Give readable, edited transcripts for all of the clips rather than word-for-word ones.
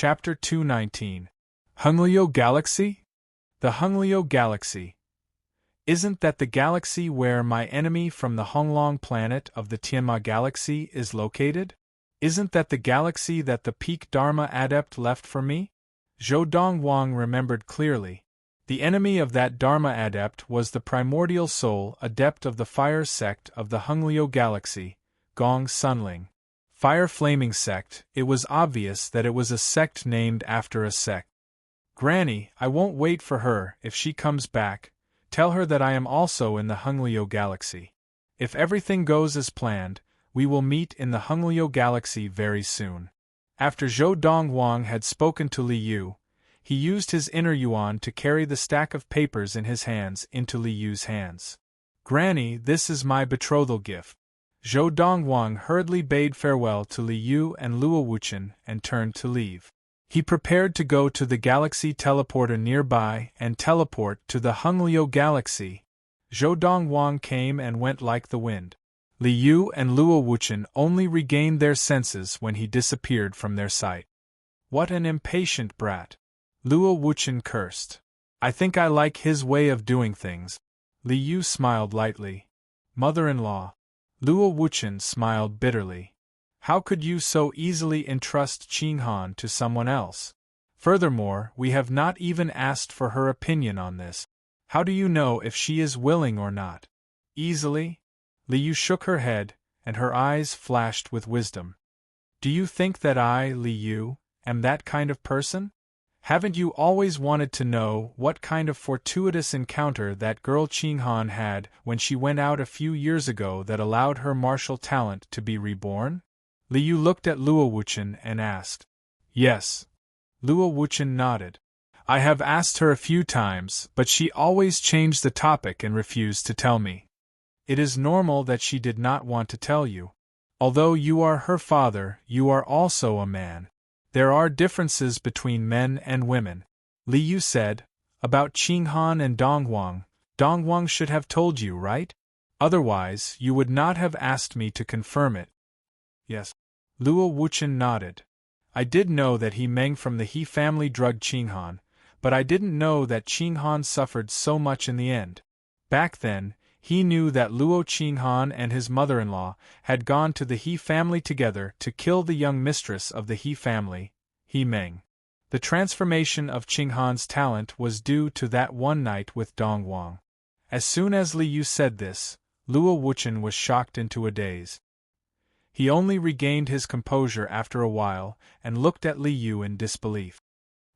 Chapter 219. Hunglio Galaxy? The Hunglio Galaxy. Isn't that the galaxy where my enemy from the Honglong planet of the Tianma Galaxy is located? Isn't that the galaxy that the Peak Dharma Adept left for me? Zhou Dongwang remembered clearly. The enemy of that Dharma Adept was the primordial soul adept of the fire sect of the Hunglio Galaxy, Gong Sunling. Fire Flaming Sect. It was obvious that it was a sect named after a sect. Granny, I won't wait for her. If she comes back, tell her that I am also in the Hunglio Galaxy. If everything goes as planned, we will meet in the Hunglio Galaxy very soon. After Zhou Dongwang had spoken to Li Yu, he used his inner yuan to carry the stack of papers in his hands into Li Yu's hands. Granny, this is my betrothal gift. Zhou Dongwang hurriedly bade farewell to Li Yu and Luo Wuchen and turned to leave. He prepared to go to the galaxy teleporter nearby and teleport to the Hunglio Galaxy. Zhou Dongwang came and went like the wind. Li Yu and Luo Wuchen only regained their senses when he disappeared from their sight. What an impatient brat! Luo Wuchen cursed. I think I like his way of doing things. Li Yu smiled lightly. Mother-in-law. Luo Wuchen smiled bitterly. How could you so easily entrust Qing Han to someone else? Furthermore, we have not even asked for her opinion on this. How do you know if she is willing or not? Easily? Li Yu shook her head, and her eyes flashed with wisdom. Do you think that I, Li Yu, am that kind of person? Haven't you always wanted to know what kind of fortuitous encounter that girl Qing Han had when she went out a few years ago that allowed her martial talent to be reborn? Li Yu looked at Luo Wuchen and asked. Yes. Luo Wuchen nodded. I have asked her a few times, but she always changed the topic and refused to tell me. It is normal that she did not want to tell you. Although you are her father, you are also a man. There are differences between men and women. Li Yu said. About Qing Han and Dongwang. Dongwang should have told you, right? Otherwise, you would not have asked me to confirm it. Yes. Luo Wuchen nodded. I did know that He Meng from the He family drugged Qing Han, but I didn't know that Qing Han suffered so much in the end. Back then, he knew that Luo Qing Han and his mother-in-law had gone to the He family together to kill the young mistress of the He family, He Meng. The transformation of Qing Han's talent was due to that one night with Dongwang. As soon as Li Yu said this, Luo Wuchen was shocked into a daze. He only regained his composure after a while and looked at Li Yu in disbelief.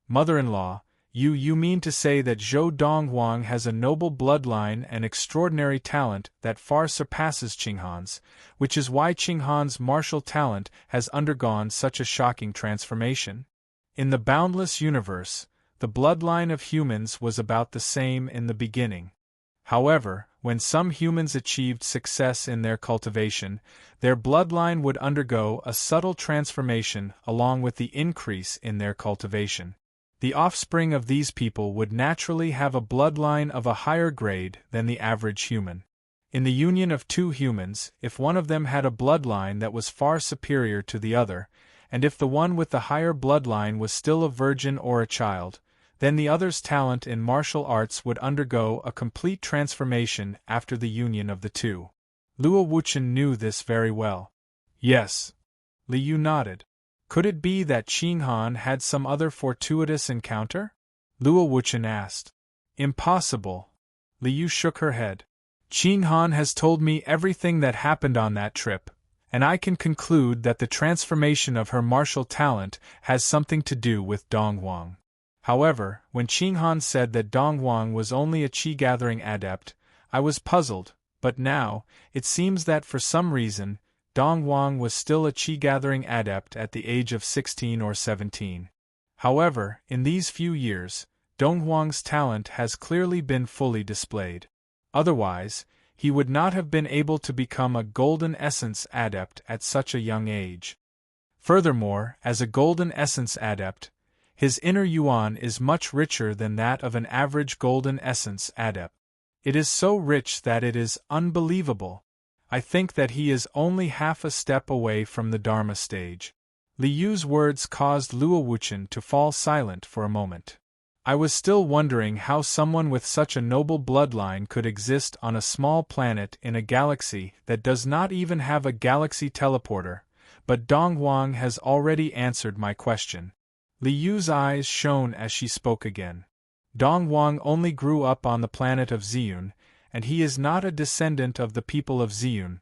Mother-in-law, you mean to say that Zhou Dongwang has a noble bloodline and extraordinary talent that far surpasses Qing Han's, which is why Qing Han's martial talent has undergone such a shocking transformation? In the boundless universe, the bloodline of humans was about the same in the beginning. However, when some humans achieved success in their cultivation, their bloodline would undergo a subtle transformation along with the increase in their cultivation. The offspring of these people would naturally have a bloodline of a higher grade than the average human. In the union of two humans, if one of them had a bloodline that was far superior to the other, and if the one with the higher bloodline was still a virgin or a child, then the other's talent in martial arts would undergo a complete transformation after the union of the two. Luo Wuchen knew this very well. Yes. Li Yu nodded. Could it be that Qing Han had some other fortuitous encounter? Luo Wuchen asked. Impossible. Li Yu shook her head. Qing Han has told me everything that happened on that trip, and I can conclude that the transformation of her martial talent has something to do with Dongwang. However, when Qing Han said that Dongwang was only a qi-gathering adept, I was puzzled, but now, it seems that for some reason, Dongwang was still a qi-gathering adept at the age of 16 or 17. However, in these few years, Dongwang's talent has clearly been fully displayed. Otherwise, he would not have been able to become a golden essence adept at such a young age. Furthermore, as a golden essence adept, his inner yuan is much richer than that of an average golden essence adept. It is so rich that it is unbelievable. I think that he is only half a step away from the Dharma stage. Li Yu's words caused Luo Wuchen to fall silent for a moment. I was still wondering how someone with such a noble bloodline could exist on a small planet in a galaxy that does not even have a galaxy teleporter, but Dong Huang has already answered my question. Li Yu's eyes shone as she spoke again. Dong Huang only grew up on the planet of Ziyun, and he is not a descendant of the people of Ziyun.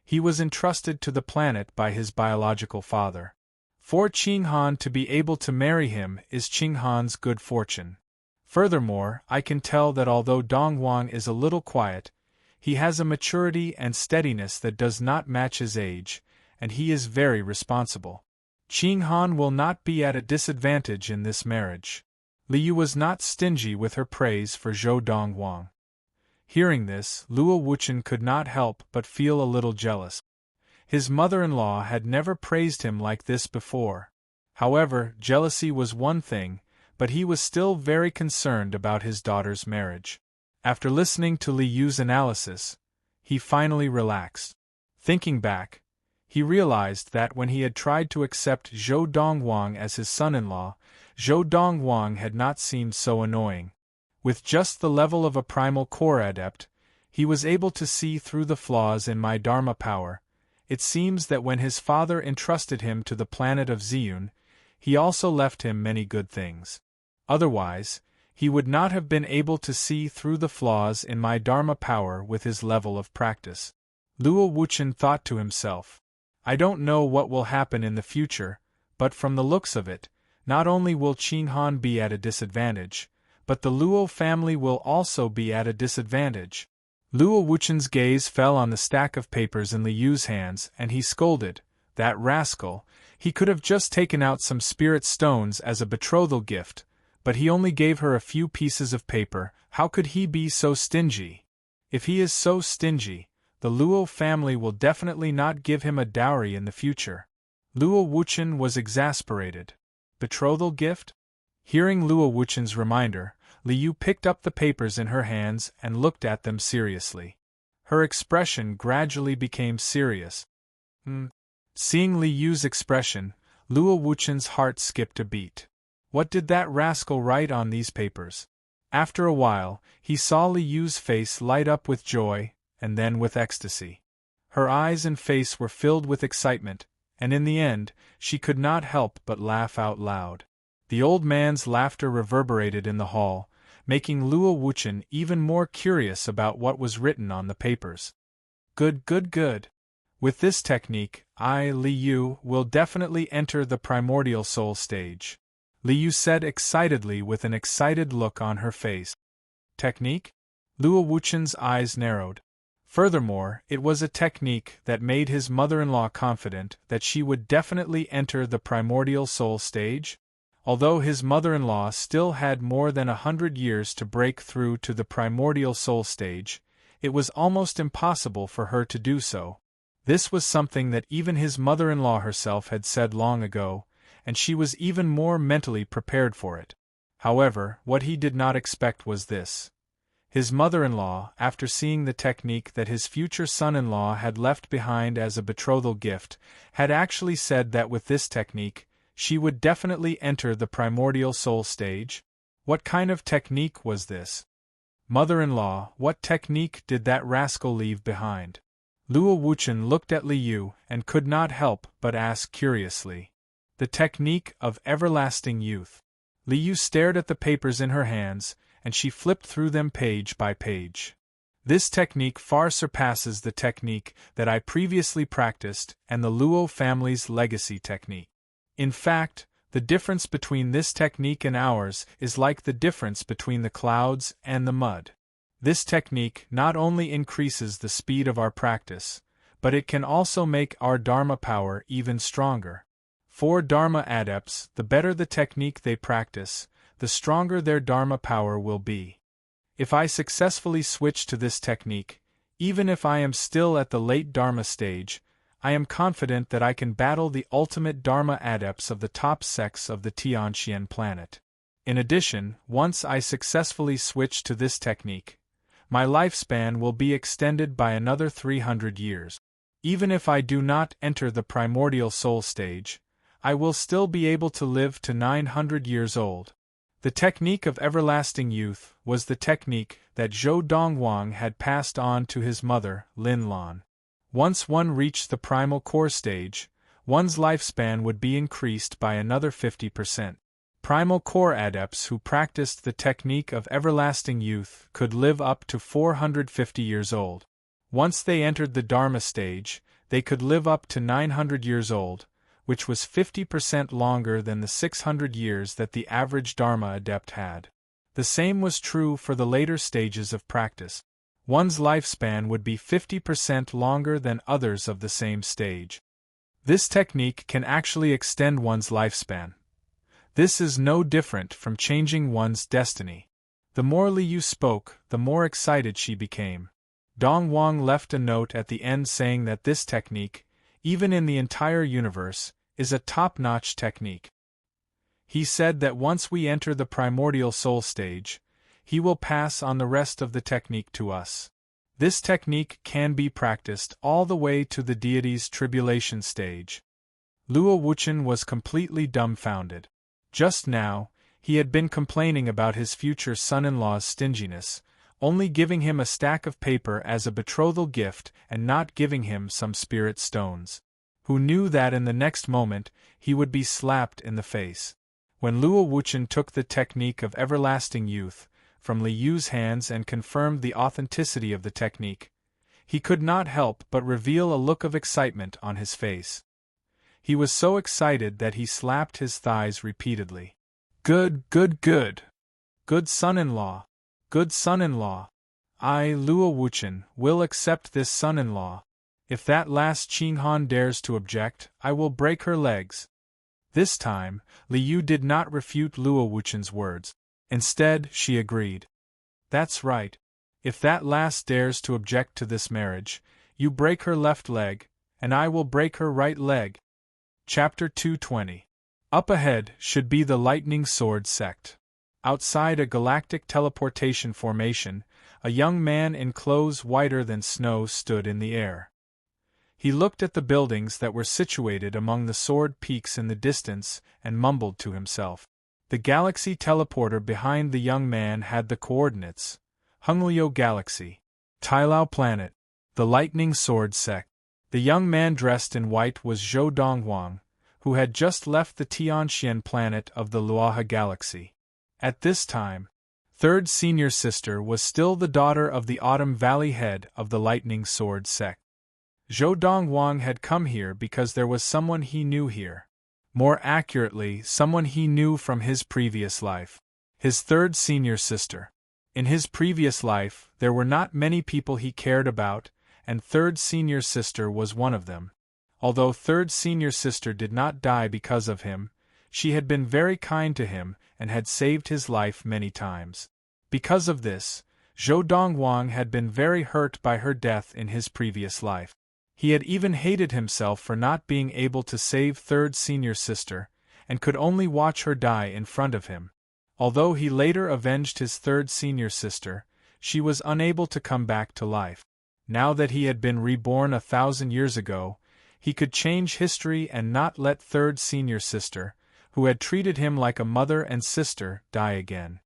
He was entrusted to the planet by his biological father. For Qing Han to be able to marry him is Qing Han's good fortune. Furthermore, I can tell that although Dong Huang is a little quiet, he has a maturity and steadiness that does not match his age, and he is very responsible. Qing Han will not be at a disadvantage in this marriage. Li Yu was not stingy with her praise for Zhou Dong Huang. Hearing this, Luo Wuchen could not help but feel a little jealous. His mother-in-law had never praised him like this before. However, jealousy was one thing, but he was still very concerned about his daughter's marriage. After listening to Li Yu's analysis, he finally relaxed. Thinking back, he realized that when he had tried to accept Zhou Donghuang as his son-in-law, Zhou Donghuang had not seemed so annoying. With just the level of a primal core adept, he was able to see through the flaws in my Dharma power. It seems that when his father entrusted him to the planet of Ziyun, he also left him many good things. Otherwise, he would not have been able to see through the flaws in my Dharma power with his level of practice. Luo Wuchen thought to himself, I don't know what will happen in the future, but from the looks of it, not only will Qing Han be at a disadvantage, but the Luo family will also be at a disadvantage. Luo Wuchen's gaze fell on the stack of papers in Li Yu's hands, and he scolded, that rascal, he could have just taken out some spirit stones as a betrothal gift, but he only gave her a few pieces of paper. How could he be so stingy? If he is so stingy, the Luo family will definitely not give him a dowry in the future. Luo Wuchen was exasperated. Betrothal gift? Hearing Luo Wuchen's reminder, Li Yu picked up the papers in her hands and looked at them seriously. Her expression gradually became serious. Seeing Li Yu's expression, Luo Wuchen's heart skipped a beat. What did that rascal write on these papers? After a while, he saw Li Yu's face light up with joy, and then with ecstasy. Her eyes and face were filled with excitement, and in the end, she could not help but laugh out loud. The old man's laughter reverberated in the hall, making Luo Wuchen even more curious about what was written on the papers. Good. With this technique, I, Li Yu, will definitely enter the primordial soul stage. Li Yu said excitedly with an excited look on her face. Technique? Luo Wuchen's eyes narrowed. Furthermore, it was a technique that made his mother-in-law confident that she would definitely enter the primordial soul stage. Although his mother-in-law still had more than 100 years to break through to the primordial soul stage, it was almost impossible for her to do so. This was something that even his mother-in-law herself had said long ago, and she was even more mentally prepared for it. However, what he did not expect was this. His mother-in-law, after seeing the technique that his future son-in-law had left behind as a betrothal gift, had actually said that with this technique, she would definitely enter the primordial soul stage. What kind of technique was this? Mother-in-law, what technique did that rascal leave behind? Luo Wuchen looked at Li Yu and could not help but ask curiously. The technique of everlasting youth. Li Yu stared at the papers in her hands, and she flipped through them page by page. This technique far surpasses the technique that I previously practiced and the Luo family's legacy technique. In fact, the difference between this technique and ours is like the difference between the clouds and the mud. This technique not only increases the speed of our practice, but it can also make our Dharma power even stronger. For Dharma adepts, the better the technique they practice, the stronger their Dharma power will be. If I successfully switch to this technique, even if I am still at the late Dharma stage, I am confident that I can battle the ultimate Dharma adepts of the top sects of the Tianxian planet. In addition, once I successfully switch to this technique, my lifespan will be extended by another 300 years. Even if I do not enter the primordial soul stage, I will still be able to live to 900 years old. The technique of everlasting youth was the technique that Zhou Dongwang had passed on to his mother, Lin Lan. Once one reached the primal core stage, one's lifespan would be increased by another 50%. Primal core adepts who practiced the technique of everlasting youth could live up to 450 years old. Once they entered the Dharma stage, they could live up to 900 years old, which was 50% longer than the 600 years that the average Dharma adept had. The same was true for the later stages of practice. One's lifespan would be 50% longer than others of the same stage. This technique can actually extend one's lifespan. This is no different from changing one's destiny. The more Liu spoke, the more excited she became. Dongwang left a note at the end saying that this technique, even in the entire universe, is a top-notch technique. He said that once we enter the primordial soul stage, he will pass on the rest of the technique to us. This technique can be practiced all the way to the deity's tribulation stage. Luo Wuchen was completely dumbfounded. Just now, he had been complaining about his future son-in-law's stinginess, only giving him a stack of paper as a betrothal gift and not giving him some spirit stones. Who knew that in the next moment he would be slapped in the face? When Luo Wuchen took the technique of everlasting youth from Liu's hands and confirmed the authenticity of the technique, he could not help but reveal a look of excitement on his face. He was so excited that he slapped his thighs repeatedly. Good, good, good! Good son-in-law! Good son-in-law! I, Luo Wuchen, will accept this son-in-law. If that last Qinghan dares to object, I will break her legs. This time, Liu did not refute Luo Wuchen's words. Instead, she agreed. That's right. If that last dares to object to this marriage, you break her left leg, and I will break her right leg. Chapter 220. Up ahead should be the Lightning Sword sect. Outside a galactic teleportation formation, a young man in clothes whiter than snow stood in the air. He looked at the buildings that were situated among the sword peaks in the distance and mumbled to himself. The galaxy teleporter behind the young man had the coordinates: Hunglio Galaxy, Tailao Planet, the Lightning Sword sect. The young man dressed in white was Zhou Dongwang, who had just left the Tianxian planet of the Luaha Galaxy. At this time, third senior sister was still the daughter of the Autumn Valley head of the Lightning Sword sect. Zhou Dongwang had come here because there was someone he knew here. More accurately, someone he knew from his previous life. His third senior sister. In his previous life, there were not many people he cared about, and third senior sister was one of them. Although third senior sister did not die because of him, she had been very kind to him and had saved his life many times. Because of this, Zhou Dongwang had been very hurt by her death in his previous life. He had even hated himself for not being able to save third senior sister, and could only watch her die in front of him. Although he later avenged his third senior sister, she was unable to come back to life. Now that he had been reborn 1,000 years ago, he could change history and not let third senior sister, who had treated him like a mother and sister, die again.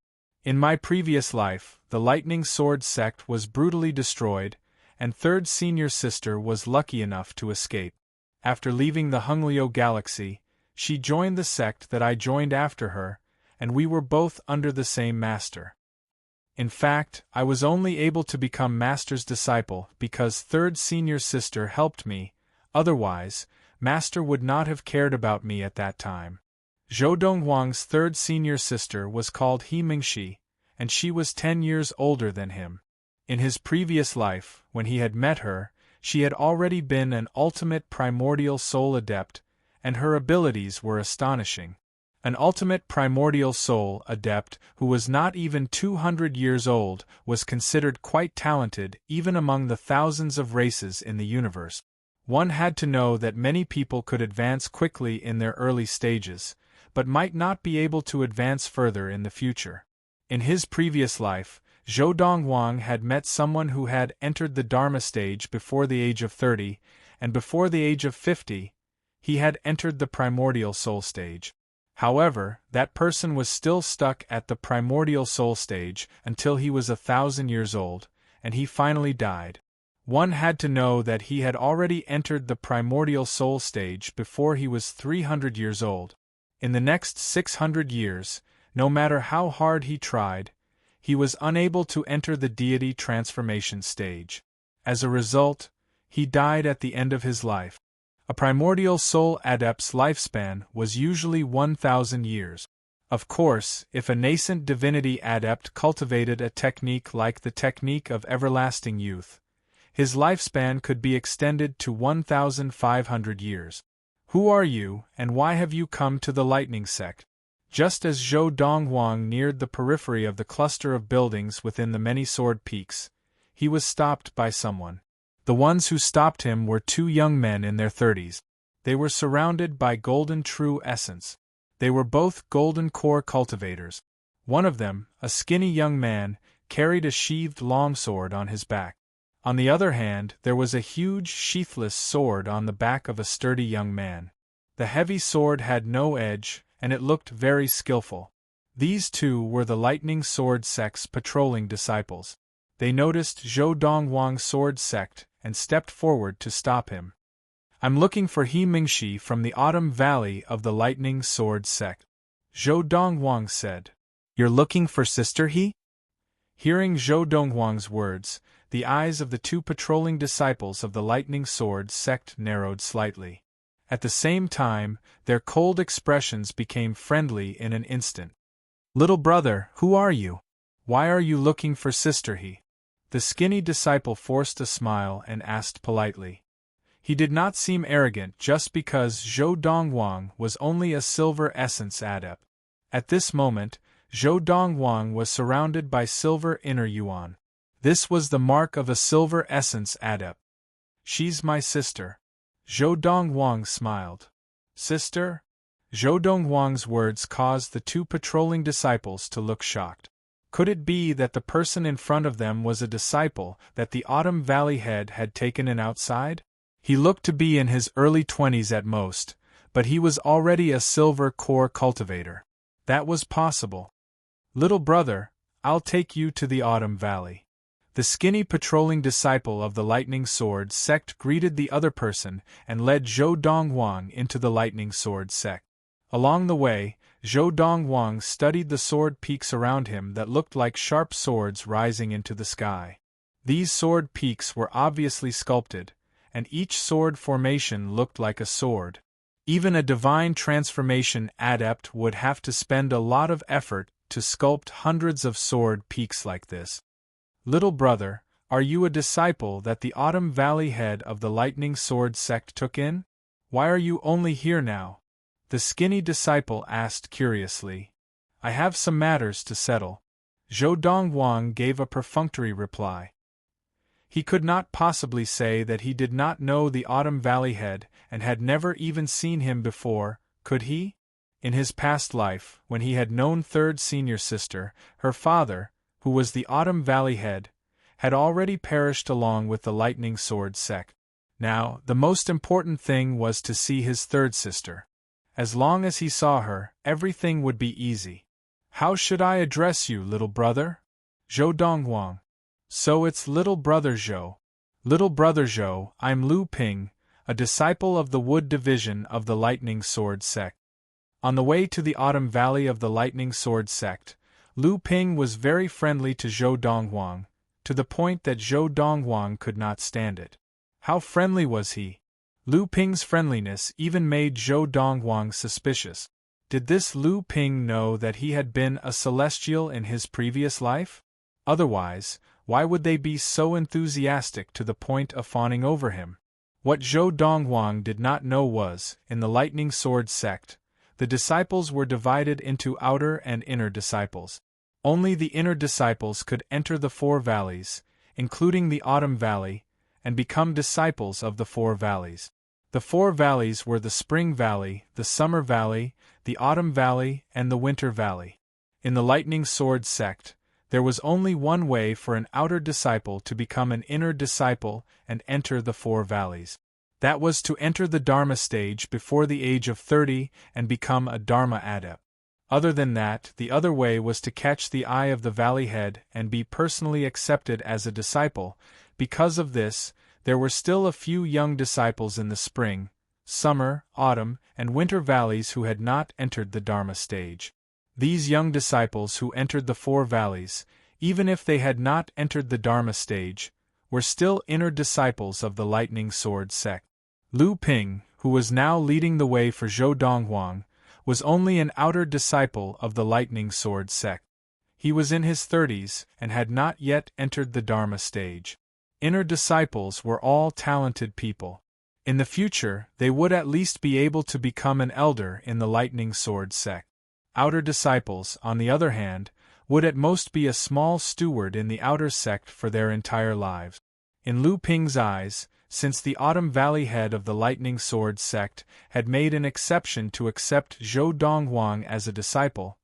In my previous life, the Lightning Sword sect was brutally destroyed, and third senior sister was lucky enough to escape. After leaving the Hunglio Galaxy, she joined the sect that I joined after her, and we were both under the same master. In fact, I was only able to become master's disciple because third senior sister helped me, otherwise, master would not have cared about me at that time. Zhou Dongwang's third senior sister was called He Mingxi, and she was 10 years older than him. In his previous life, when he had met her, she had already been an ultimate primordial soul adept, and her abilities were astonishing. An ultimate primordial soul adept who was not even 200 years old was considered quite talented even among the thousands of races in the universe. One had to know that many people could advance quickly in their early stages, but might not be able to advance further in the future. In his previous life, Zhou Dongwang had met someone who had entered the Dharma stage before the age of 30, and before the age of 50, He had entered the primordial soul stage. However, that person was still stuck at the primordial soul stage until he was 1,000 years old, and he finally died. One had to know that he had already entered the primordial soul stage before he was 300 years old. In the next 600 years, no matter how hard he tried, he was unable to enter the deity transformation stage. As a result, he died at the end of his life. A primordial soul adept's lifespan was usually 1,000 years. Of course, if a nascent divinity adept cultivated a technique like the technique of everlasting youth, his lifespan could be extended to 1,500 years. Who are you, and why have you come to the lightning sect? Just as Zhou Donghuang neared the periphery of the cluster of buildings within the many sword peaks, he was stopped by someone. The ones who stopped him were two young men in their 30s. They were surrounded by golden true essence. They were both golden core cultivators. One of them, a skinny young man, carried a sheathed longsword on his back. On the other hand, there was a huge sheathless sword on the back of a sturdy young man. The heavy sword had no edge, and it looked very skillful. These two were the Lightning Sword Sect's patrolling disciples. They noticed Zhou Donghuang's sword sect and stepped forward to stop him. "I'm looking for He Mingxi from the Autumn Valley of the Lightning Sword Sect," Zhou Donghuang said. "You're looking for Sister He?" Hearing Zhou Donghuang's words, the eyes of the two patrolling disciples of the Lightning Sword Sect narrowed slightly. At the same time, their cold expressions became friendly in an instant. "Little brother, who are you? Why are you looking for Sister He?" The skinny disciple forced a smile and asked politely. He did not seem arrogant just because Zhou Donghuang was only a silver essence adept. At this moment, Zhou Donghuang was surrounded by silver inner yuan. This was the mark of a silver essence adept. "She's my sister." Zhou Donghuang smiled. "Sister?" Zhou Donghuang's words caused the two patrolling disciples to look shocked. Could it be that the person in front of them was a disciple that the Autumn Valley head had taken in outside? He looked to be in his early 20s at most, but he was already a silver core cultivator. That was possible. "Little brother, I'll take you to the Autumn Valley." The skinny patrolling disciple of the Lightning Sword Sect greeted the other person and led Zhou Donghuang into the Lightning Sword Sect. Along the way, Zhou Donghuang studied the sword peaks around him that looked like sharp swords rising into the sky. These sword peaks were obviously sculpted, and each sword formation looked like a sword. Even a divine transformation adept would have to spend a lot of effort to sculpt hundreds of sword peaks like this. "Little brother, are you a disciple that the Autumn Valley head of the Lightning Sword Sect took in? Why are you only here now?" The skinny disciple asked curiously. "I have some matters to settle." Zhou Donghuang gave a perfunctory reply. He could not possibly say that he did not know the Autumn Valley head and had never even seen him before, could he? In his past life, when he had known third senior sister, her father, who was the Autumn Valley head, had already perished along with the Lightning Sword Sect. Now, the most important thing was to see his third sister. As long as he saw her, everything would be easy. "How should I address you, little brother?" "Zhou Donghuang." "So it's little brother Zhou." "Little brother Zhou, I'm Lu Ping, a disciple of the Wood Division of the Lightning Sword Sect." On the way to the Autumn Valley of the Lightning Sword Sect, Lu Ping was very friendly to Zhou Donghuang, to the point that Zhou Donghuang could not stand it. How friendly was he? Lu Ping's friendliness even made Zhou Donghuang suspicious. Did this Lu Ping know that he had been a celestial in his previous life? Otherwise, why would they be so enthusiastic to the point of fawning over him? What Zhou Donghuang did not know was, in the Lightning Sword Sect, the disciples were divided into outer and inner disciples. Only the inner disciples could enter the four valleys, including the Autumn Valley, and become disciples of the four valleys. The four valleys were the Spring Valley, the Summer Valley, the Autumn Valley, and the Winter Valley. In the Lightning Sword Sect, there was only one way for an outer disciple to become an inner disciple and enter the four valleys. That was to enter the Dharma stage before the age of 30 and become a Dharma adept. Other than that, the other way was to catch the eye of the valley head and be personally accepted as a disciple. Because of this, there were still a few young disciples in the spring, summer, autumn, and winter valleys who had not entered the Dharma stage. These young disciples who entered the four valleys, even if they had not entered the Dharma stage, were still inner disciples of the Lightning Sword sect. Lu Ping, who was now leading the way for Zhou Donghuang, was only an outer disciple of the Lightning Sword sect. He was in his 30s and had not yet entered the Dharma stage. Inner disciples were all talented people. In the future, they would at least be able to become an elder in the Lightning Sword sect. Outer disciples, on the other hand, would at most be a small steward in the outer sect for their entire lives. In Lu Ping's eyes, since the Autumn Valley head of the Lightning Sword sect had made an exception to accept Zhou Donghuang as a disciple,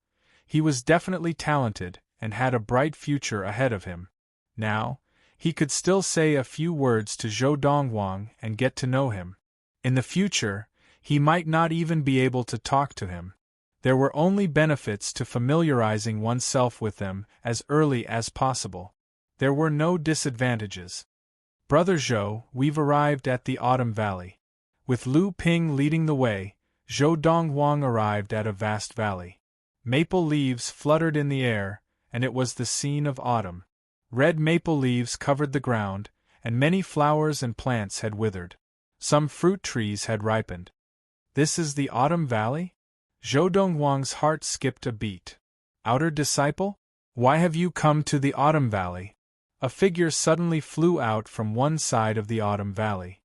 he was definitely talented and had a bright future ahead of him. Now, he could still say a few words to Zhou Donghuang and get to know him. In the future, he might not even be able to talk to him. There were only benefits to familiarizing oneself with them as early as possible. There were no disadvantages. Brother Zhou, we've arrived at the Autumn Valley. With Lu Ping leading the way, Zhou Donghuang arrived at a vast valley. Maple leaves fluttered in the air, and it was the scene of autumn. Red maple leaves covered the ground, and many flowers and plants had withered. Some fruit trees had ripened. This is the Autumn Valley? Zhou Donghuang's heart skipped a beat. Outer disciple? Why have you come to the Autumn Valley? A figure suddenly flew out from one side of the Autumn Valley.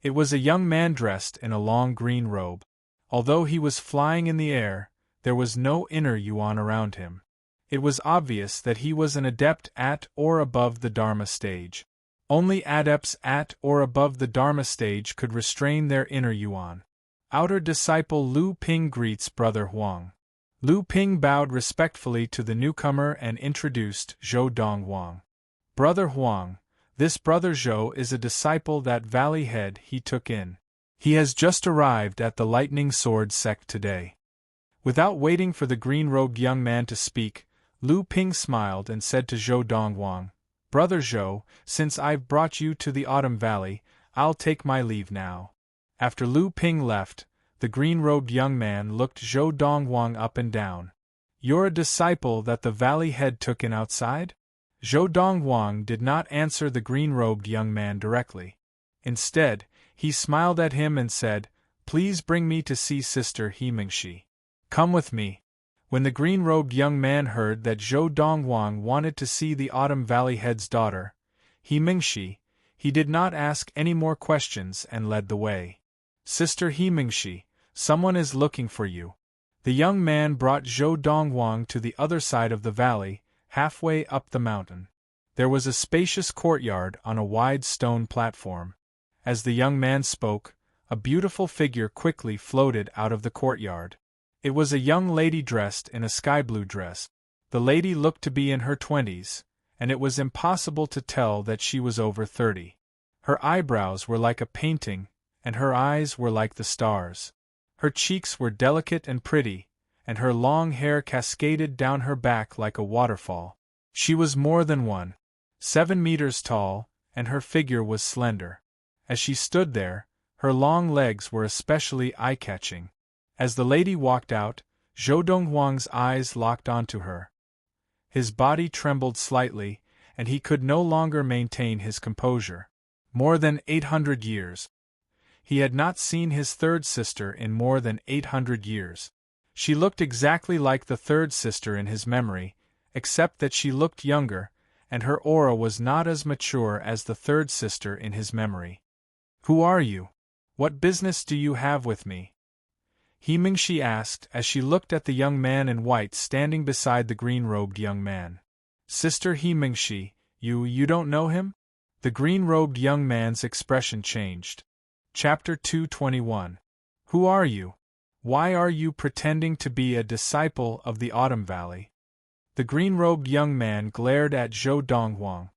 It was a young man dressed in a long green robe. Although he was flying in the air, there was no inner yuan around him. It was obvious that he was an adept at or above the Dharma stage. Only adepts at or above the Dharma stage could restrain their inner yuan. Outer disciple Lu Ping greets Brother Huang. Lu Ping bowed respectfully to the newcomer and introduced Zhou Donghuang. Brother Huang, this Brother Zhou is a disciple that valley head he took in. He has just arrived at the Lightning Sword sect today. Without waiting for the green-robed young man to speak, Lu Ping smiled and said to Zhou Donghuang, Brother Zhou, since I've brought you to the Autumn Valley, I'll take my leave now. After Lu Ping left, the green-robed young man looked Zhou Donghuang up and down. You're a disciple that the valley head took in outside? Zhou Donghuang did not answer the green-robed young man directly. Instead, he smiled at him and said, Please bring me to see Sister Himingshi. Come with me. When the green-robed young man heard that Zhou Donghuang wanted to see the Autumn Valley head's daughter, Himingshi, he did not ask any more questions and led the way. Sister Himingshi, someone is looking for you. The young man brought Zhou Donghuang to the other side of the valley, halfway up the mountain. There was a spacious courtyard on a wide stone platform. As the young man spoke, a beautiful figure quickly floated out of the courtyard. It was a young lady dressed in a sky-blue dress. The lady looked to be in her 20s, and it was impossible to tell that she was over 30. Her eyebrows were like a painting, and her eyes were like the stars. Her cheeks were delicate and pretty, and her long hair cascaded down her back like a waterfall. She was more than 1.7 meters tall, and her figure was slender. As she stood there, her long legs were especially eye-catching. As the lady walked out, Zhou Donghuang's eyes locked onto her. His body trembled slightly, and he could no longer maintain his composure. More than 800 years. He had not seen his third sister in more than 800 years. She looked exactly like the third sister in his memory, except that she looked younger, and her aura was not as mature as the third sister in his memory. Who are you? What business do you have with me? Himingshi asked as she looked at the young man in white standing beside the green-robed young man. Sister Himingshi, you don't know him? The green-robed young man's expression changed. Chapter 221. Who are you? Why are you pretending to be a disciple of the Autumn Valley? The green-robed young man glared at Zhou Donghuang.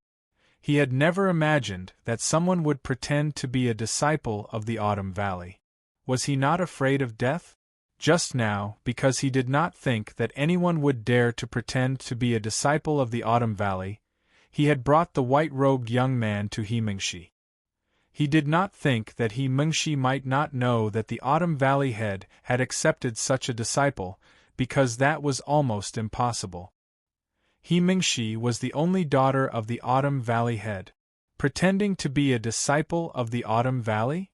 He had never imagined that someone would pretend to be a disciple of the Autumn Valley. Was he not afraid of death? Just now, because he did not think that anyone would dare to pretend to be a disciple of the Autumn Valley, he had brought the white-robed young man to He Mingshi. He did not think that He Mingshi might not know that the Autumn Valley head had accepted such a disciple, because that was almost impossible. He Mingshi was the only daughter of the Autumn Valley head. Pretending to be a disciple of the Autumn Valley?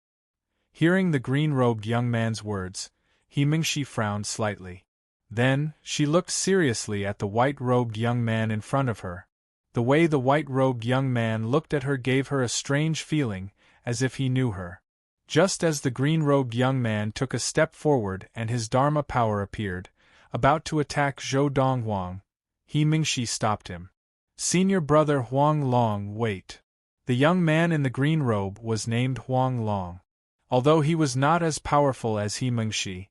Hearing the green-robed young man's words, He Mingshi frowned slightly. Then, she looked seriously at the white-robed young man in front of her. The way the white-robed young man looked at her gave her a strange feeling, as if he knew her. Just as the green-robed young man took a step forward and his Dharma power appeared, about to attack Zhou Donghuang, He Mingshi stopped him. "Senior brother Huang Long, wait." The young man in the green robe was named Huang Long. Although he was not as powerful as He Mingshi,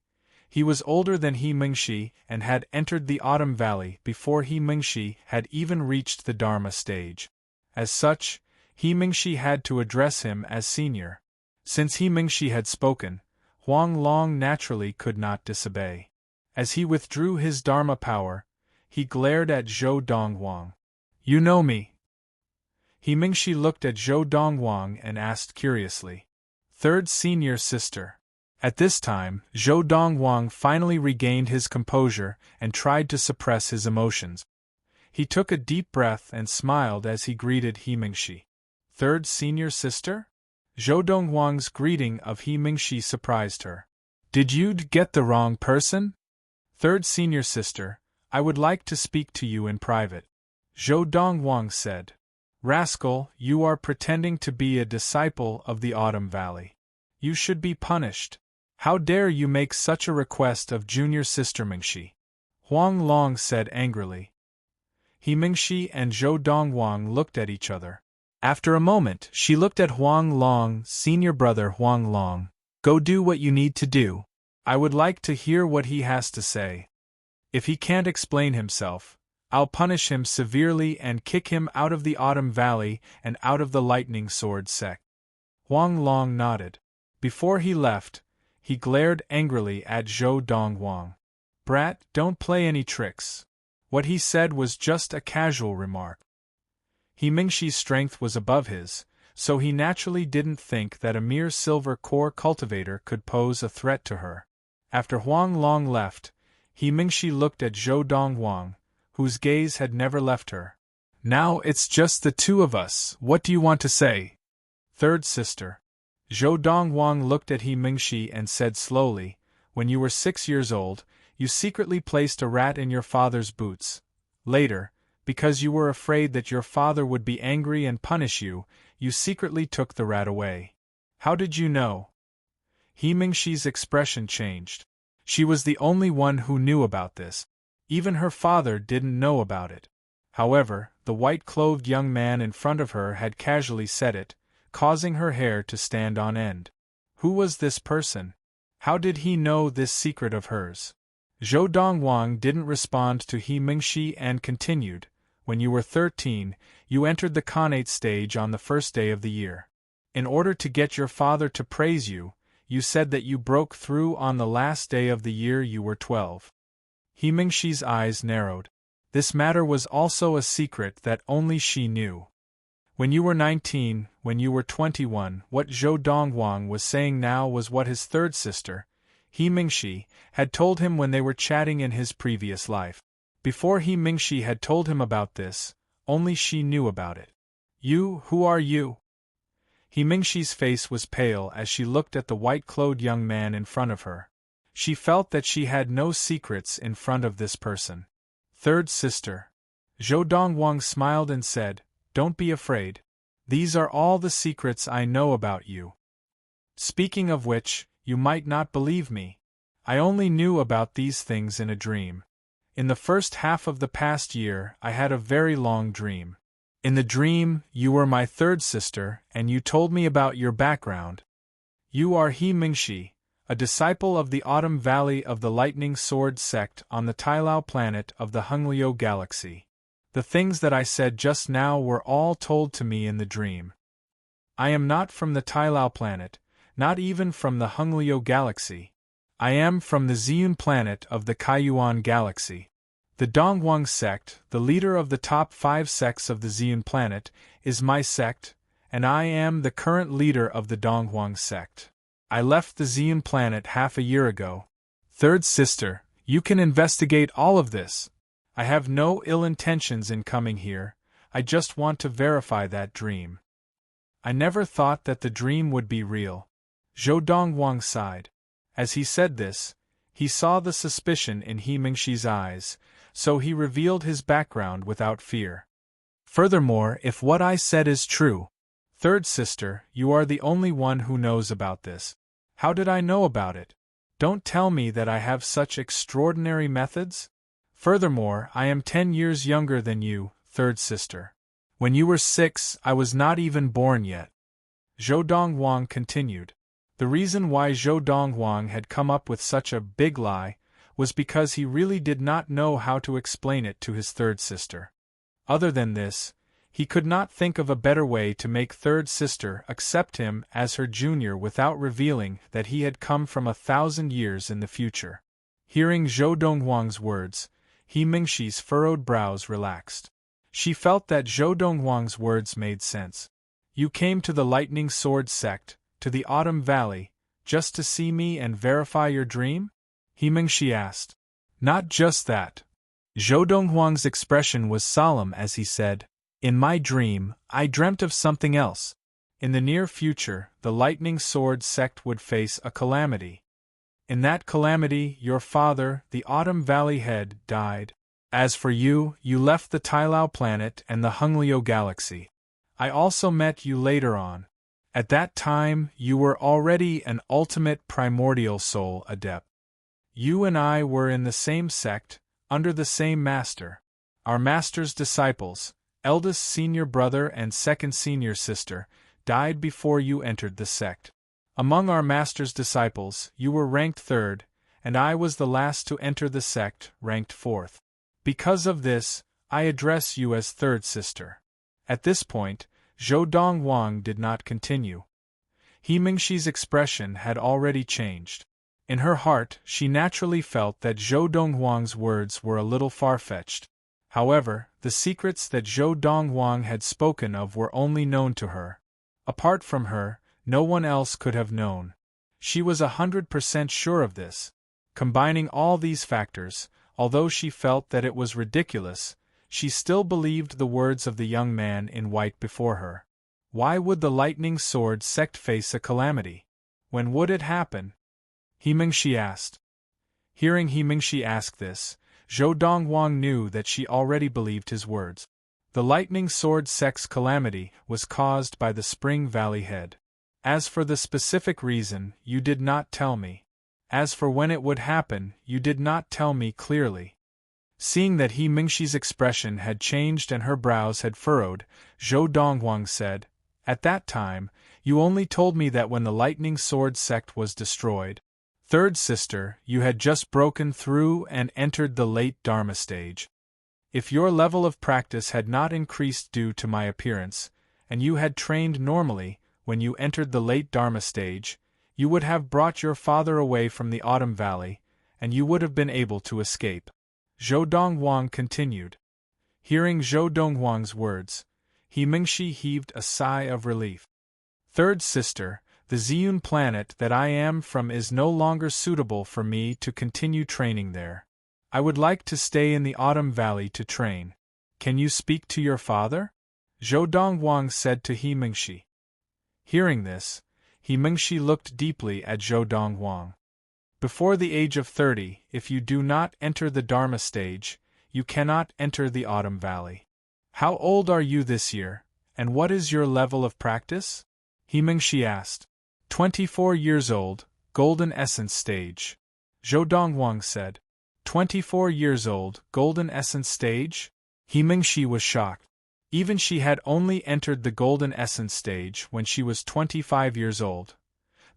he was older than He Mingshi and had entered the Autumn Valley before He Mingshi had even reached the Dharma stage. As such, He Mingshi had to address him as senior. Since He Mingshi had spoken, Huang Long naturally could not disobey. As he withdrew his Dharma power, he glared at Zhou Donghuang. "You know me?" He Mingshi looked at Zhou Donghuang and asked curiously. "Third senior sister." At this time, Zhou Donghuang finally regained his composure and tried to suppress his emotions. He took a deep breath and smiled as he greeted He Mingshi. "Third senior sister?" Zhou Donghuang's greeting of He Mingshi surprised her. "Did you get the wrong person?" "Third senior sister, I would like to speak to you in private," Zhou Donghuang said. "Rascal, you are pretending to be a disciple of the Autumn Valley. You should be punished. How dare you make such a request of junior sister Mingshi?" Huang Long said angrily. He Mingshi and Zhou Donghuang looked at each other. After a moment, she looked at Huang Long. "Senior brother Huang Long, go do what you need to do. I would like to hear what he has to say. If he can't explain himself, I'll punish him severely and kick him out of the Autumn Valley and out of the Lightning Sword sect." Huang Long nodded. Before he left, he glared angrily at Zhou Donghuang. "Brat, don't play any tricks." What he said was just a casual remark. He Mingshi's strength was above his, so he naturally didn't think that a mere silver core cultivator could pose a threat to her. After Huang Long left, He Mingshi looked at Zhou Donghuang, whose gaze had never left her. "Now it's just the two of us, what do you want to say?" "Third sister." Zhou Donghuang looked at He Mingshi and said slowly, "When you were 6 years old, you secretly placed a rat in your father's boots. Later, because you were afraid that your father would be angry and punish you, you secretly took the rat away. How did you know?" He Mingshi's expression changed. She was the only one who knew about this. Even her father didn't know about it. However, the white-clothed young man in front of her had casually said it, causing her hair to stand on end. Who was this person? How did he know this secret of hers? Zhou Donghuang didn't respond to He Mingshi and continued, "When you were 13, you entered the Khanate stage on the first day of the year. In order to get your father to praise you, you said that you broke through on the last day of the year you were 12. He Mingshi's eyes narrowed. This matter was also a secret that only she knew. When you were 19, when you were 21, what Zhou Donghuang was saying now was what his third sister, He Mingshi, had told him when they were chatting in his previous life. Before He Mingshi had told him about this, only she knew about it. Who are you?" He Mingshi's face was pale as she looked at the white-clothed young man in front of her. She felt that she had no secrets in front of this person. "Third sister." Zhou Donghuang smiled and said, "Don't be afraid. These are all the secrets I know about you. Speaking of which, you might not believe me. I only knew about these things in a dream. In the first half of the past year, I had a very long dream. In the dream, you were my third sister, and you told me about your background. You are He Mingshi, a disciple of the Autumn Valley of the Lightning Sword sect on the Tailao planet of the Hunglio Galaxy. The things that I said just now were all told to me in the dream. I am not from the Tylao planet, not even from the Hunglio galaxy. I am from the Ziyun planet of the Kaiyuan galaxy. The Dongwang sect, the leader of the top 5 sects of the Ziyun planet, is my sect, and I am the current leader of the Dongwang sect. I left the Ziyun planet half a year ago. Third sister, you can investigate all of this. I have no ill intentions in coming here, I just want to verify that dream. I never thought that the dream would be real. Zhou Dongwang sighed. As he said this, he saw the suspicion in He Mingxi's eyes, so he revealed his background without fear. Furthermore, if what I said is true, third sister, you are the only one who knows about this. How did I know about it? Don't tell me that I have such extraordinary methods. Furthermore, I am 10 years younger than you, third sister. When you were 6, I was not even born yet. Zhou Dongwang continued. The reason why Zhou Dongwang had come up with such a big lie was because he really did not know how to explain it to his third sister. Other than this, he could not think of a better way to make third sister accept him as her junior without revealing that he had come from 1,000 years in the future. Hearing Zhou Dongwang's words, He Mingxi's furrowed brows relaxed. She felt that Zhou Dongwang's words made sense. You came to the Lightning Sword sect, to the Autumn Valley, just to see me and verify your dream? He Mingxi asked. Not just that. Zhou Dongwang's expression was solemn as he said, In my dream, I dreamt of something else. In the near future, the Lightning Sword sect would face a calamity. In that calamity, your father, the Autumn Valley head, died. As for you, you left the Tylao planet and the Hunglio galaxy. I also met you later on. At that time, you were already an ultimate primordial soul adept. You and I were in the same sect, under the same master. Our master's disciples, eldest senior brother and second senior sister, died before you entered the sect. Among our master's disciples, you were ranked 3rd, and I was the last to enter the sect, ranked 4th. Because of this, I address you as third sister. At this point, Zhou Dongwang did not continue. He Mingxi's expression had already changed. In her heart, she naturally felt that Zhou Dongwang's words were a little far-fetched. However, the secrets that Zhou Dongwang had spoken of were only known to her. Apart from her, no one else could have known. She was 100% sure of this. Combining all these factors, although she felt that it was ridiculous, she still believed the words of the young man in white before her. Why would the Lightning Sword sect face a calamity? When would it happen? He Mingxi asked. Hearing He Mingxi ask this, Zhou Dongwang knew that she already believed his words. The Lightning Sword sect's calamity was caused by the Spring Valley head. As for the specific reason, you did not tell me. As for when it would happen, you did not tell me clearly. Seeing that He Mingxi's expression had changed and her brows had furrowed, Zhou Dongwang said, At that time, you only told me that when the Lightning Sword sect was destroyed. Third sister, you had just broken through and entered the late Dharma stage. If your level of practice had not increased due to my appearance, and you had trained normally when you entered the late Dharma stage, you would have brought your father away from the Autumn Valley, and you would have been able to escape. Zhou Dongwang continued. Hearing Zhou Dongwang's words, He Mingxi heaved a sigh of relief. Third sister, the Ziyun planet that I am from is no longer suitable for me to continue training there. I would like to stay in the Autumn Valley to train. Can you speak to your father? Zhou Dongwang said to He Mingxi. Hearing this, He Mingxi looked deeply at Zhou Dongwang. Before the age of 30, if you do not enter the Dharma stage, you cannot enter the Autumn Valley. How old are you this year, and what is your level of practice? He Mingxi asked. 24 years old, Golden Essence stage. Zhou Dongwang said. 24 years old, Golden Essence stage? He Mingxi was shocked. Even she had only entered the Golden Essence stage when she was 25 years old.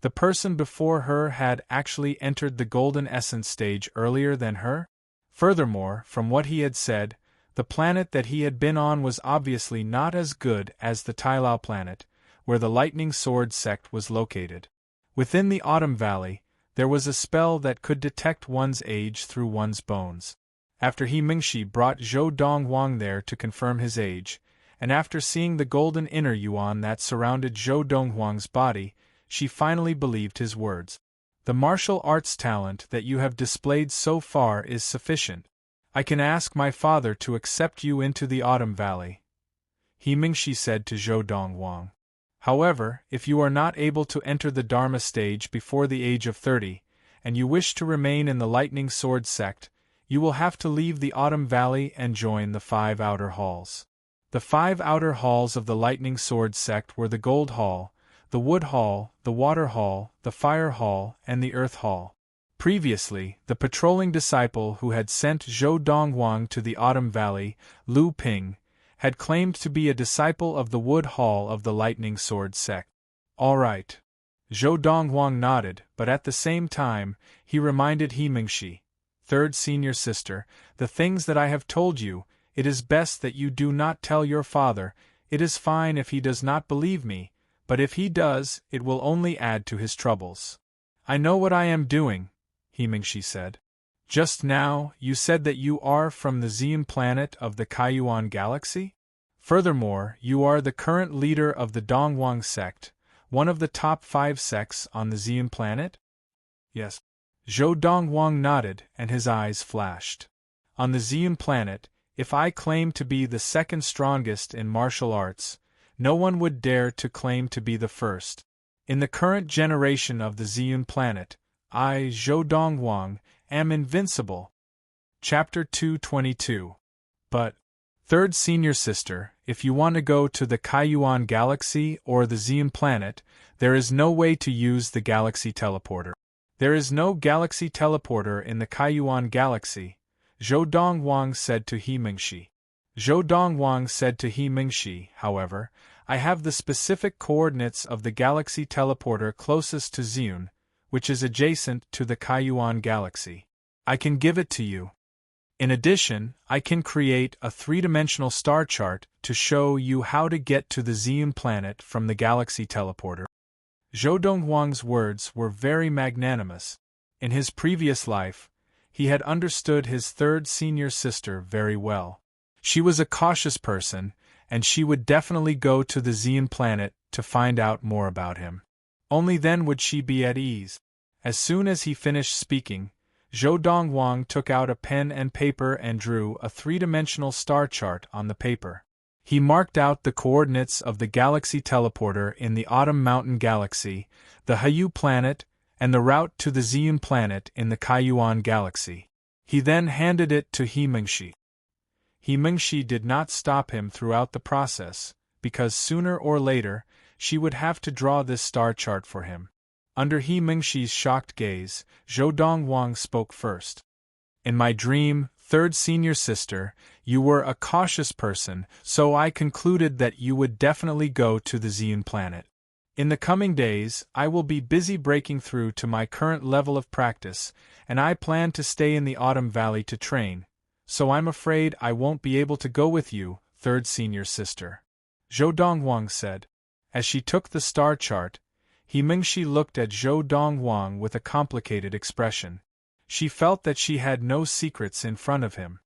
The person before her had actually entered the Golden Essence stage earlier than her? Furthermore, from what he had said, The planet that he had been on was obviously not as good as the Tylao planet, where the Lightning Sword sect was located. Within the Autumn Valley, there was a spell that could detect one's age through one's bones. After He Mingxi brought Zhou Donghuang there to confirm his age, and after seeing the golden inner yuan that surrounded Zhou Donghuang's body, she finally believed his words. The martial arts talent that you have displayed so far is sufficient. I can ask my father to accept you into the Autumn Valley, He Mingxi said to Zhou Donghuang. However, if you are not able to enter the Dharma stage before the age of 30, and you wish to remain in the Lightning Sword sect, you will have to leave the Autumn Valley and join the 5 outer halls. The 5 outer halls of the Lightning Sword sect were the Gold Hall, the Wood Hall, the Water Hall, the Fire Hall, and the Earth Hall. Previously, the patrolling disciple who had sent Zhou Donghuang to the Autumn Valley, Lu Ping, had claimed to be a disciple of the Wood Hall of the Lightning Sword sect. All right. Zhou Donghuang nodded, but at the same time, he reminded He Mingxi, third senior sister, the things that I have told you, it is best that you do not tell your father. It is fine if he does not believe me, but if he does, it will only add to his troubles. I know what I am doing, He Mingxi said. Just now, you said that you are from the Xian planet of the Kaiyuan galaxy? Furthermore, you are the current leader of the Donghuang sect, one of the top 5 sects on the Xian planet? Yes. Zhou Donghuang nodded, and his eyes flashed. On the Xian planet, if I claim to be the second strongest in martial arts, no one would dare to claim to be the first. In the current generation of the Xian planet, I, Zhou Donghuang, am invincible. Chapter 222. But, third senior sister, if you want to go to the Kaiyuan galaxy or the Xian planet, there is no way to use the galaxy teleporter. There is no galaxy teleporter in the Kaiyuan galaxy, Zhou Donghuang said to He Mingxi. Zhou Donghuang said to He Mingxi, however, I have the specific coordinates of the galaxy teleporter closest to Xian, which is adjacent to the Kaiyuan galaxy. I can give it to you. In addition, I can create a 3-dimensional star chart to show you how to get to the Xian planet from the galaxy teleporter. Zhou Donghuang's words were very magnanimous. In his previous life, he had understood his third senior sister very well. She was a cautious person, and she would definitely go to the Xian planet to find out more about him. Only then would she be at ease. As soon as he finished speaking, Zhou Donghuang took out a pen and paper and drew a 3-dimensional star chart on the paper. He marked out the coordinates of the galaxy teleporter in the Autumn Mountain Galaxy, the Hayu planet, and the route to the Xian planet in the Kaiyuan galaxy. He then handed it to He Mingxi. He Mingxi did not stop him throughout the process, because sooner or later, she would have to draw this star chart for him. Under He Mingxi's shocked gaze, Zhou Donghuang spoke first. In my dream, third senior sister, you were a cautious person, so I concluded that you would definitely go to the Xian planet. In the coming days, I will be busy breaking through to my current level of practice, and I plan to stay in the Autumn Valley to train, so I'm afraid I won't be able to go with you, third senior sister. Zhou Donghuang said. As she took the star chart, He Mingxi looked at Zhou Donghuang with a complicated expression. She felt that she had no secrets in front of him.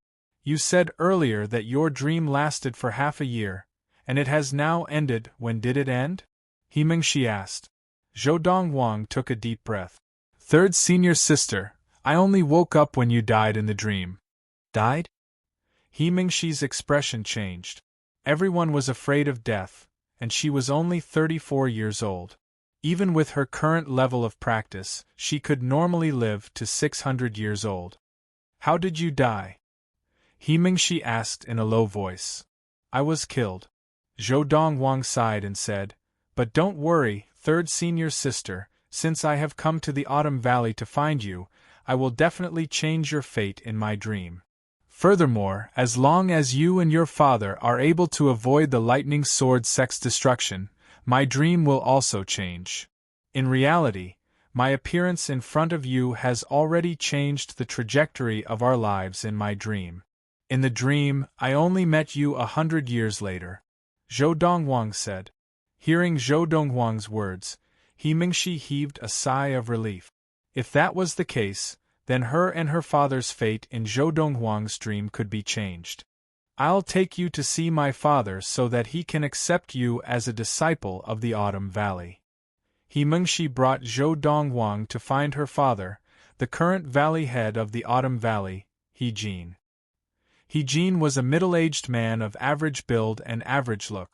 You said earlier that your dream lasted for half a year, and it has now ended. When did it end? He Mingxi asked. Zhou Donghuang took a deep breath. Third senior sister, I only woke up when you died in the dream. Died? He Mingxi's expression changed. Everyone was afraid of death, and she was only 34 years old. Even with her current level of practice, she could normally live to 600 years old. How did you die? He Mingxi asked in a low voice. I was killed. Zhou Donghuang sighed and said, but don't worry, third senior sister, since I have come to the Autumn Valley to find you, I will definitely change your fate in my dream. Furthermore, as long as you and your father are able to avoid the Lightning Sword sect's destruction, my dream will also change. In reality, my appearance in front of you has already changed the trajectory of our lives in my dream. In the dream, I only met you 100 years later, Zhou Donghuang said. Hearing Zhou Donghuang's words, He Mingxi heaved a sigh of relief. If that was the case, then her and her father's fate in Zhou Donghuang's dream could be changed. I'll take you to see my father so that he can accept you as a disciple of the Autumn Valley. He Mingxi brought Zhou Donghuang to find her father, the current valley head of the Autumn Valley, He Jin. He Jin was a middle-aged man of average build and average look.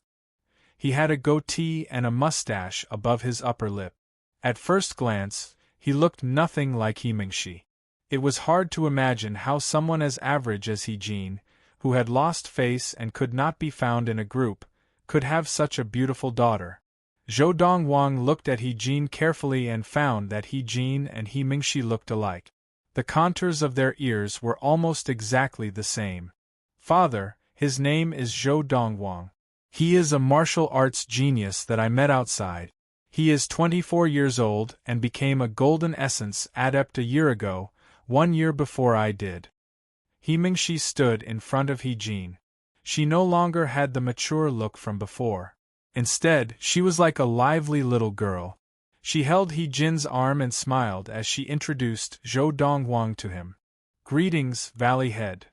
He had a goatee and a mustache above his upper lip. At first glance, he looked nothing like He Mingxi. It was hard to imagine how someone as average as He Jin, who had lost face and could not be found in a group, could have such a beautiful daughter. Zhou Donghuang looked at He Jin carefully and found that He Jin and He Mingxi looked alike. The contours of their ears were almost exactly the same. Father, his name is Zhou Donghuang. He is a martial arts genius that I met outside. He is 24 years old and became a golden essence adept a year ago, 1 year before I did. He Mingxi stood in front of He Jin. She no longer had the mature look from before. Instead, she was like a lively little girl. She held He Jin's arm and smiled as she introduced Zhou Donghuang to him. Greetings, Valley Head.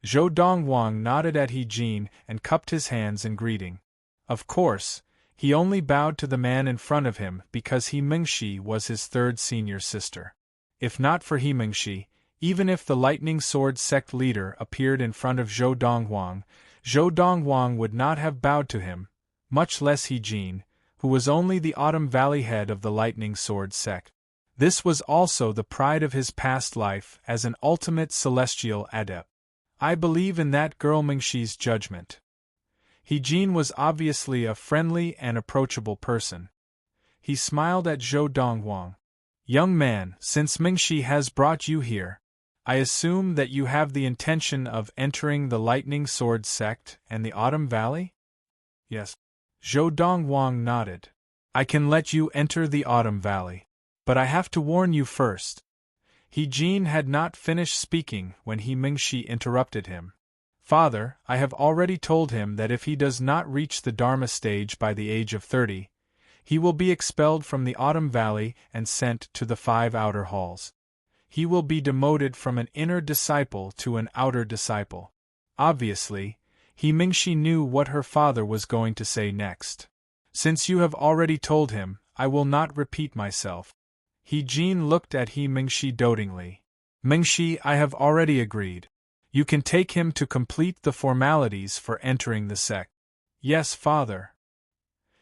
Zhou Donghuang nodded at He Jin and cupped his hands in greeting. Of course, he only bowed to the man in front of him because He Mingxi was his third senior sister. If not for He Mingxi, even if the Lightning Sword sect leader appeared in front of Zhou Donghuang would not have bowed to him, much less He Jin, who was only the Autumn Valley head of the Lightning Sword sect. This was also the pride of his past life as an ultimate celestial adept. I believe in that girl Mingxi's judgment. He Jin was obviously a friendly and approachable person. He smiled at Zhou Donghuang. Young man, since Mingxi has brought you here, I assume that you have the intention of entering the Lightning Sword sect and the Autumn Valley? Yes. Zhou Donghuang nodded. I can let you enter the Autumn Valley. But I have to warn you first. He Jin had not finished speaking when He Mingxi interrupted him. Father, I have already told him that if he does not reach the Dharma stage by the age of 30, he will be expelled from the Autumn Valley and sent to the 5 outer halls. He will be demoted from an inner disciple to an outer disciple. Obviously, He Mingxi knew what her father was going to say next. Since you have already told him, I will not repeat myself. He Jin looked at He Mingxi dotingly. Mingxi, I have already agreed. You can take him to complete the formalities for entering the sect. Yes, father.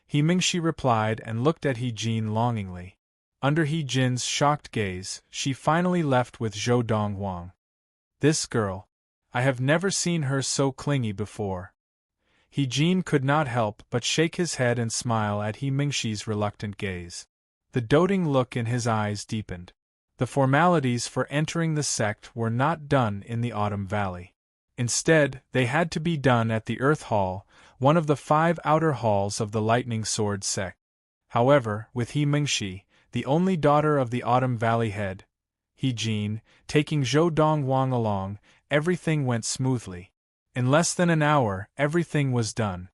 He Mingxi replied and looked at He Jin longingly. Under He Jin's shocked gaze, she finally left with Zhou Donghuang. This girl. I have never seen her so clingy before. He Jin could not help but shake his head and smile at He Mingxi's reluctant gaze. The doting look in his eyes deepened. The formalities for entering the sect were not done in the Autumn Valley. Instead, they had to be done at the Earth Hall, one of the 5 outer halls of the Lightning Sword sect. However, with He Mingxi, the only daughter of the Autumn Valley head, He Jin, taking Zhou Donghuang along, everything went smoothly. In less than an hour, everything was done.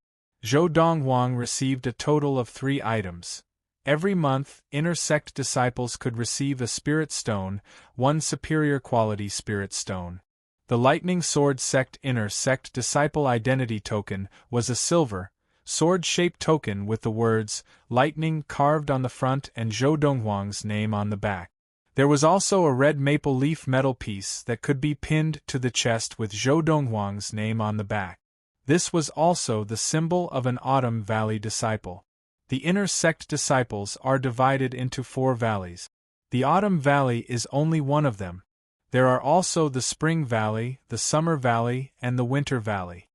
Zhou Donghuang received a total of 3 items. Every month, inner sect disciples could receive a spirit stone, 1 superior quality spirit stone. The Lightning Sword sect inner sect disciple identity token was a silver, sword-shaped token with the words, Lightning carved on the front and Zhou Donghuang's name on the back. There was also a red maple leaf metal piece that could be pinned to the chest with Zhou Donghuang's name on the back. This was also the symbol of an Autumn Valley disciple. The inner sect disciples are divided into 4 valleys. The Autumn Valley is only one of them. There are also the Spring Valley, the Summer Valley, and the Winter Valley.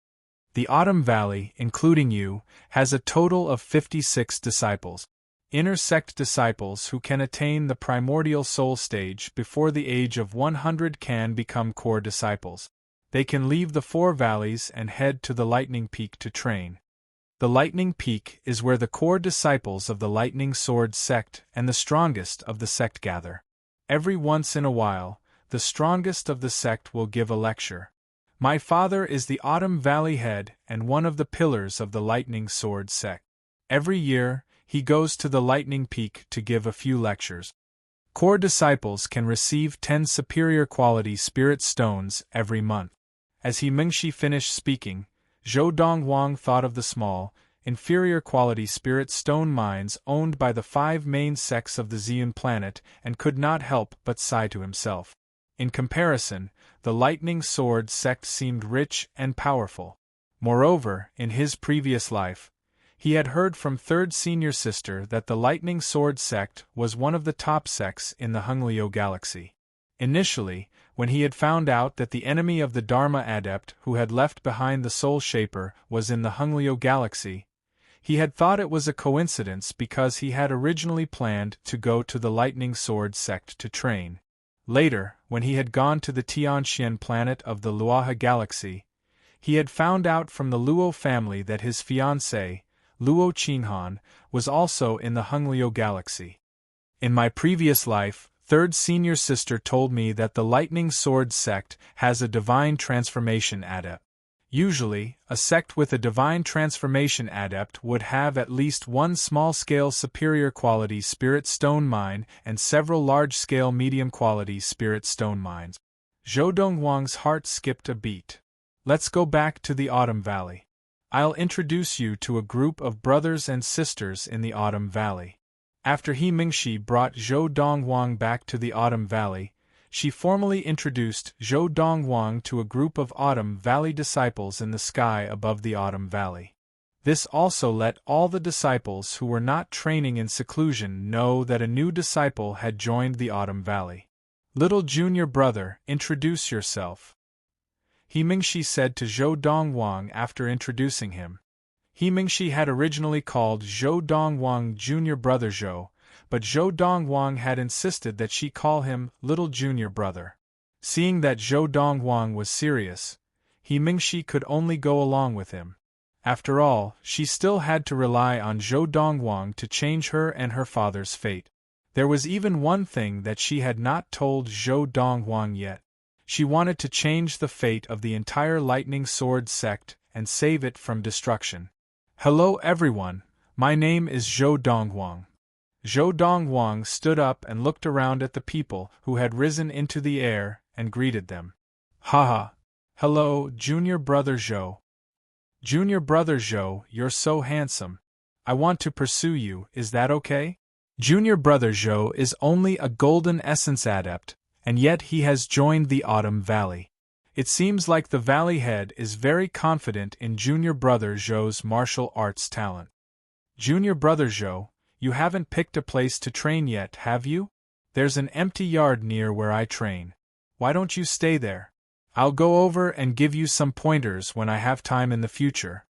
The Autumn Valley, including you, has a total of 56 disciples. Inner sect disciples who can attain the primordial soul stage before the age of 100 can become core disciples. They can leave the 4 valleys and head to the Lightning Peak to train. The Lightning Peak is where the core disciples of the Lightning Sword sect and the strongest of the sect gather. Every once in a while, the strongest of the sect will give a lecture. My father is the Autumn Valley head and one of the pillars of the Lightning Sword sect. Every year, he goes to the Lightning Peak to give a few lectures. Core disciples can receive 10 superior quality spirit stones every month. As he Mingshi finished speaking, Zhou Dongwang thought of the small, inferior quality spirit stone mines owned by the 5 main sects of the Xian planet and could not help but sigh to himself. In comparison, the Lightning Sword sect seemed rich and powerful. Moreover, in his previous life, he had heard from Third Senior Sister that the Lightning Sword sect was one of the top sects in the Hunglio galaxy. Initially, when he had found out that the enemy of the Dharma adept who had left behind the Soul Shaper was in the Hunglio galaxy, he had thought it was a coincidence because he had originally planned to go to the Lightning Sword sect to train. Later, when he had gone to the Tianxian planet of the Luoha galaxy, he had found out from the Luo family that his fiancée, Luo Qinhan, was also in the Hunglio galaxy. In my previous life, Third Senior Sister told me that the Lightning Sword sect has a divine transformation adept. Usually, a sect with a divine transformation adept would have at least one small-scale superior quality spirit stone mine and several large-scale medium-quality spirit stone mines. Zhou Dongwang's heart skipped a beat. Let's go back to the Autumn Valley. I'll introduce you to a group of brothers and sisters in the Autumn Valley. After He Mingshi brought Zhou Dongwang back to the Autumn Valley, she formally introduced Zhou Dongwang to a group of Autumn Valley disciples in the sky above the Autumn Valley. This also let all the disciples who were not training in seclusion know that a new disciple had joined the Autumn Valley. Little junior brother, introduce yourself. He Mingshi said to Zhou Dongwang after introducing him. He Mingshi had originally called Zhou Dongwang Junior Brother Zhou, but Zhou Dongwang had insisted that she call him Little Junior Brother. Seeing that Zhou Dongwang was serious, He Mingshi could only go along with him. After all, she still had to rely on Zhou Dongwang to change her and her father's fate. There was even one thing that she had not told Zhou Dongwang yet. She wanted to change the fate of the entire Lightning Sword sect and save it from destruction. Hello everyone, my name is Zhou Dongwang. Zhou Dongwang stood up and looked around at the people who had risen into the air and greeted them. Haha. Hello, Junior Brother Zhou. Junior Brother Zhou, you're so handsome. I want to pursue you, is that okay? Junior Brother Zhou is only a golden essence adept, and yet he has joined the Autumn Valley. It seems like the Valley Head is very confident in Junior Brother Zhou's martial arts talent. Junior Brother Zhou, you haven't picked a place to train yet, have you? There's an empty yard near where I train. Why don't you stay there? I'll go over and give you some pointers when I have time in the future.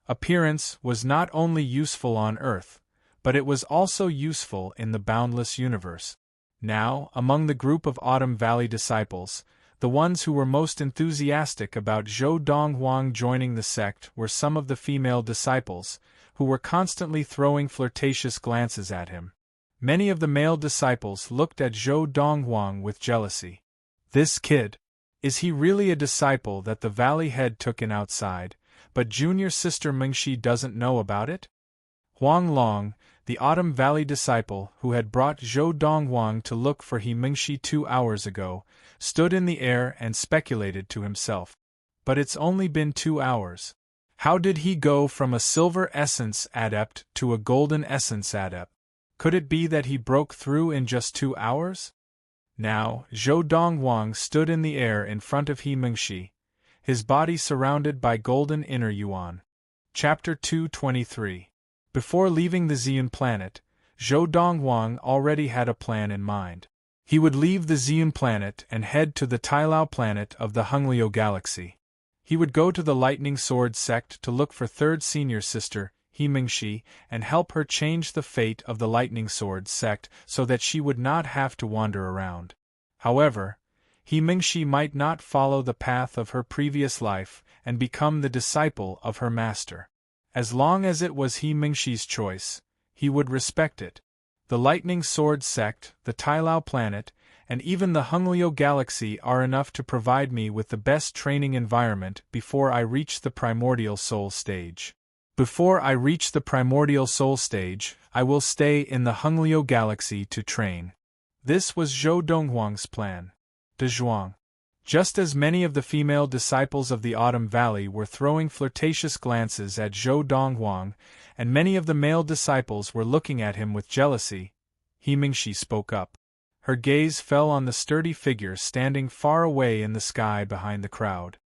Appearance was not only useful on Earth, but it was also useful in the boundless universe. Now, among the group of Autumn Valley disciples, the ones who were most enthusiastic about Zhou Dongwang joining the sect were some of the female disciples, who were constantly throwing flirtatious glances at him. Many of the male disciples looked at Zhou Dongwang with jealousy. This kid. Is he really a disciple that the Valley Head took in outside, but junior sister Mingshi doesn't know about it? Huang Long, the Autumn Valley disciple who had brought Zhou Dongwang to look for He Mingshi 2 hours ago, stood in the air and speculated to himself. But it's only been 2 hours. How did he go from a silver essence adept to a golden essence adept? Could it be that he broke through in just 2 hours? Now, Zhou Dongwang stood in the air in front of He Mingshi, his body surrounded by golden inner yuan. Chapter 223. Before leaving the Xian planet, Zhou Dongwang already had a plan in mind. He would leave the Xian planet and head to the Tailao planet of the Hunglio galaxy. He would go to the Lightning Sword sect to look for Third Senior Sister, He Mingshi, and help her change the fate of the Lightning Sword sect so that she would not have to wander around. However, He Mingshi might not follow the path of her previous life and become the disciple of her master. As long as it was He Mingshi's choice, he would respect it. The Lightning Sword sect, the Tailao planet, and even the Hunglyo Galaxy are enough to provide me with the best training environment before I reach the primordial soul stage. Before I reach the primordial soul stage, I will stay in the Hunglyo Galaxy to train. This was Zhou Donghuang's plan. De Zhuang. Just as many of the female disciples of the Autumn Valley were throwing flirtatious glances at Zhou Donghuang, and many of the male disciples were looking at him with jealousy, He Mingxi spoke up. Her gaze fell on the sturdy figure standing far away in the sky behind the crowd.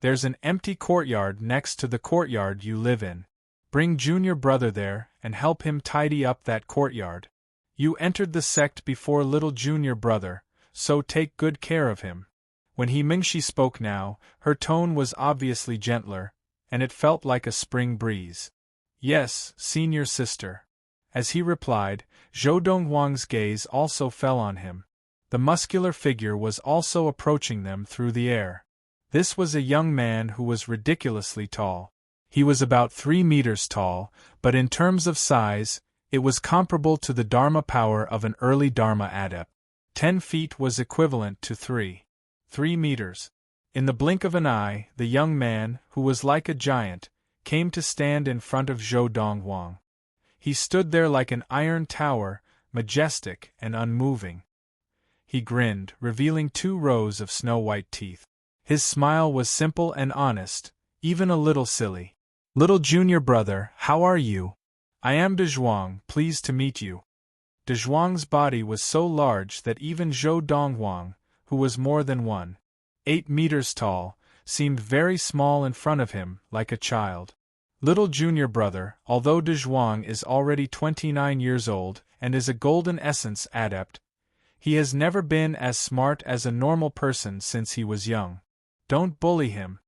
There's an empty courtyard next to the courtyard you live in. Bring junior brother there and help him tidy up that courtyard. You entered the sect before little junior brother, so take good care of him. When He Mingxi spoke now, her tone was obviously gentler, and it felt like a spring breeze. Yes, senior sister. As he replied, Zhou Donghuang's gaze also fell on him. The muscular figure was also approaching them through the air. This was a young man who was ridiculously tall. He was about 3 meters tall, but in terms of size, it was comparable to the Dharma power of an early Dharma adept. 10 feet was equivalent to 3 meters. In the blink of an eye, the young man, who was like a giant, came to stand in front of Zhou Donghuang. He stood there like an iron tower, majestic and unmoving. He grinned, revealing 2 rows of snow-white teeth. His smile was simple and honest, even a little silly. Little junior brother, how are you? I am De Zhuang, pleased to meet you. De Zhuang's body was so large that even Zhou Donghuang, who was more than 1.8 meters tall, seemed very small in front of him, like a child. Little junior brother, although De Zhuang is already 29 years old and is a golden essence adept, he has never been as smart as a normal person since he was young. Don't bully him.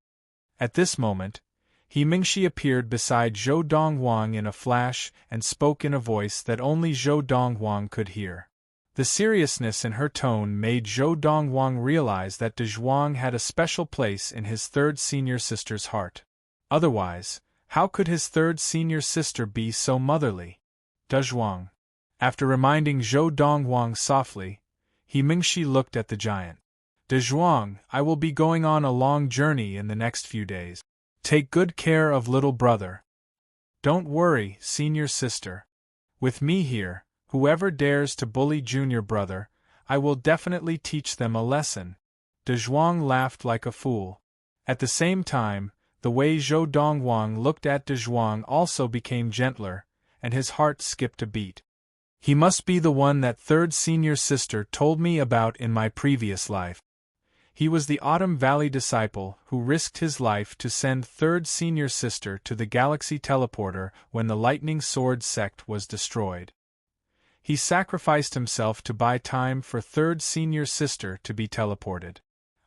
At this moment, He Mingxi appeared beside Zhou Donghuang in a flash and spoke in a voice that only Zhou Donghuang could hear. The seriousness in her tone made Zhou Donghuang realize that De Zhuang had a special place in his third senior sister's heart. Otherwise, how could his third senior sister be so motherly? De Zhuang. After reminding Zhou Donghuang softly, He Mingxi looked at the giant. De Zhuang, I will be going on a long journey in the next few days. Take good care of little brother. Don't worry, senior sister. With me here, whoever dares to bully junior brother, I will definitely teach them a lesson. De Zhuang laughed like a fool. At the same time, the way Zhou Donghuang looked at De Zhuang also became gentler, and his heart skipped a beat. He must be the one that third senior sister told me about in my previous life. He was the Autumn Valley disciple who risked his life to send third senior sister to the Galaxy Teleporter when the Lightning Sword sect was destroyed. He sacrificed himself to buy time for third senior sister to be teleported.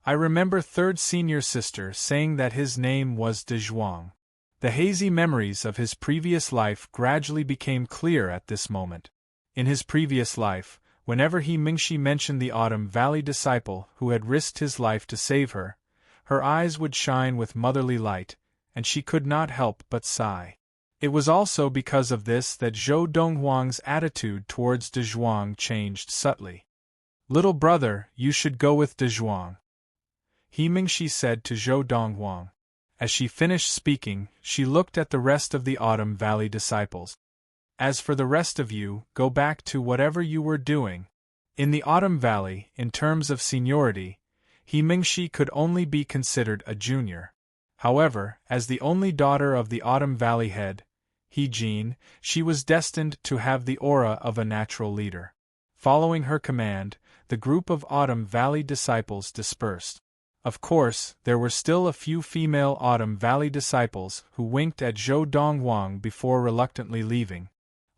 I remember third senior sister saying that his name was De Zhuang. The hazy memories of his previous life gradually became clear at this moment. In his previous life, whenever He Mingxi mentioned the Autumn Valley disciple who had risked his life to save her, her eyes would shine with motherly light, and she could not help but sigh. It was also because of this that Zhou Donghuang's attitude towards De Zhuang changed subtly. Little brother, you should go with De Zhuang, He Mingxi said to Zhou Donghuang. As she finished speaking, she looked at the rest of the Autumn Valley disciples. As for the rest of you, go back to whatever you were doing. In the Autumn Valley, in terms of seniority, He Mingxi could only be considered a junior. However, as the only daughter of the Autumn Valley head, He Jin, she was destined to have the aura of a natural leader. Following her command, the group of Autumn Valley disciples dispersed. Of course, there were still a few female Autumn Valley disciples who winked at Zhou Donghuang before reluctantly leaving.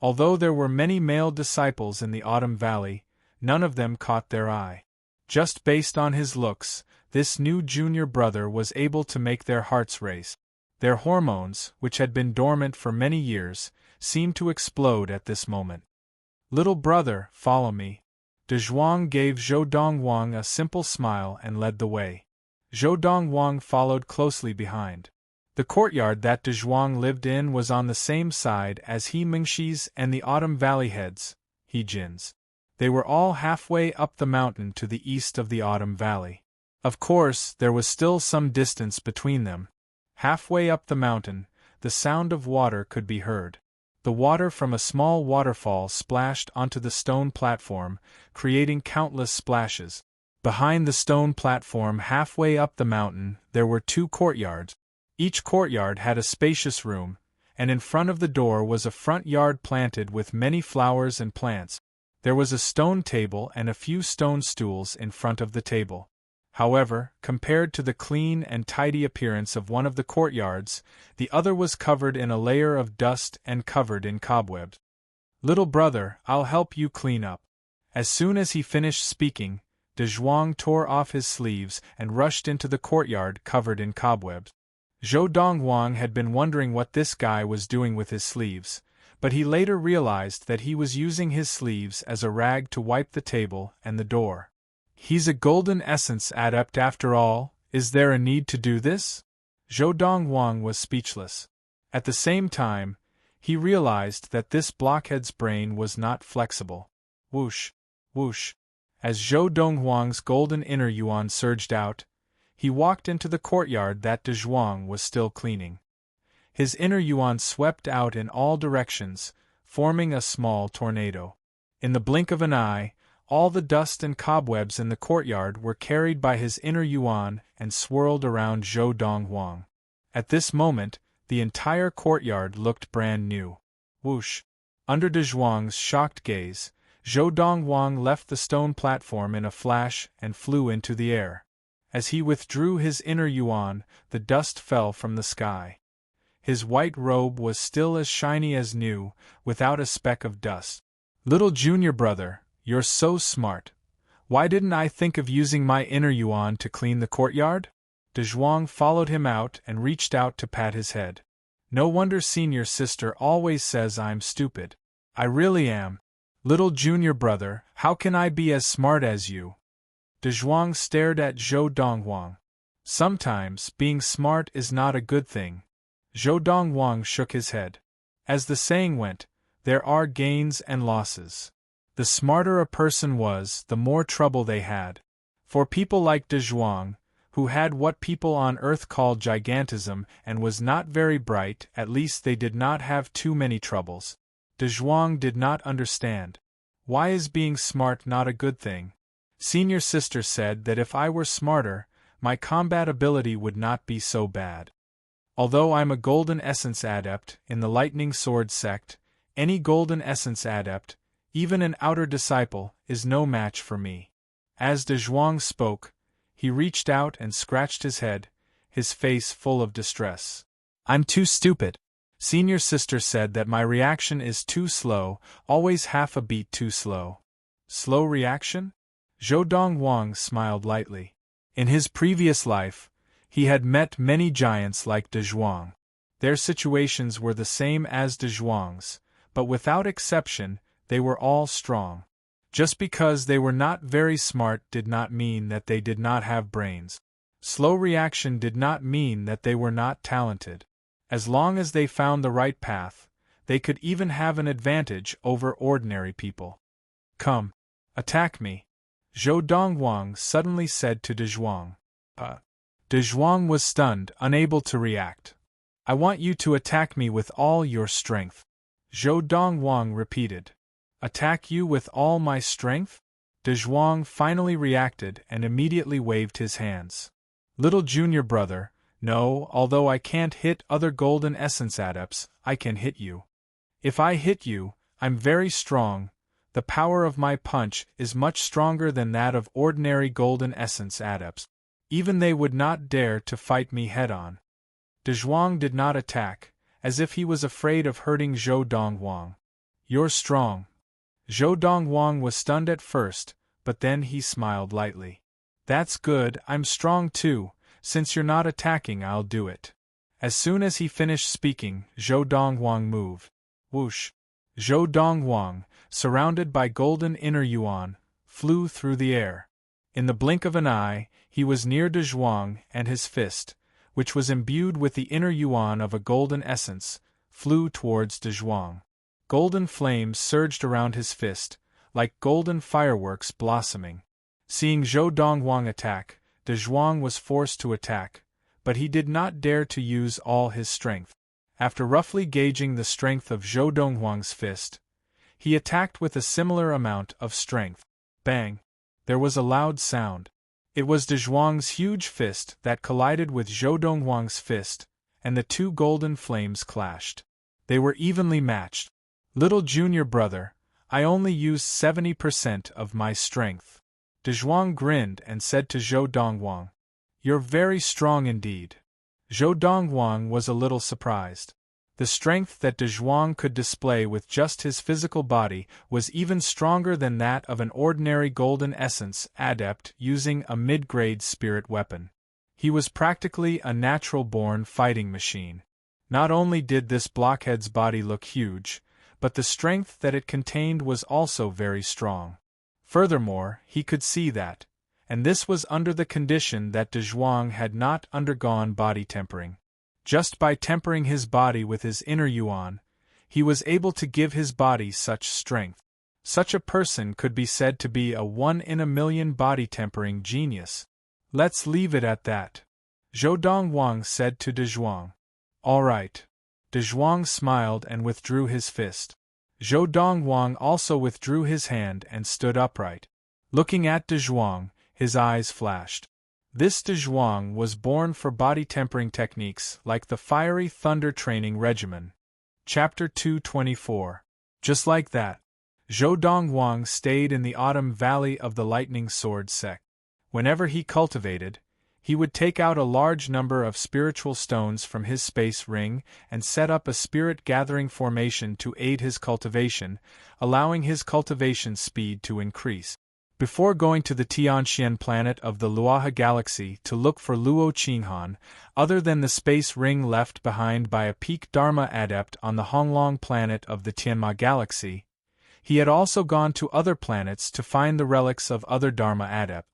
Although there were many male disciples in the Autumn Valley, none of them caught their eye. Just based on his looks, this new junior brother was able to make their hearts race. Their hormones, which had been dormant for many years, seemed to explode at this moment. Little brother, follow me. De Zhuang gave Zhou Donghuang a simple smile and led the way. Zhou Donghuang followed closely behind. The courtyard that De Zhuang lived in was on the same side as He Mingxi's and the Autumn Valley heads, He Jin's. They were all halfway up the mountain to the east of the Autumn Valley. Of course, there was still some distance between them. Halfway up the mountain, the sound of water could be heard. The water from a small waterfall splashed onto the stone platform, creating countless splashes. Behind the stone platform halfway up the mountain, there were 2 courtyards. Each courtyard had a spacious room, and in front of the door was a front yard planted with many flowers and plants. There was a stone table and a few stone stools in front of the table. However, compared to the clean and tidy appearance of one of the courtyards, the other was covered in a layer of dust and covered in cobwebs. "Little brother, I'll help you clean up." As soon as he finished speaking, De Zhuang tore off his sleeves and rushed into the courtyard covered in cobwebs. Zhou Donghuang had been wondering what this guy was doing with his sleeves, but he later realized that he was using his sleeves as a rag to wipe the table and the door. "He's a golden essence adept after all, is there a need to do this?" Zhou Donghuang was speechless. At the same time, he realized that this blockhead's brain was not flexible. Whoosh, whoosh. As Zhou Donghuang's golden inner yuan surged out, he walked into the courtyard that De Zhuang was still cleaning. His inner yuan swept out in all directions, forming a small tornado. In the blink of an eye, all the dust and cobwebs in the courtyard were carried by his inner yuan and swirled around Zhou Donghuang. At this moment, the entire courtyard looked brand new. Whoosh! Under De Zhuang's shocked gaze, Zhou Donghuang left the stone platform in a flash and flew into the air. As he withdrew his inner yuan, the dust fell from the sky. His white robe was still as shiny as new, without a speck of dust. "Little junior brother, you're so smart. Why didn't I think of using my inner yuan to clean the courtyard?" De Zhuang followed him out and reached out to pat his head. "No wonder senior sister always says I'm stupid. I really am. Little junior brother, how can I be as smart as you?" De Zhuang stared at Zhou Donghuang. "Sometimes, being smart is not a good thing." Zhou Donghuang shook his head. As the saying went, there are gains and losses. The smarter a person was, the more trouble they had. For people like De Zhuang, who had what people on Earth called gigantism and was not very bright, at least they did not have too many troubles. De Zhuang did not understand. Why is being smart not a good thing? Senior sister said that if I were smarter, my combat ability would not be so bad. Although I'm a Golden Essence Adept in the Lightning Sword sect, any Golden Essence Adept, even an outer disciple, is no match for me. As De Zhuang spoke, he reached out and scratched his head, his face full of distress. "I'm too stupid. Senior sister said that my reaction is too slow, always half a beat too slow." Slow reaction? Zhou Donghuang smiled lightly. In his previous life, he had met many giants like De Zhuang. Their situations were the same as De Zhuang's, but without exception, they were all strong. Just because they were not very smart did not mean that they did not have brains. Slow reaction did not mean that they were not talented. As long as they found the right path, they could even have an advantage over ordinary people. "Come, attack me," Zhou Donghuang suddenly said to De Zhuang. De Zhuang was stunned, unable to react. "I want you to attack me with all your strength," Zhou Donghuang repeated. "Attack you with all my strength?" De Zhuang finally reacted and immediately waved his hands. "Little junior brother, no, although I can't hit other Golden Essence Adepts, I can hit you. If I hit you, I'm very strong. The power of my punch is much stronger than that of ordinary Golden Essence Adepts. Even they would not dare to fight me head-on." De Zhuang did not attack, as if he was afraid of hurting Zhou Donghuang. "You're strong." Zhou Donghuang was stunned at first, but then he smiled lightly. "That's good, I'm strong too. Since you're not attacking, I'll do it." As soon as he finished speaking, Zhou Donghuang moved. Whoosh! Zhou Donghuang, surrounded by golden inner yuan, flew through the air. In the blink of an eye, he was near De Zhuang, and his fist, which was imbued with the inner yuan of a golden essence, flew towards De Zhuang. Golden flames surged around his fist, like golden fireworks blossoming. Seeing Zhou Donghuang attack, De Zhuang was forced to attack, but he did not dare to use all his strength. After roughly gauging the strength of Zhou Donghuang's fist, he attacked with a similar amount of strength. Bang! There was a loud sound. It was De Zhuang's huge fist that collided with Zhou Donghuang's fist, and the two golden flames clashed. They were evenly matched. Little junior brother, I only used 70% of my strength. De Zhuang grinned and said to Zhou Donghuang, "You're very strong indeed." Zhou Donghuang was a little surprised. The strength that De Zhuang could display with just his physical body was even stronger than that of an ordinary golden essence adept using a mid-grade spirit weapon. He was practically a natural-born fighting machine. Not only did this blockhead's body look huge, but the strength that it contained was also very strong. Furthermore, he could see that, and this was under the condition that De Zhuang had not undergone body tempering. Just by tempering his body with his inner yuan, he was able to give his body such strength. Such a person could be said to be a one-in-a-million body tempering genius. Let's leave it at that, Zhou Donghuang said to De Zhuang. All right. De Zhuang smiled and withdrew his fist. Zhou Donghuang also withdrew his hand and stood upright. Looking at De Zhuang, his eyes flashed. This De Zhuang was born for body tempering techniques like the fiery thunder training regimen. Chapter 224. Just like that, Zhou Donghuang stayed in the autumn valley of the lightning sword sect. Whenever he cultivated, he would take out a large number of spiritual stones from his space ring and set up a spirit-gathering formation to aid his cultivation, allowing his cultivation speed to increase. Before going to the Tianxian planet of the Luoha galaxy to look for Luo Qinghan, other than the space ring left behind by a peak Dharma adept on the Honglong planet of the Tianma galaxy, he had also gone to other planets to find the relics of other Dharma adepts.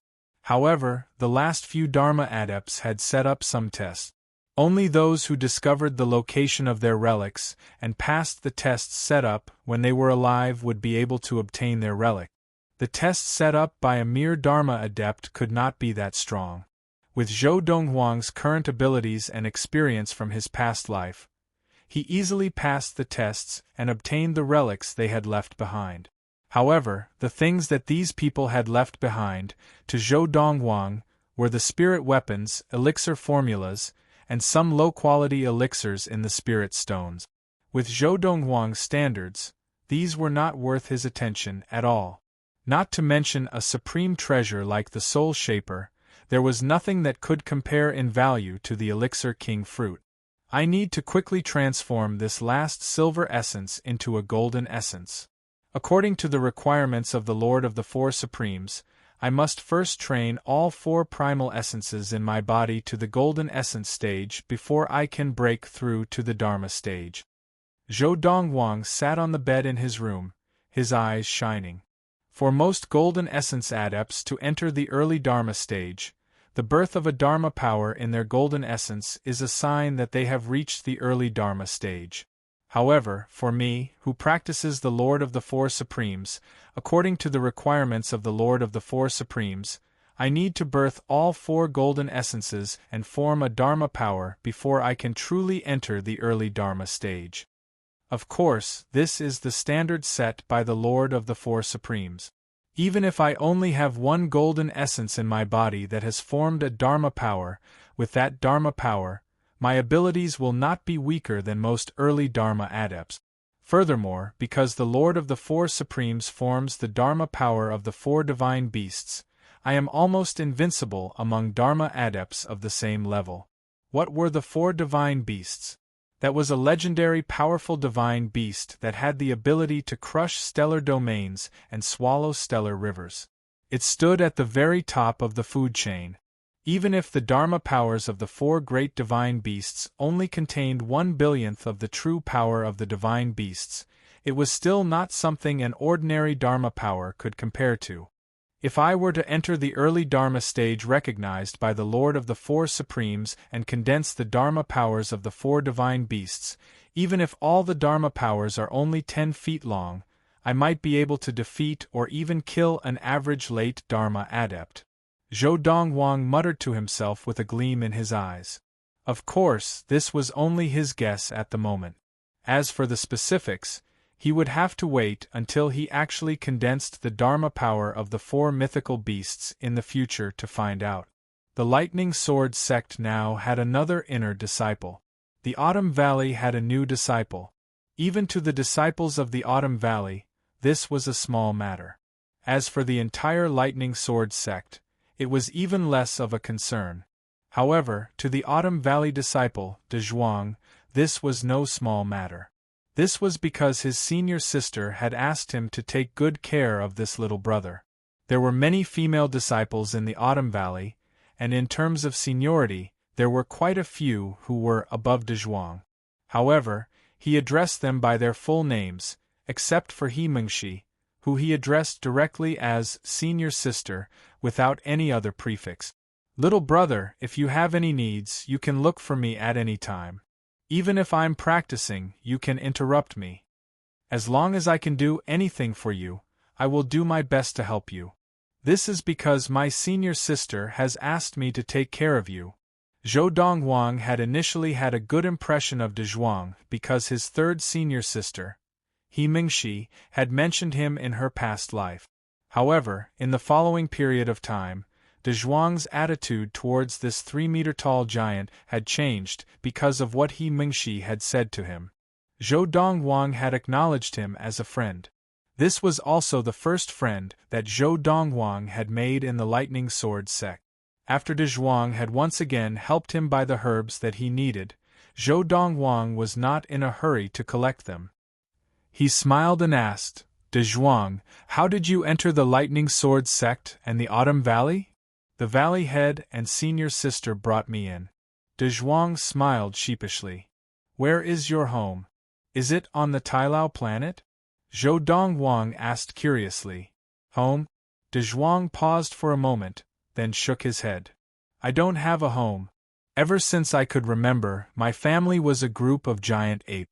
However, the last few Dharma adepts had set up some tests. Only those who discovered the location of their relics and passed the tests set up when they were alive would be able to obtain their relic. The tests set up by a mere Dharma adept could not be that strong. With Zhou Donghuang's current abilities and experience from his past life, he easily passed the tests and obtained the relics they had left behind. However, the things that these people had left behind, to Zhou Donghuang, were the spirit weapons, elixir formulas, and some low-quality elixirs in the spirit stones. With Zhou Donghuang's standards, these were not worth his attention at all. Not to mention a supreme treasure like the Soul Shaper, there was nothing that could compare in value to the Elixir King fruit. I need to quickly transform this last silver essence into a golden essence. According to the requirements of the Lord of the Four Supremes, I must first train all four primal essences in my body to the golden essence stage before I can break through to the Dharma stage. Zhou Donghuang sat on the bed in his room, his eyes shining. For most golden essence adepts to enter the early Dharma stage, the birth of a Dharma power in their golden essence is a sign that they have reached the early Dharma stage. However, for me, who practices the Lord of the Four Supremes, according to the requirements of the Lord of the Four Supremes, I need to birth all four golden essences and form a Dharma power before I can truly enter the early Dharma stage. Of course, this is the standard set by the Lord of the Four Supremes. Even if I only have one golden essence in my body that has formed a Dharma power, with that Dharma power, my abilities will not be weaker than most early Dharma adepts. Furthermore, because the Lord of the Four Supremes forms the Dharma power of the four divine beasts, I am almost invincible among Dharma adepts of the same level. What were the four divine beasts? That was a legendary powerful divine beast that had the ability to crush stellar domains and swallow stellar rivers. It stood at the very top of the food chain. Even if the Dharma powers of the four great divine beasts only contained 1/1000th of the true power of the divine beasts, it was still not something an ordinary Dharma power could compare to. If I were to enter the early Dharma stage recognized by the Lord of the Four Supremes and condense the Dharma powers of the four divine beasts, even if all the Dharma powers are only 10 feet long, I might be able to defeat or even kill an average late Dharma adept. Zhou Dongwang muttered to himself with a gleam in his eyes. Of course, this was only his guess at the moment. As for the specifics, he would have to wait until he actually condensed the Dharma power of the 4 mythical beasts in the future to find out. The Lightning Sword sect now had another inner disciple. The Autumn Valley had a new disciple. Even to the disciples of the Autumn Valley, this was a small matter. As for the entire Lightning Sword sect, it was even less of a concern. However, to the Autumn Valley disciple, De Zhuang, this was no small matter. This was because his senior sister had asked him to take good care of this little brother. There were many female disciples in the Autumn Valley, and in terms of seniority, there were quite a few who were above De Zhuang. However, he addressed them by their full names, except for He Mengshi, who he addressed directly as senior sister, without any other prefix. Little brother, if you have any needs, you can look for me at any time. Even if I'm practicing, you can interrupt me. As long as I can do anything for you, I will do my best to help you. This is because my senior sister has asked me to take care of you. Zhou Dongwang had initially had a good impression of De Zhuang because his third senior sister, He Mingxi, had mentioned him in her past life. However, in the following period of time, De Zhuang's attitude towards this 3-meter-tall giant had changed because of what He Mingxi had said to him. Zhou Dongwang had acknowledged him as a friend. This was also the first friend that Zhou Dongwang had made in the Lightning Sword sect. After De Zhuang had once again helped him buy the herbs that he needed, Zhou Dongwang was not in a hurry to collect them. He smiled and asked, De Zhuang, how did you enter the Lightning Sword sect and the Autumn Valley? The valley head and senior sister brought me in. De Zhuang smiled sheepishly. Where is your home? Is it on the Tailao planet? Zhou Dongwang asked curiously. Home? De Zhuang paused for a moment, then shook his head. I don't have a home. Ever since I could remember, my family was a group of giant apes.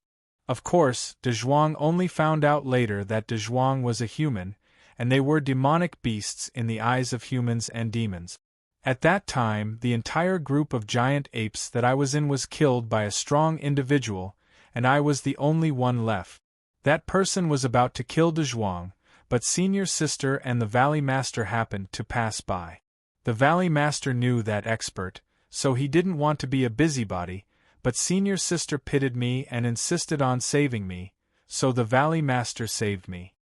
Of course, De Zhuang only found out later that De Zhuang was a human, and they were demonic beasts in the eyes of humans and demons. At that time, the entire group of giant apes that I was in was killed by a strong individual, and I was the only one left. That person was about to kill De Zhuang, but Senior Sister and the Valley Master happened to pass by. The Valley Master knew that expert, so he didn't want to be a busybody, but Senior Sister pitied me and insisted on saving me, so the Valley Master saved me.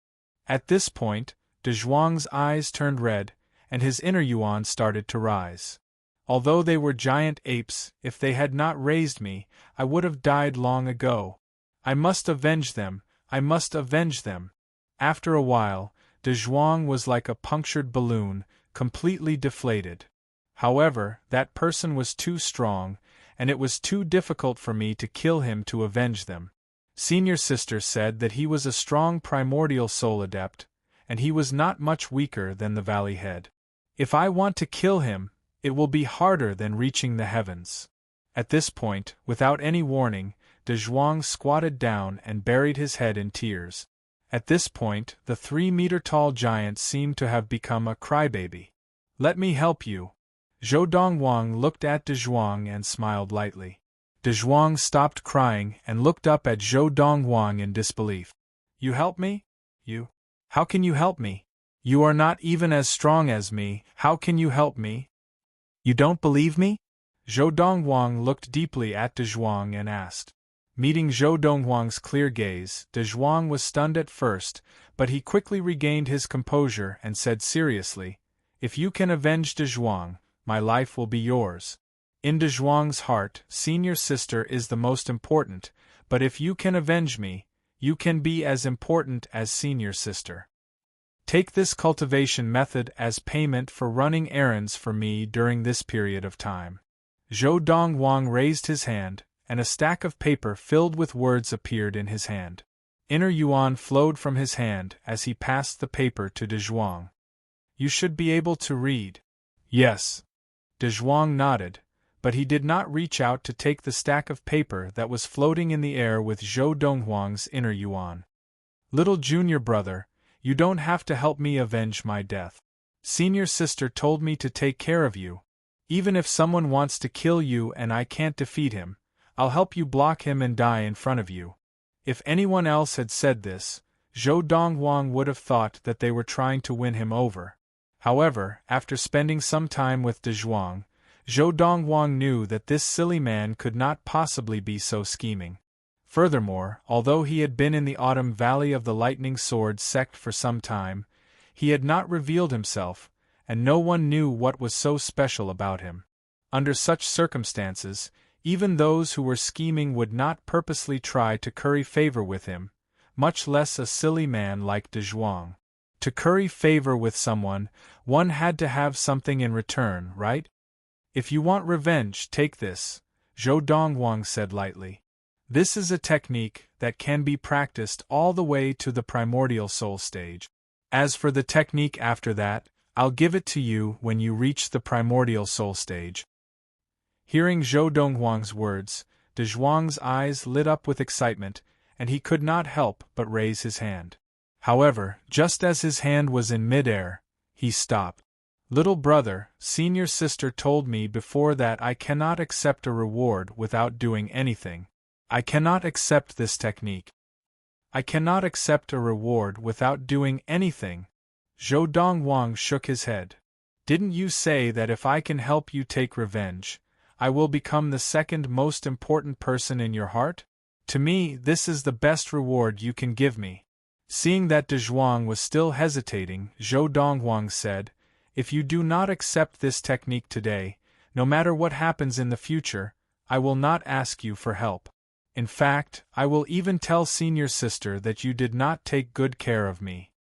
At this point, De Zhuang's eyes turned red, and his inner yuan started to rise. Although they were giant apes, if they had not raised me, I would have died long ago. I must avenge them, I must avenge them. After a while, De Zhuang was like a punctured balloon, completely deflated. However, that person was too strong, and it was too difficult for me to kill him to avenge them. Senior Sister said that he was a strong primordial soul adept, and he was not much weaker than the Valley Head. If I want to kill him, it will be harder than reaching the heavens. At this point, without any warning, De Zhuang squatted down and buried his head in tears. At this point, the 3-meter-tall giant seemed to have become a crybaby. Let me help you. Zhou Dongwang looked at De Zhuang and smiled lightly. De Zhuang stopped crying and looked up at Zhou Dongwang in disbelief. You help me? You? How can you help me? You are not even as strong as me, how can you help me? You don't believe me? Zhou Dongwang looked deeply at De Zhuang and asked. Meeting Zhou Dongwang's clear gaze, De Zhuang was stunned at first, but he quickly regained his composure and said seriously, If you can avenge De Zhuang, my life will be yours. In De Zhuang's heart, Senior Sister is the most important, but if you can avenge me, you can be as important as Senior Sister. Take this cultivation method as payment for running errands for me during this period of time. Zhou Dongwang raised his hand, and a stack of paper filled with words appeared in his hand. Inner yuan flowed from his hand as he passed the paper to De Zhuang. You should be able to read. Yes. De Zhuang nodded, but he did not reach out to take the stack of paper that was floating in the air with Zhou Dongwang's inner yuan. Little junior brother, you don't have to help me avenge my death. Senior sister told me to take care of you. Even if someone wants to kill you and I can't defeat him, I'll help you block him and die in front of you. If anyone else had said this, Zhou Dongwang would have thought that they were trying to win him over. However, after spending some time with De Zhuang, Zhou Dongwang knew that this silly man could not possibly be so scheming. Furthermore, although he had been in the Autumn Valley of the Lightning Sword sect for some time, he had not revealed himself, and no one knew what was so special about him. Under such circumstances, even those who were scheming would not purposely try to curry favor with him, much less a silly man like De Zhuang. To curry favor with someone, one had to have something in return, right? If you want revenge, take this, Zhou Dongwang said lightly. This is a technique that can be practiced all the way to the primordial soul stage. As for the technique after that, I'll give it to you when you reach the primordial soul stage. Hearing Zhou Dongwang's words, De Zhuang's eyes lit up with excitement, and he could not help but raise his hand. However, just as his hand was in midair, he stopped. Little brother, senior sister told me before that I cannot accept a reward without doing anything. I cannot accept this technique. I cannot accept a reward without doing anything. Zhou Dongwang shook his head. Didn't you say that if I can help you take revenge, I will become the second most important person in your heart? To me, this is the best reward you can give me. Seeing that De Zhuang was still hesitating, Zhou Dongwang said, If you do not accept this technique today, no matter what happens in the future, I will not ask you for help. In fact, I will even tell senior sister that you did not take good care of me.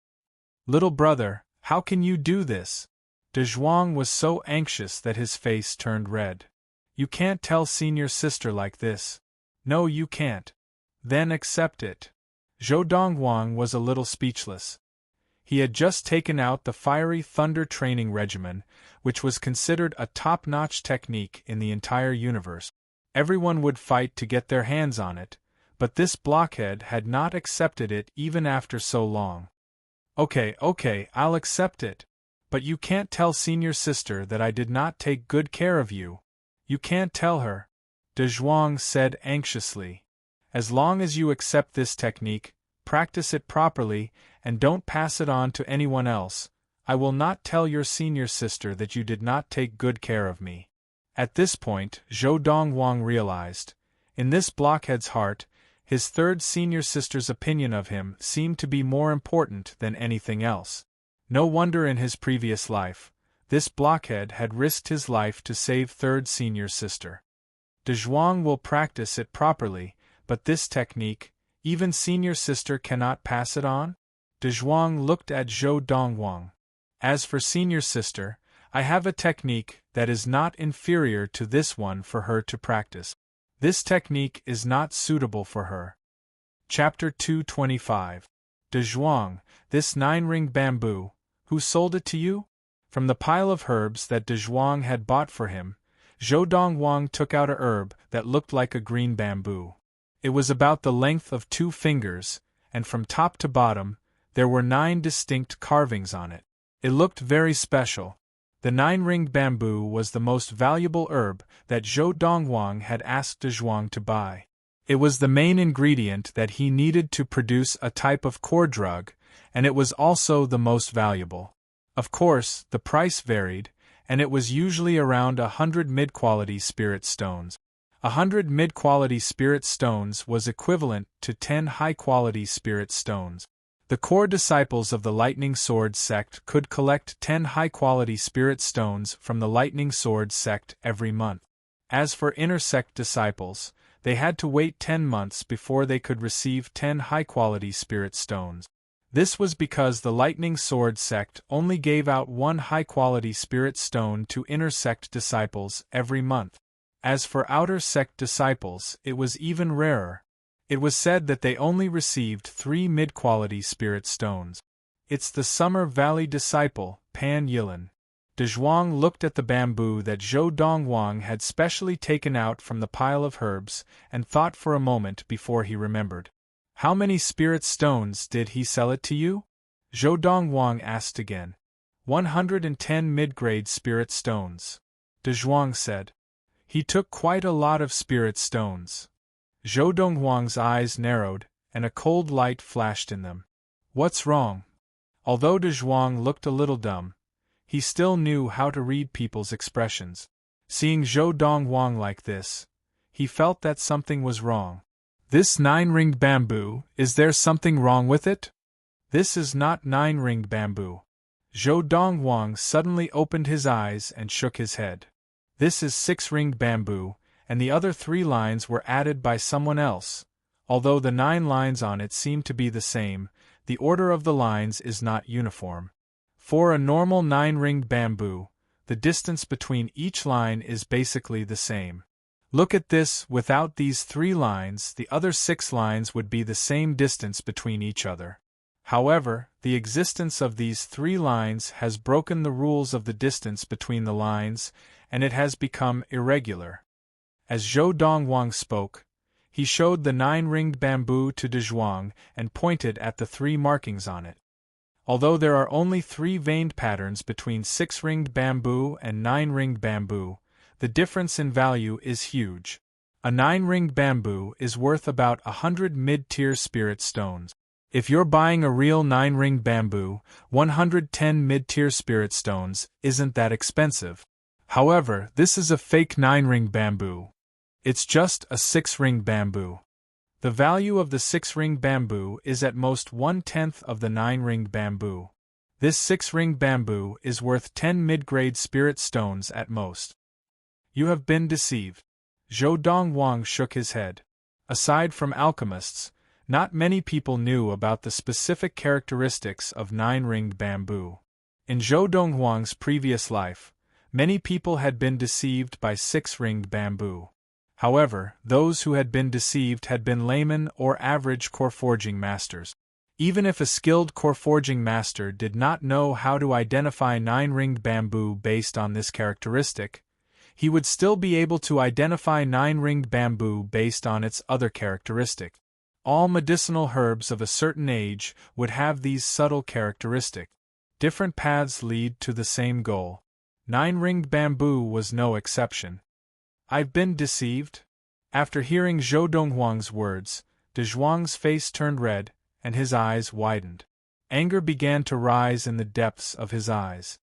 Little brother, how can you do this? De Zhuang was so anxious that his face turned red. You can't tell senior sister like this. No, you can't. Then accept it. Zhou Dongwang was a little speechless. He had just taken out the Fiery Thunder Training Regimen, which was considered a top-notch technique in the entire universe. Everyone would fight to get their hands on it, but this blockhead had not accepted it even after so long. Okay, I'll accept it. But you can't tell senior sister that I did not take good care of you. You can't tell her, De Zhuang said anxiously. As long as you accept this technique, practice it properly, and don't pass it on to anyone else, I will not tell your senior sister that you did not take good care of me. At this point, Zhou Dongwang realized, in this blockhead's heart, his third senior sister's opinion of him seemed to be more important than anything else. No wonder in his previous life, this blockhead had risked his life to save third senior sister. De Zhuang will practice it properly, but this technique, even senior sister cannot pass it on? De Zhuang looked at Zhou Dongwang. As for senior sister, I have a technique that is not inferior to this one for her to practice. This technique is not suitable for her. Chapter 225. De Zhuang, this 9-ring bamboo, who sold it to you? From the pile of herbs that De Zhuang had bought for him, Zhou Dongwang took out a herb that looked like a green bamboo. It was about the length of 2 fingers, and from top to bottom, there were 9 distinct carvings on it. It looked very special. The 9-ringed bamboo was the most valuable herb that Zhou Dongwang had asked De Zhuang to buy. It was the main ingredient that he needed to produce a type of core drug, and it was also the most valuable. Of course, the price varied, and it was usually around 100 mid-quality spirit stones. 100 mid-quality spirit stones was equivalent to 10 high-quality spirit stones. The core disciples of the Lightning Sword sect could collect 10 high-quality spirit stones from the Lightning Sword sect every month. As for inner sect disciples, they had to wait 10 months before they could receive 10 high-quality spirit stones. This was because the Lightning Sword sect only gave out 1 high-quality spirit stone to inner sect disciples every month. As for outer sect disciples, it was even rarer. It was said that they only received 3 mid-quality spirit stones. It's the Summer Valley disciple, Pan Yilin. De Zhuang looked at the bamboo that Zhou Dongwang had specially taken out from the pile of herbs, and thought for a moment before he remembered. How many spirit stones did he sell it to you? Zhou Dongwang asked again. 110 mid-grade spirit stones. De Zhuang said. He took quite a lot of spirit stones. Zhou Dongwang's eyes narrowed, and a cold light flashed in them. What's wrong? Although De Zhuang looked a little dumb, he still knew how to read people's expressions. Seeing Zhou Dongwang like this, he felt that something was wrong. This 9-ringed bamboo, is there something wrong with it? This is not 9-ringed bamboo. Zhou Dongwang suddenly opened his eyes and shook his head. This is 6-ringed bamboo, and the other 3 lines were added by someone else. Although the 9 lines on it seem to be the same, the order of the lines is not uniform. For a normal 9-ringed bamboo, the distance between each line is basically the same. Look at this, without these 3 lines, the other 6 lines would be the same distance between each other. However, the existence of these 3 lines has broken the rules of the distance between the lines, and it has become irregular. As Zhou Dongwang spoke, he showed the 9-ringed bamboo to De Zhuang and pointed at the 3 markings on it. Although there are only 3 veined patterns between 6-ringed bamboo and 9-ringed bamboo, the difference in value is huge. A 9-ringed bamboo is worth about 100 mid-tier spirit stones. If you're buying a real 9-ringed bamboo, 110 mid-tier spirit stones isn't that expensive. However, this is a fake 9-ringed bamboo. It's just a 6-ringed bamboo. The value of the 6-ringed bamboo is at most 1/10 of the 9-ringed bamboo. This 6-ringed bamboo is worth 10 mid-grade spirit stones at most. You have been deceived. Zhou Dongwang shook his head. Aside from alchemists, not many people knew about the specific characteristics of 9-ringed bamboo. In Zhou Dongwang's previous life, many people had been deceived by 6-ringed bamboo. However, those who had been deceived had been laymen or average core forging masters. Even if a skilled core forging master did not know how to identify 9-ringed bamboo based on this characteristic, he would still be able to identify 9-ringed bamboo based on its other characteristic. All medicinal herbs of a certain age would have these subtle characteristics. Different paths lead to the same goal. 9-ringed bamboo was no exception. I've been deceived? After hearing Zhou Dongwang's words, De Zhuang's face turned red, and his eyes widened. Anger began to rise in the depths of his eyes.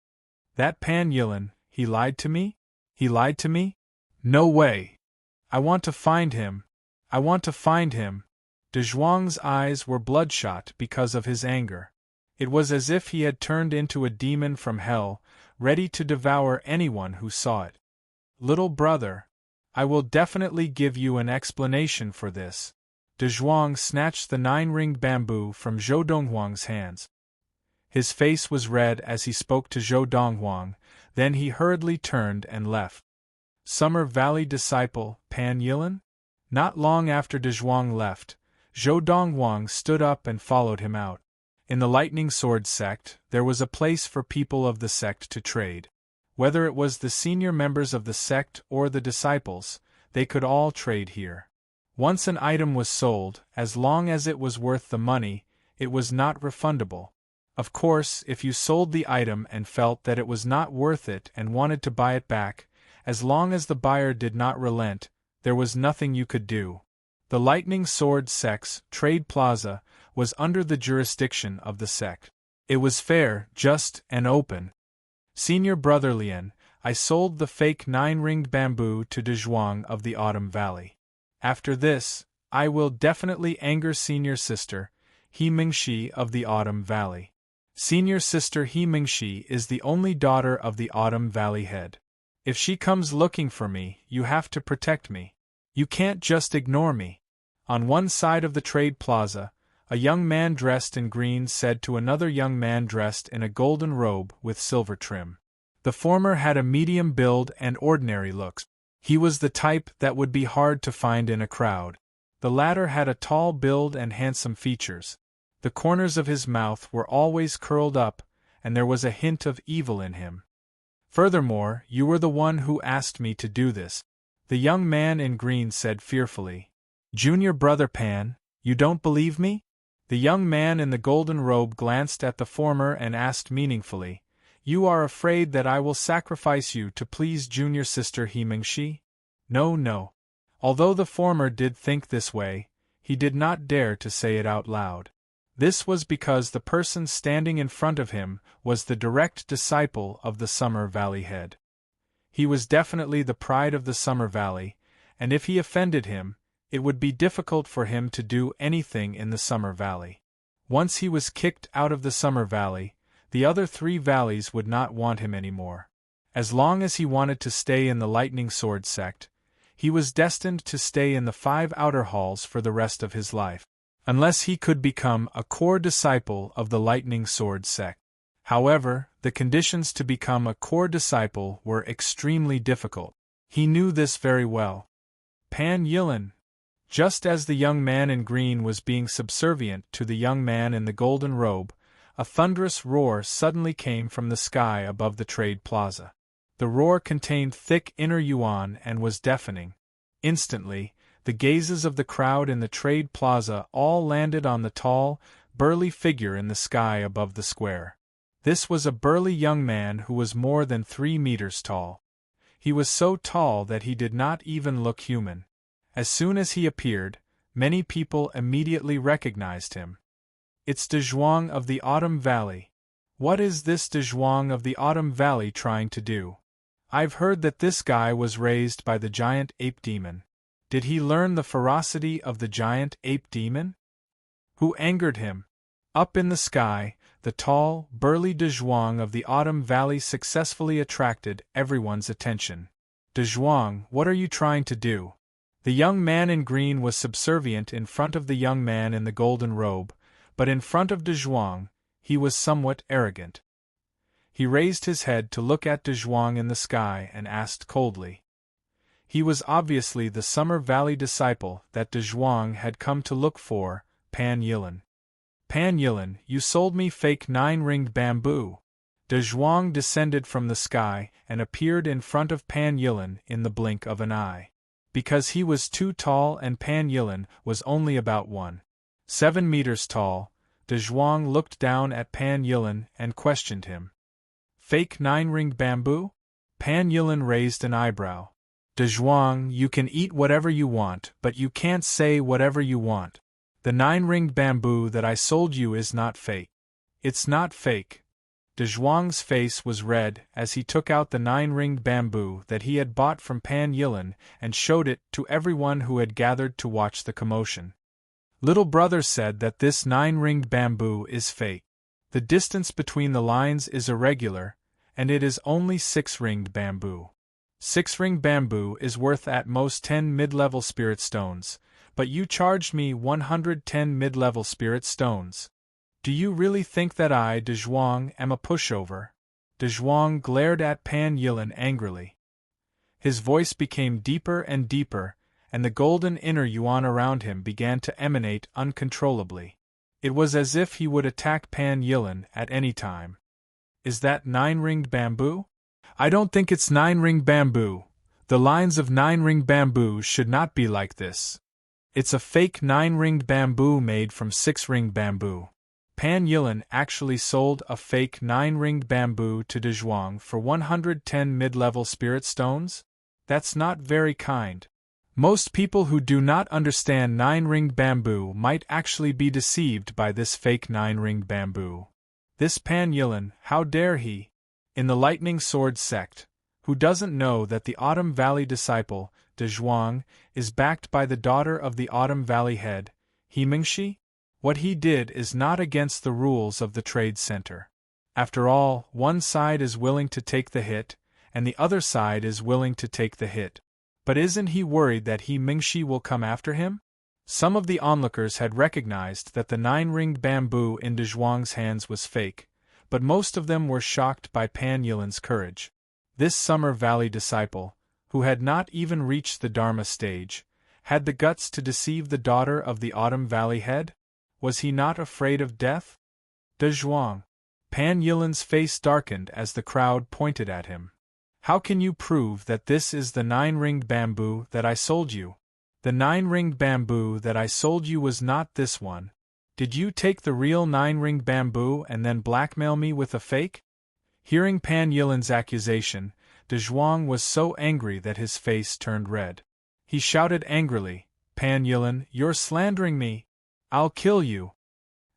That Pan Yilin, he lied to me? He lied to me? No way! I want to find him. I want to find him. De Zhuang's eyes were bloodshot because of his anger. It was as if he had turned into a demon from hell, ready to devour anyone who saw it. Little brother, I will definitely give you an explanation for this. De Zhuang snatched the 9-ringed bamboo from Zhou Dongwang's hands. His face was red as he spoke to Zhou Dongwang, then he hurriedly turned and left. Summer Valley disciple, Pan Yilin? Not long after De Zhuang left, Zhou Dongwang stood up and followed him out. In the Lightning Sword sect, there was a place for people of the sect to trade. Whether it was the senior members of the sect or the disciples, they could all trade here. Once an item was sold, as long as it was worth the money, it was not refundable. Of course, if you sold the item and felt that it was not worth it and wanted to buy it back, as long as the buyer did not relent, there was nothing you could do. The Lightning Sword sect's trade plaza was under the jurisdiction of the sect. It was fair, just, and open. Senior Brother Lian, I sold the fake 9-ringed bamboo to De Zhuang of the Autumn Valley. After this, I will definitely anger Senior Sister, He Mingxi of the Autumn Valley. Senior Sister He Mingxi is the only daughter of the Autumn Valley head. If she comes looking for me, you have to protect me. You can't just ignore me. On one side of the trade plaza, a young man dressed in green said to another young man dressed in a golden robe with silver trim. The former had a medium build and ordinary looks. He was the type that would be hard to find in a crowd. The latter had a tall build and handsome features. The corners of his mouth were always curled up, and there was a hint of evil in him. Furthermore, you were the one who asked me to do this. The young man in green said fearfully. Junior Brother Pan, You don't believe me? The young man in the golden robe glanced at the former and asked meaningfully, You are afraid that I will sacrifice you to please junior sister Himingshi? No, no. Although the former did think this way, he did not dare to say it out loud. This was because the person standing in front of him was the direct disciple of the Summer Valley head. He was definitely the pride of the Summer Valley, and if he offended him, it would be difficult for him to do anything in the Summer Valley. Once he was kicked out of the Summer Valley, the other 3 valleys would not want him anymore. As long as he wanted to stay in the Lightning Sword sect, he was destined to stay in the 5 outer halls for the rest of his life, unless he could become a core disciple of the Lightning Sword sect. However, the conditions to become a core disciple were extremely difficult. He knew this very well. Pan Yilin. Just as the young man in green was being subservient to the young man in the golden robe, a thunderous roar suddenly came from the sky above the trade plaza. The roar contained thick inner yuan and was deafening. Instantly, the gazes of the crowd in the trade plaza all landed on the tall, burly figure in the sky above the square. This was a burly young man who was more than 3 meters tall. He was so tall that he did not even look human. As soon as he appeared, many people immediately recognized him. It's De Zhuang of the Autumn Valley. What is this De Zhuang of the Autumn Valley trying to do? I've heard that this guy was raised by the giant ape demon. Did he learn the ferocity of the giant ape demon? Who angered him? Up in the sky, the tall, burly De Zhuang of the Autumn Valley successfully attracted everyone's attention. De Zhuang, what are you trying to do? The young man in green was subservient in front of the young man in the golden robe, but in front of De Zhuang, he was somewhat arrogant. He raised his head to look at De Zhuang in the sky and asked coldly. He was obviously the Summer Valley disciple that De Zhuang had come to look for, Pan Yilin. Pan Yilin, you sold me fake 9-ringed bamboo. De Zhuang descended from the sky and appeared in front of Pan Yilin in the blink of an eye. Because he was too tall and Pan Yilin was only about 1.7 meters tall, De Zhuang looked down at Pan Yilin and questioned him. Fake 9-ringed bamboo? Pan Yilin raised an eyebrow. De Zhuang, you can eat whatever you want, but you can't say whatever you want. The 9-ringed bamboo that I sold you is not fake. It's not fake. De Zhuang's face was red as he took out the 9-ringed bamboo that he had bought from Pan Yilin and showed it to everyone who had gathered to watch the commotion. Little brother said that this 9-ringed bamboo is fake. The distance between the lines is irregular, and it is only 6-ringed bamboo. 6-ringed bamboo is worth at most 10 mid-level spirit stones, but you charged me 110 mid-level spirit stones. Do you really think that I, De Zhuang, am a pushover? De Zhuang glared at Pan Yilin angrily. His voice became deeper and deeper, and the golden inner yuan around him began to emanate uncontrollably. It was as if he would attack Pan Yilin at any time. Is that 9-ringed bamboo? I don't think it's 9-ringed bamboo. The lines of 9-ringed bamboo should not be like this. It's a fake 9-ringed bamboo made from 6-ringed bamboo. Pan Yilin actually sold a fake 9-ringed bamboo to De Zhuang for 110 mid-level spirit stones? That's not very kind. Most people who do not understand 9-ringed bamboo might actually be deceived by this fake 9-ringed bamboo. This Pan Yilin, how dare he? In the Lightning Sword sect, who doesn't know that the Autumn Valley disciple, De Zhuang, is backed by the daughter of the Autumn Valley head, Himingshi? What he did is not against the rules of the trade center. After all, one side is willing to take the hit, and the other side is willing to take the hit. But isn't he worried that Himingshi will come after him? Some of the onlookers had recognized that the 9-ringed bamboo in De Zhuang's hands was fake, but most of them were shocked by Pan Yilin's courage. This Summer Valley disciple, who had not even reached the Dharma stage, had the guts to deceive the daughter of the Autumn Valley head? Was he not afraid of death? De Zhuang. Pan Yilin's face darkened as the crowd pointed at him. How can you prove that this is the 9-ringed bamboo that I sold you? The 9-ringed bamboo that I sold you was not this one. Did you take the real 9-ringed bamboo and then blackmail me with a fake? Hearing Pan Yilan's accusation, De Zhuang was so angry that his face turned red. He shouted angrily, Pan Yilan, you're slandering me! I'll kill you!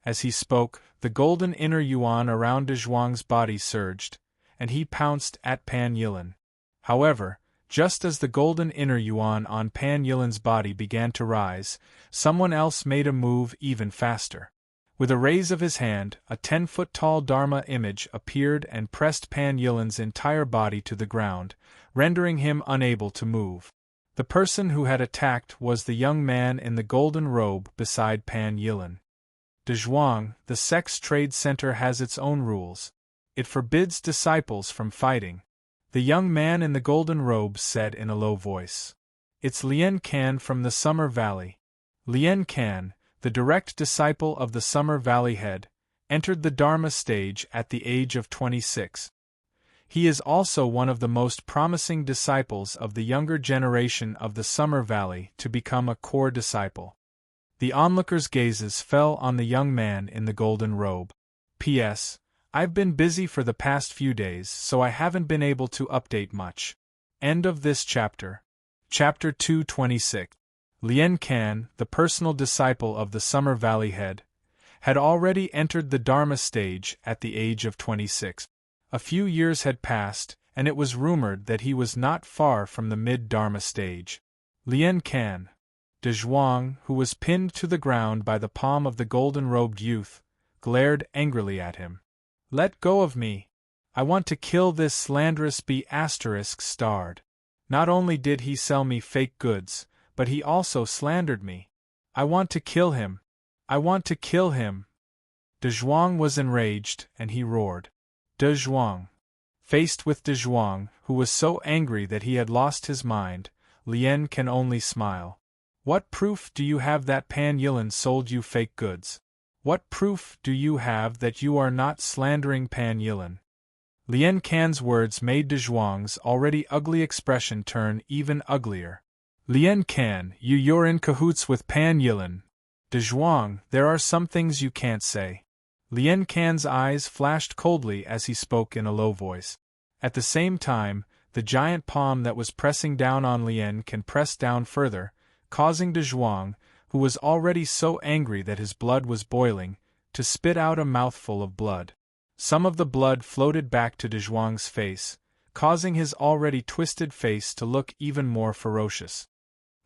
As he spoke, the golden inner yuan around De Zhuang's body surged, and he pounced at Pan Yilan. However, just as the golden inner yuan on Pan Yilan's body began to rise, someone else made a move even faster. With a raise of his hand, a 10-foot-tall Dharma image appeared and pressed Pan Yilan's entire body to the ground, rendering him unable to move. The person who had attacked was the young man in the golden robe beside Pan Yilan. De Zhuang, the Sex Trade Center has its own rules. It forbids disciples from fighting. The young man in the golden robe said in a low voice. It's Lian Can from the Summer Valley. Lian Can, the direct disciple of the Summer Valley head, entered the Dharma stage at the age of 26. He is also one of the most promising disciples of the younger generation of the Summer Valley to become a core disciple. The onlookers' gazes fell on the young man in the golden robe. P.S. I've been busy for the past few days, so I haven't been able to update much. End of this chapter. Chapter 226. Lian Can, the personal disciple of the Summer Valley head, had already entered the Dharma stage at the age of 26. A few years had passed, and it was rumored that he was not far from the mid-Dharma stage. Lian Can. De Zhuang, who was pinned to the ground by the palm of the golden-robed youth, glared angrily at him. Let go of me! I want to kill this slanderous B*****. Not only did he sell me fake goods, but he also slandered me. I want to kill him! I want to kill him! De Zhuang was enraged, and he roared. De Zhuang. Faced with De Zhuang, who was so angry that he had lost his mind, Lian can only smile. What proof do you have that Pan Yilan sold you fake goods? What proof do you have that you are not slandering Pan Yilan? Lian Can's words made De Zhuang's already ugly expression turn even uglier. Lian Can, you're in cahoots with Pan Yilan. De Zhuang, there are some things you can't say. Lian Can's eyes flashed coldly as he spoke in a low voice. At the same time, the giant palm that was pressing down on Lian Can pressed down further, causing De Zhuang, who was already so angry that his blood was boiling, to spit out a mouthful of blood. Some of the blood floated back to De Zhuang's face, causing his already twisted face to look even more ferocious.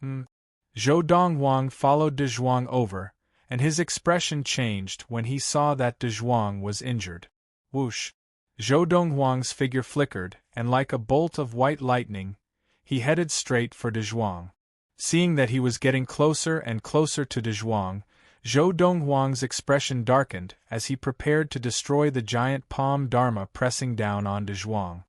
Zhou Donghuang followed De Zhuang over, and his expression changed when he saw that De Zhuang was injured. Whoosh! Zhou Donghuang's figure flickered, and like a bolt of white lightning, he headed straight for De Zhuang. Seeing that he was getting closer and closer to De Zhuang, Zhou Donghuang's expression darkened as he prepared to destroy the giant palm Dharma pressing down on De Zhuang.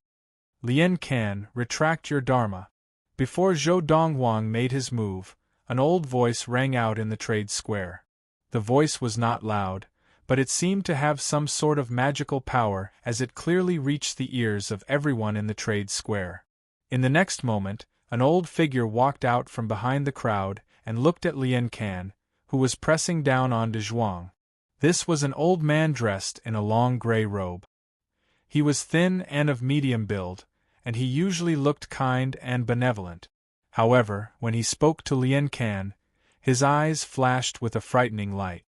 Lian Can, retract your Dharma. Before Zhou Donghuang made his move, an old voice rang out in the trade square. The voice was not loud, but it seemed to have some sort of magical power as it clearly reached the ears of everyone in the trade square. In the next moment, an old figure walked out from behind the crowd and looked at Lian Can, who was pressing down on De Zhuang. This was an old man dressed in a long gray robe. He was thin and of medium build, and he usually looked kind and benevolent. However, when he spoke to Lian Can, his eyes flashed with a frightening light.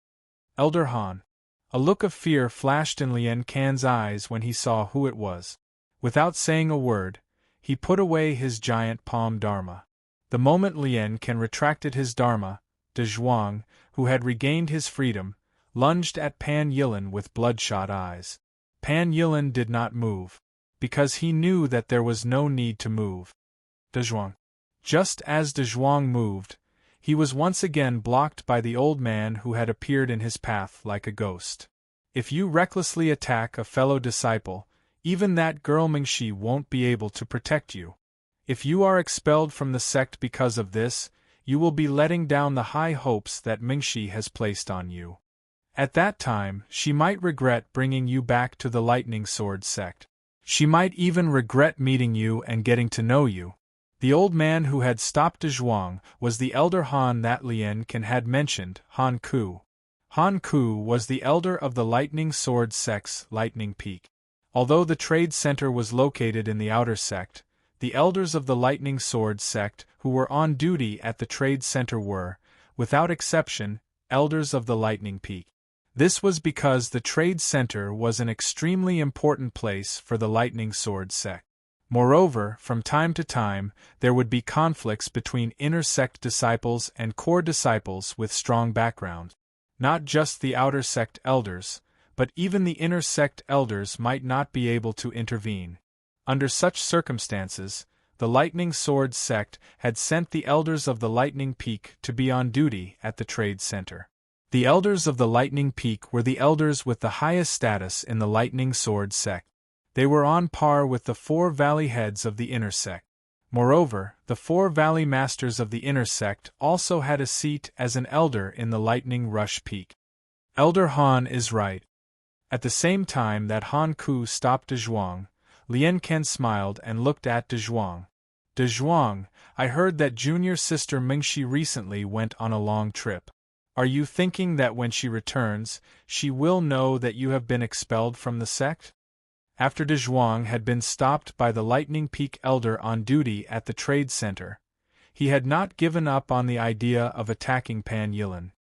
Elder Han. A look of fear flashed in Lian Can's eyes when he saw who it was. Without saying a word, he put away his giant palm Dharma. The moment Lian Can retracted his Dharma, De Zhuang, who had regained his freedom, lunged at Pan Yilan with bloodshot eyes. Pan Yilan did not move, because he knew that there was no need to move. De Zhuang. Just as De Zhuang moved, he was once again blocked by the old man who had appeared in his path like a ghost. If you recklessly attack a fellow disciple, even that girl Mingxi won't be able to protect you. If you are expelled from the sect because of this, you will be letting down the high hopes that Mingxi has placed on you. At that time, she might regret bringing you back to the Lightning Sword sect. She might even regret meeting you and getting to know you. The old man who had stopped De Zhuang was the elder Han that Lien Can had mentioned, Han Ku. Han Ku was the elder of the Lightning Sword sect's Lightning Peak. Although the trade center was located in the outer sect, the elders of the Lightning Sword sect who were on duty at the trade center were, without exception, elders of the Lightning Peak. This was because the trade center was an extremely important place for the Lightning Sword sect. Moreover, from time to time, there would be conflicts between inner sect disciples and core disciples with strong background. Not just the outer sect elders, but even the inner sect elders might not be able to intervene. Under such circumstances, the Lightning Sword sect had sent the elders of the Lightning Peak to be on duty at the trade center. The elders of the Lightning Peak were the elders with the highest status in the Lightning Sword sect. They were on par with the 4 valley heads of the inner sect. Moreover, the 4 valley masters of the inner sect also had a seat as an elder in the Lightning Rush Peak. Elder Han is right. At the same time that Han Ku stopped De Zhuang, Lien Ken smiled and looked at De Zhuang. De Zhuang, I heard that junior sister Mingxi recently went on a long trip. Are you thinking that when she returns, she will know that you have been expelled from the sect? After De Zhuang had been stopped by the Lightning Peak elder on duty at the trade center, he had not given up on the idea of attacking Pan Yilin.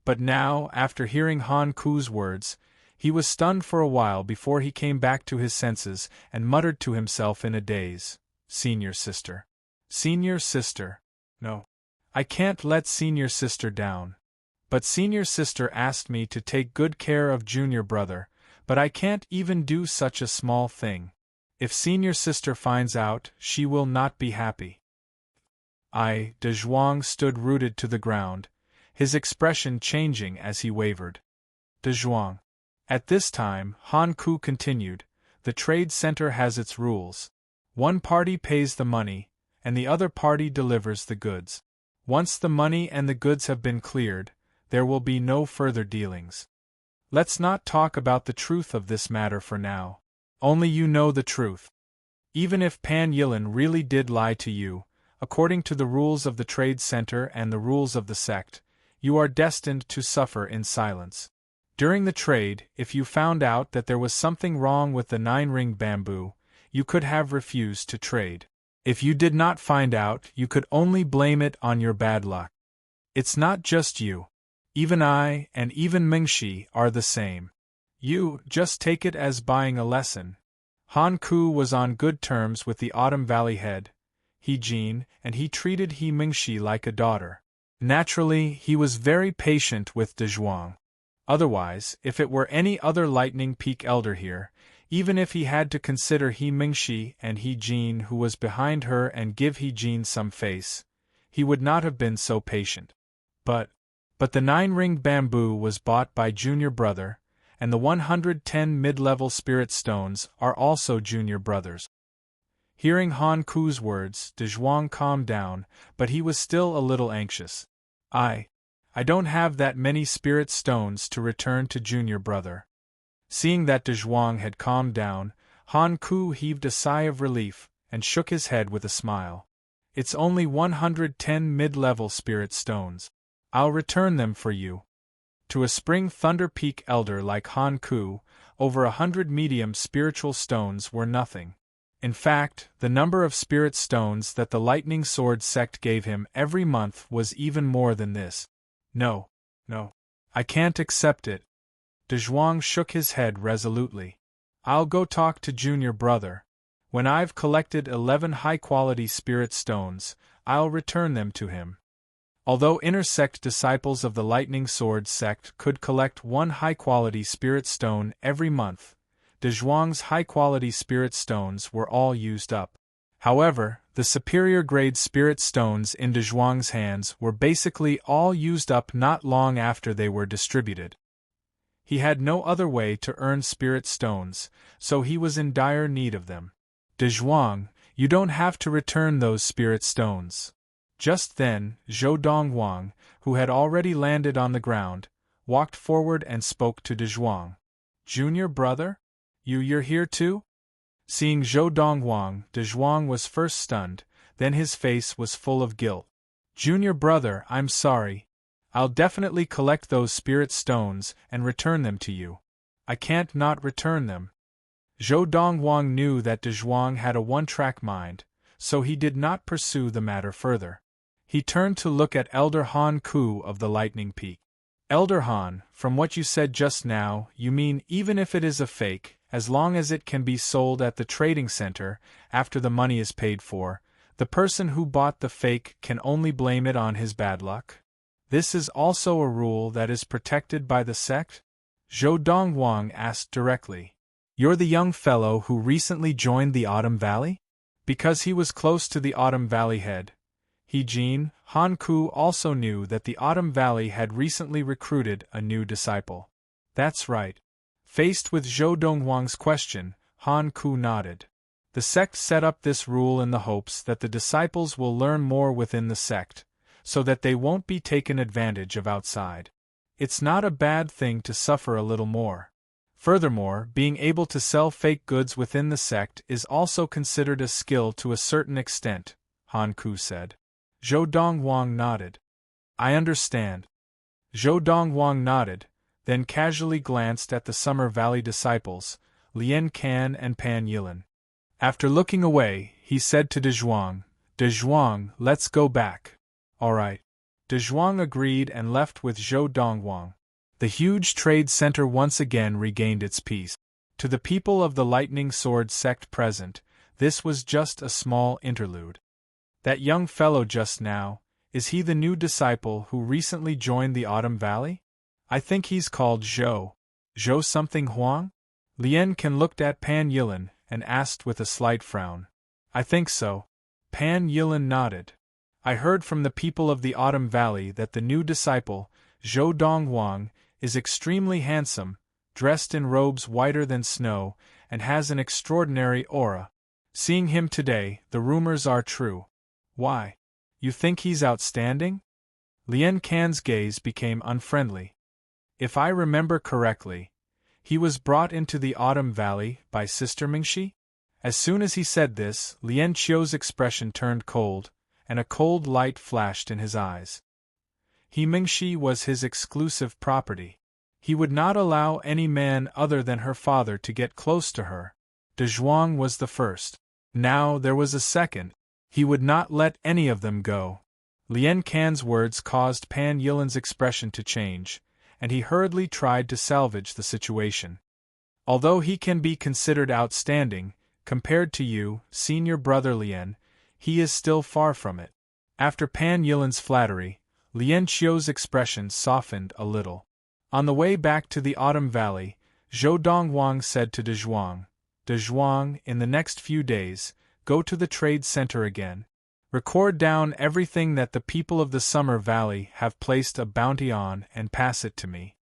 But now, after hearing Han Ku's words, he was stunned for a while before he came back to his senses and muttered to himself in a daze, "Senior sister. Senior sister. No. I can't let senior sister down. But senior sister asked me to take good care of junior brother, but I can't even do such a small thing. If senior sister finds out, she will not be happy." De Zhuang stood rooted to the ground, his expression changing as he wavered. De Zhuang. At this time, Han Ku continued, the trade center has its rules. One party pays the money, and the other party delivers the goods. Once the money and the goods have been cleared, there will be no further dealings. Let's not talk about the truth of this matter for now. Only you know the truth. Even if Pan Yilin really did lie to you, according to the rules of the trade center and the rules of the sect, you are destined to suffer in silence. During the trade, if you found out that there was something wrong with the 9-ring bamboo, you could have refused to trade. If you did not find out, you could only blame it on your bad luck. It's not just you. Even I, and even Mingxi, are the same. You just take it as buying a lesson. Han Ku was on good terms with the Autumn Valley head, He Jin, and he treated He Mingxi like a daughter. Naturally, he was very patient with De Zhuang. Otherwise, if it were any other Lightning Peak elder here, even if he had to consider He Mingxi and He Jin who was behind her and give He Jin some face, he would not have been so patient. But the 9-ring bamboo was bought by junior brother, and the 110 mid-level spirit stones are also junior brothers. Hearing Han Ku's words, De Zhuang calmed down, but he was still a little anxious. I don't have that many spirit stones to return to junior brother. Seeing that De Zhuang had calmed down, Han Ku heaved a sigh of relief and shook his head with a smile. It's only 110 mid-level spirit stones. I'll return them for you. To a Spring Thunder Peak elder like Han Ku, over 100 medium spiritual stones were nothing. In fact, the number of spirit stones that the Lightning Sword sect gave him every month was even more than this. No. I can't accept it. De Zhuang shook his head resolutely. I'll go talk to junior brother. When I've collected 11 high-quality spirit stones, I'll return them to him. Although inner sect disciples of the Lightning Sword sect could collect 1 high-quality spirit stone every month, De Zhuang's high-quality spirit stones were all used up. However, the superior-grade spirit stones in De Zhuang's hands were basically all used up not long after they were distributed. He had no other way to earn spirit stones, so he was in dire need of them. De Zhuang, you don't have to return those spirit stones. Just then, Zhou Donghuang, who had already landed on the ground, walked forward and spoke to De Zhuang. Junior brother? You're here too? Seeing Zhou Donghuang, De Zhuang was first stunned, then his face was full of guilt. Junior brother, I'm sorry. I'll definitely collect those spirit stones and return them to you. I can't not return them. Zhou Dongwang knew that De Zhuang had a one-track mind, so he did not pursue the matter further. He turned to look at Elder Han Ku of the Lightning Peak. Elder Han, from what you said just now, you mean even if it is a fake, as long as it can be sold at the trading center, after the money is paid for, the person who bought the fake can only blame it on his bad luck? This is also a rule that is protected by the sect? Zhou Dongwang asked directly. You're the young fellow who recently joined the Autumn Valley? Because he was close to the Autumn Valley head. Han Ku also knew that the Autumn Valley had recently recruited a new disciple. That's right. Faced with Zhou Dongwang's question, Han Ku nodded. The sect set up this rule in the hopes that the disciples will learn more within the sect, so that they won't be taken advantage of outside. It's not a bad thing to suffer a little more. Furthermore, being able to sell fake goods within the sect is also considered a skill to a certain extent, Han Ku said. Zhou Dongwang nodded. I understand. Zhou Dongwang nodded, then casually glanced at the Summer Valley disciples, Lian Can and Pan Yilin. After looking away, he said to De Zhuang, let's go back. All right. De Zhuang agreed and left with Zhou Dongwang. The huge trade center once again regained its peace. To the people of the Lightning Sword sect present, this was just a small interlude. That young fellow just now, is he the new disciple who recently joined the Autumn Valley? I think he's called Zhou. Zhou something Huang? Lian Can looked at Pan Yilin and asked with a slight frown. I think so. Pan Yilin nodded. I heard from the people of the Autumn Valley that the new disciple, Zhou Dongwang, is extremely handsome, dressed in robes whiter than snow, and has an extraordinary aura. Seeing him today, the rumors are true. Why? You think he's outstanding? Lian Can's gaze became unfriendly. If I remember correctly, he was brought into the Autumn Valley by Sister Mingxi? As soon as he said this, Lian Qiu's expression turned cold, and a cold light flashed in his eyes. Mingxi was his exclusive property. He would not allow any man other than her father to get close to her. De Zhuang was the first. Now there was a second. He would not let any of them go. Lian Can's words caused Pan Yilin's expression to change, and he hurriedly tried to salvage the situation. Although he can be considered outstanding, compared to you, senior brother Lian, he is still far from it. After Pan Yilin's flattery, Lian Qiu's expression softened a little. On the way back to the Autumn Valley, Zhou Dongwang said to De Zhuang, in the next few days, go to the trade center again. Record down everything that the people of the Summer Valley have placed a bounty on and pass it to me.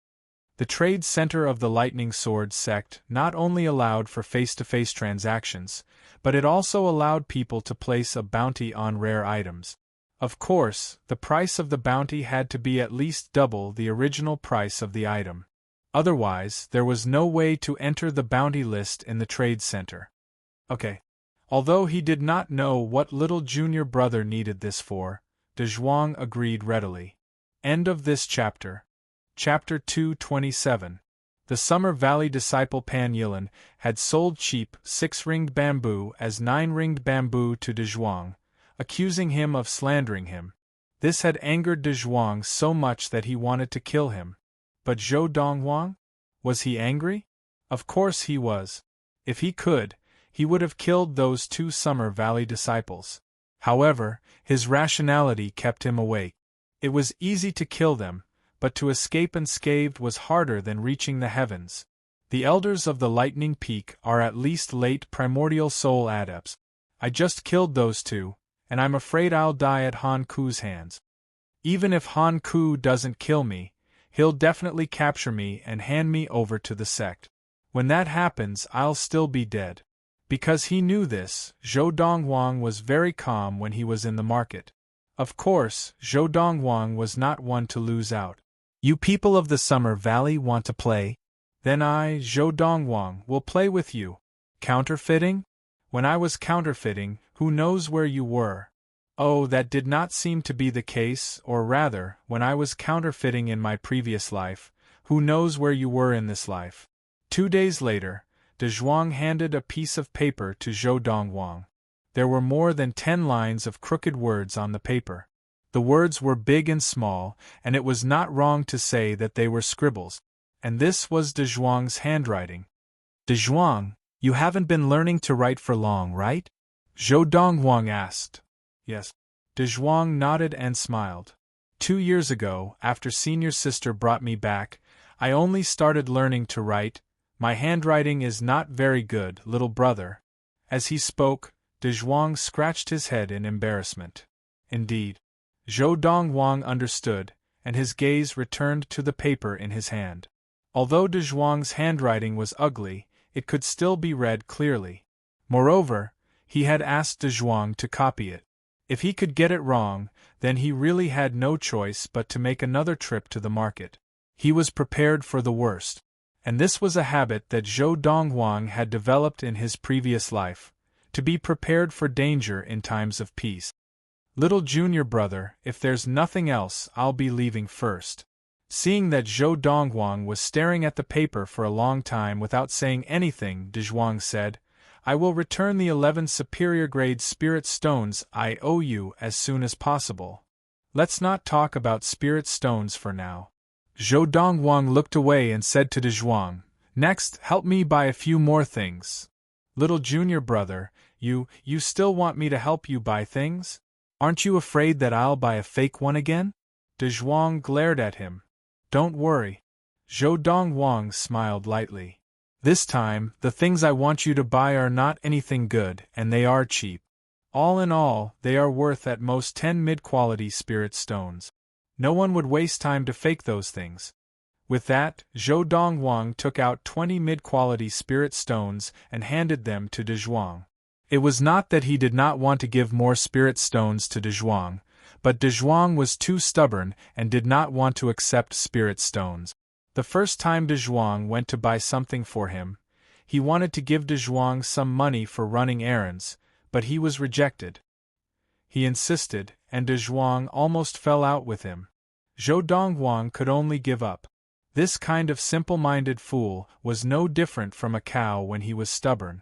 The trade center of the Lightning Sword sect not only allowed for face-to-face transactions, but it also allowed people to place a bounty on rare items. Of course, the price of the bounty had to be at least double the original price of the item. Otherwise, there was no way to enter the bounty list in the trade center. Okay. Although he did not know what little junior brother needed this for, De Zhuang agreed readily. End of this chapter. Chapter 227. The Summer Valley disciple Pan Yilin had sold cheap 6-ringed bamboo as 9-ringed bamboo to De Zhuang, accusing him of slandering him. This had angered De Zhuang so much that he wanted to kill him. But Zhou Dongwang? Was he angry? Of course he was. If he could, he would have killed those 2 Summer Valley disciples. However, his rationality kept him awake. It was easy to kill them, but to escape unscathed was harder than reaching the heavens. The elders of the Lightning Peak are at least late primordial soul adepts. I just killed those 2, and I'm afraid I'll die at Han Ku's hands. Even if Han Ku doesn't kill me, he'll definitely capture me and hand me over to the sect. When that happens, I'll still be dead. Because he knew this, Zhou Dongwang was very calm when he was in the market. Of course, Zhou Dongwang was not one to lose out. You people of the Summer Valley want to play? Then I, Zhou Dongwang, will play with you. Counterfeiting? When I was counterfeiting, who knows where you were? Oh, that did not seem to be the case, or rather, when I was counterfeiting in my previous life, who knows where you were in this life? 2 days later, De Zhuang handed a piece of paper to Zhou Dongwang. There were more than 10 lines of crooked words on the paper. The words were big and small, and it was not wrong to say that they were scribbles. And this was De Zhuang's handwriting. De Zhuang, you haven't been learning to write for long, right? Zhou Dongwang asked. Yes. De Zhuang nodded and smiled. 2 years ago, after senior sister brought me back, I only started learning to write. My handwriting is not very good, little brother. As he spoke, De Zhuang scratched his head in embarrassment. Indeed. Zhou Dongwang understood, and his gaze returned to the paper in his hand. Although De Zhuang's handwriting was ugly, it could still be read clearly. Moreover, he had asked De Zhuang to copy it. If he could get it wrong, then he really had no choice but to make another trip to the market. He was prepared for the worst. And this was a habit that Zhou Dongwang had developed in his previous life, to be prepared for danger in times of peace. Little junior brother, if there's nothing else, I'll be leaving first. Seeing that Zhou Dongwang was staring at the paper for a long time without saying anything, De Zhuang said, I will return the 11 superior grade spirit stones I owe you as soon as possible. Let's not talk about spirit stones for now. Zhou Dongwang looked away and said to De Zhuang, Next, help me buy a few more things. Little junior brother, you still want me to help you buy things? Aren't you afraid that I'll buy a fake one again? De Zhuang glared at him. Don't worry. Zhou Dongwang smiled lightly. This time, the things I want you to buy are not anything good, and they are cheap. All in all, they are worth at most 10 mid-quality spirit stones. No one would waste time to fake those things. With that, Zhou Dongwang took out 20 mid-quality spirit stones and handed them to De Zhuang. It was not that he did not want to give more spirit stones to De Zhuang, but De Zhuang was too stubborn and did not want to accept spirit stones. The first time De Zhuang went to buy something for him, he wanted to give De Zhuang some money for running errands, but he was rejected. He insisted, and De Zhuang almost fell out with him. Zhou Dongwang could only give up. This kind of simple-minded fool was no different from a cow when he was stubborn.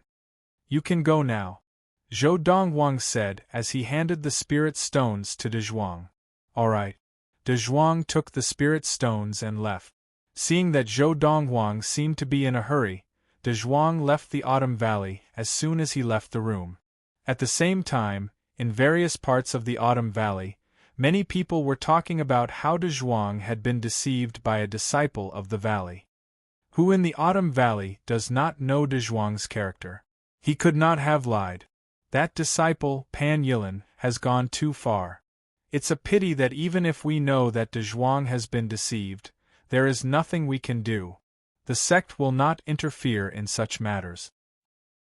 You can go now, Zhou Dongwang said as he handed the spirit stones to De Zhuang. All right. De Zhuang took the spirit stones and left. Seeing that Zhou Dongwang seemed to be in a hurry, De Zhuang left the Autumn Valley as soon as he left the room. At the same time, in various parts of the Autumn Valley, many people were talking about how De Zhuang had been deceived by a disciple of the valley. Who in the Autumn Valley does not know De Zhuang's character? He could not have lied. That disciple, Pan Yilin, has gone too far. It's a pity that even if we know that De Zhuang has been deceived, there is nothing we can do. The sect will not interfere in such matters.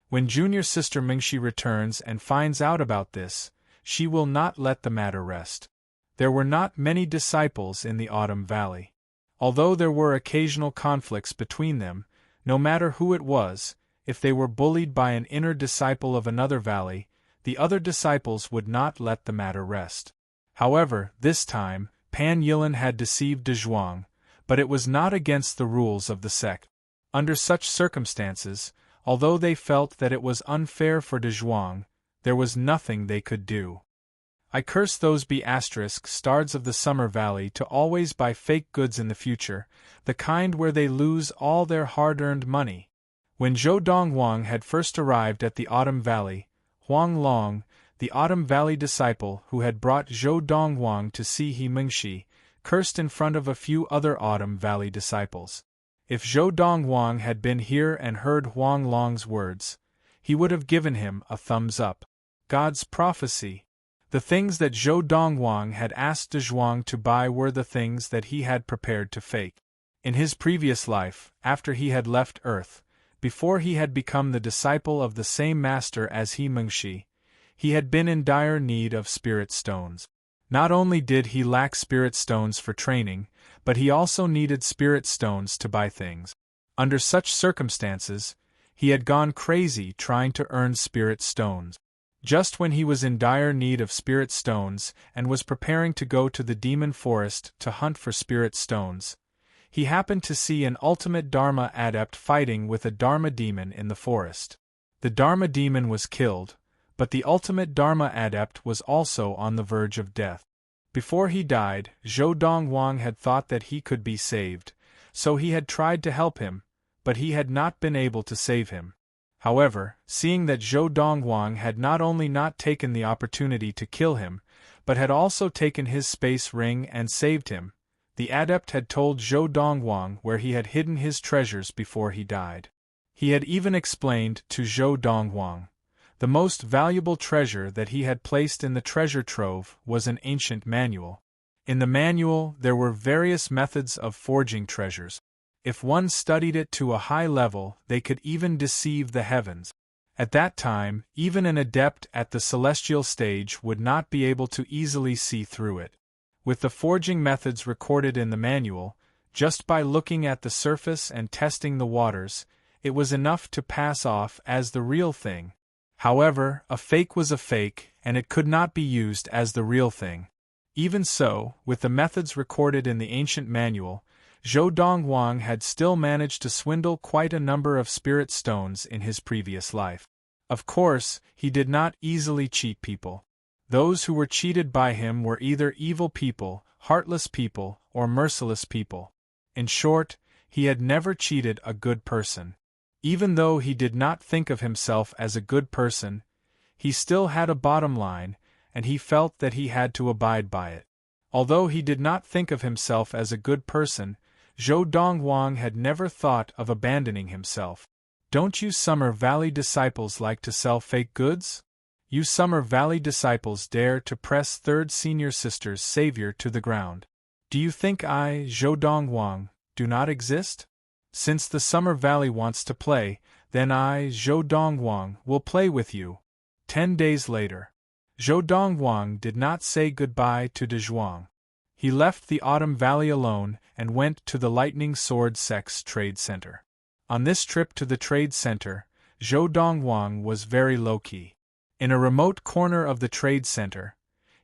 When junior sister Mingxi returns and finds out about this, she will not let the matter rest. There were not many disciples in the Autumn Valley. Although there were occasional conflicts between them, no matter who it was, if they were bullied by an inner disciple of another valley, the other disciples would not let the matter rest. However, this time, Pan Yilin had deceived De Zhuang, but it was not against the rules of the sect. Under such circumstances, although they felt that it was unfair for De Zhuang, there was nothing they could do. I curse those ***stards of the Summer Valley to always buy fake goods in the future, the kind where they lose all their hard-earned money. When Zhou Dongwang had first arrived at the Autumn Valley, Huang Long, the Autumn Valley disciple who had brought Zhou Dongwang to see He Mingxi, cursed in front of a few other Autumn Valley disciples. If Zhou Dongwang had been here and heard Huang Long's words, he would have given him a thumbs up. God's prophecy. The things that Zhou Dongwang had asked De Zhuang to buy were the things that he had prepared to fake. In his previous life, after he had left Earth, before he had become the disciple of the same master as He Mingxi, he had been in dire need of spirit stones. Not only did he lack spirit stones for training, but he also needed spirit stones to buy things. Under such circumstances, he had gone crazy trying to earn spirit stones. Just when he was in dire need of spirit stones and was preparing to go to the demon forest to hunt for spirit stones, he happened to see an ultimate Dharma adept fighting with a Dharma demon in the forest. The Dharma demon was killed, but the ultimate Dharma adept was also on the verge of death. Before he died, Zhou Dongwang had thought that he could be saved, so he had tried to help him, but he had not been able to save him. However, seeing that Zhou Dongwang had not only not taken the opportunity to kill him, but had also taken his space ring and saved him, the adept had told Zhou Dongwang where he had hidden his treasures before he died. He had even explained to Zhou Dongwang the most valuable treasure that he had placed in the treasure trove was an ancient manual. In the manual there were various methods of forging treasures. If one studied it to a high level, they could even deceive the heavens. At that time, even an adept at the celestial stage would not be able to easily see through it. With the forging methods recorded in the manual, just by looking at the surface and testing the waters, it was enough to pass off as the real thing. However, a fake was a fake, and it could not be used as the real thing. Even so, with the methods recorded in the ancient manual, Zhou Dongwang had still managed to swindle quite a number of spirit stones in his previous life. Of course, he did not easily cheat people. Those who were cheated by him were either evil people, heartless people, or merciless people. In short, he had never cheated a good person. Even though he did not think of himself as a good person, he still had a bottom line, and he felt that he had to abide by it. Although he did not think of himself as a good person, Zhou Dongwang had never thought of abandoning himself. Don't you Summer Valley disciples like to sell fake goods? You Summer Valley disciples dare to press third senior sister's savior to the ground. Do you think I, Zhou Dongwang, do not exist? Since the Summer Valley wants to play, then I, Zhou Dongwang, will play with you. 10 days later. Zhou Dongwang did not say goodbye to De Zhuang. He left the Autumn Valley alone and went to the Lightning Sword Sex Trade Center. On this trip to the trade center, Zhou Dongwang was very low-key. In a remote corner of the trade center,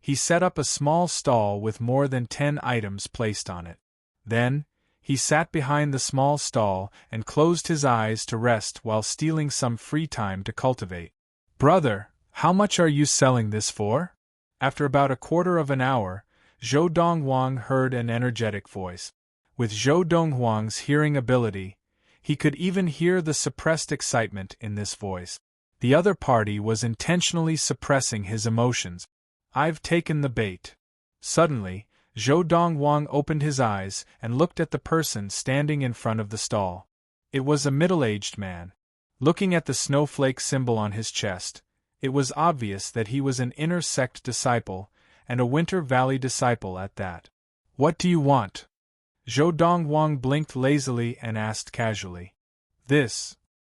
he set up a small stall with more than 10 items placed on it. Then, he sat behind the small stall and closed his eyes to rest while stealing some free time to cultivate. Brother, how much are you selling this for? After about a quarter of an hour, Zhou Dongwang heard an energetic voice. With Zhou Dongwang's hearing ability, he could even hear the suppressed excitement in this voice. The other party was intentionally suppressing his emotions. I've taken the bait. Suddenly, Zhou Dongwang opened his eyes and looked at the person standing in front of the stall. It was a middle-aged man. Looking at the snowflake symbol on his chest, it was obvious that he was an inner sect disciple, and a Winter Valley disciple at that. What do you want? Zhou Dongwang blinked lazily and asked casually. This.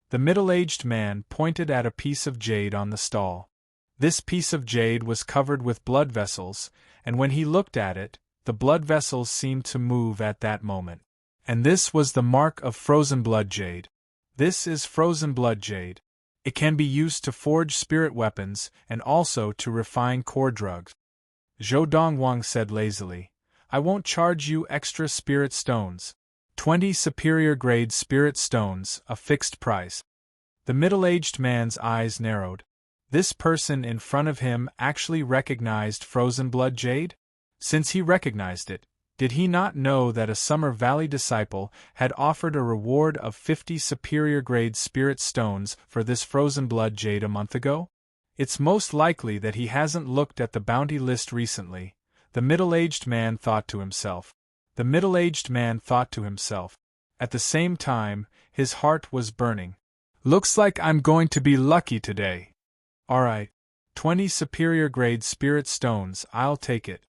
The middle-aged man pointed at a piece of jade on the stall. This piece of jade was covered with blood vessels, and when he looked at it, the blood vessels seemed to move at that moment. And this was the mark of frozen blood jade. This is frozen blood jade. It can be used to forge spirit weapons and also to refine core drugs. Zhou Dongwang said lazily, I won't charge you extra spirit stones. 20 superior grade spirit stones, a fixed price. The middle-aged man's eyes narrowed. This person in front of him actually recognized frozen blood jade? Since he recognized it, did he not know that a Summer Valley disciple had offered a reward of 50 superior grade spirit stones for this frozen blood jade a month ago? It's most likely that he hasn't looked at the bounty list recently, the middle-aged man thought to himself. The middle-aged man thought to himself. At the same time, his heart was burning. Looks like I'm going to be lucky today. Alright. 20 superior grade spirit stones, I'll take it.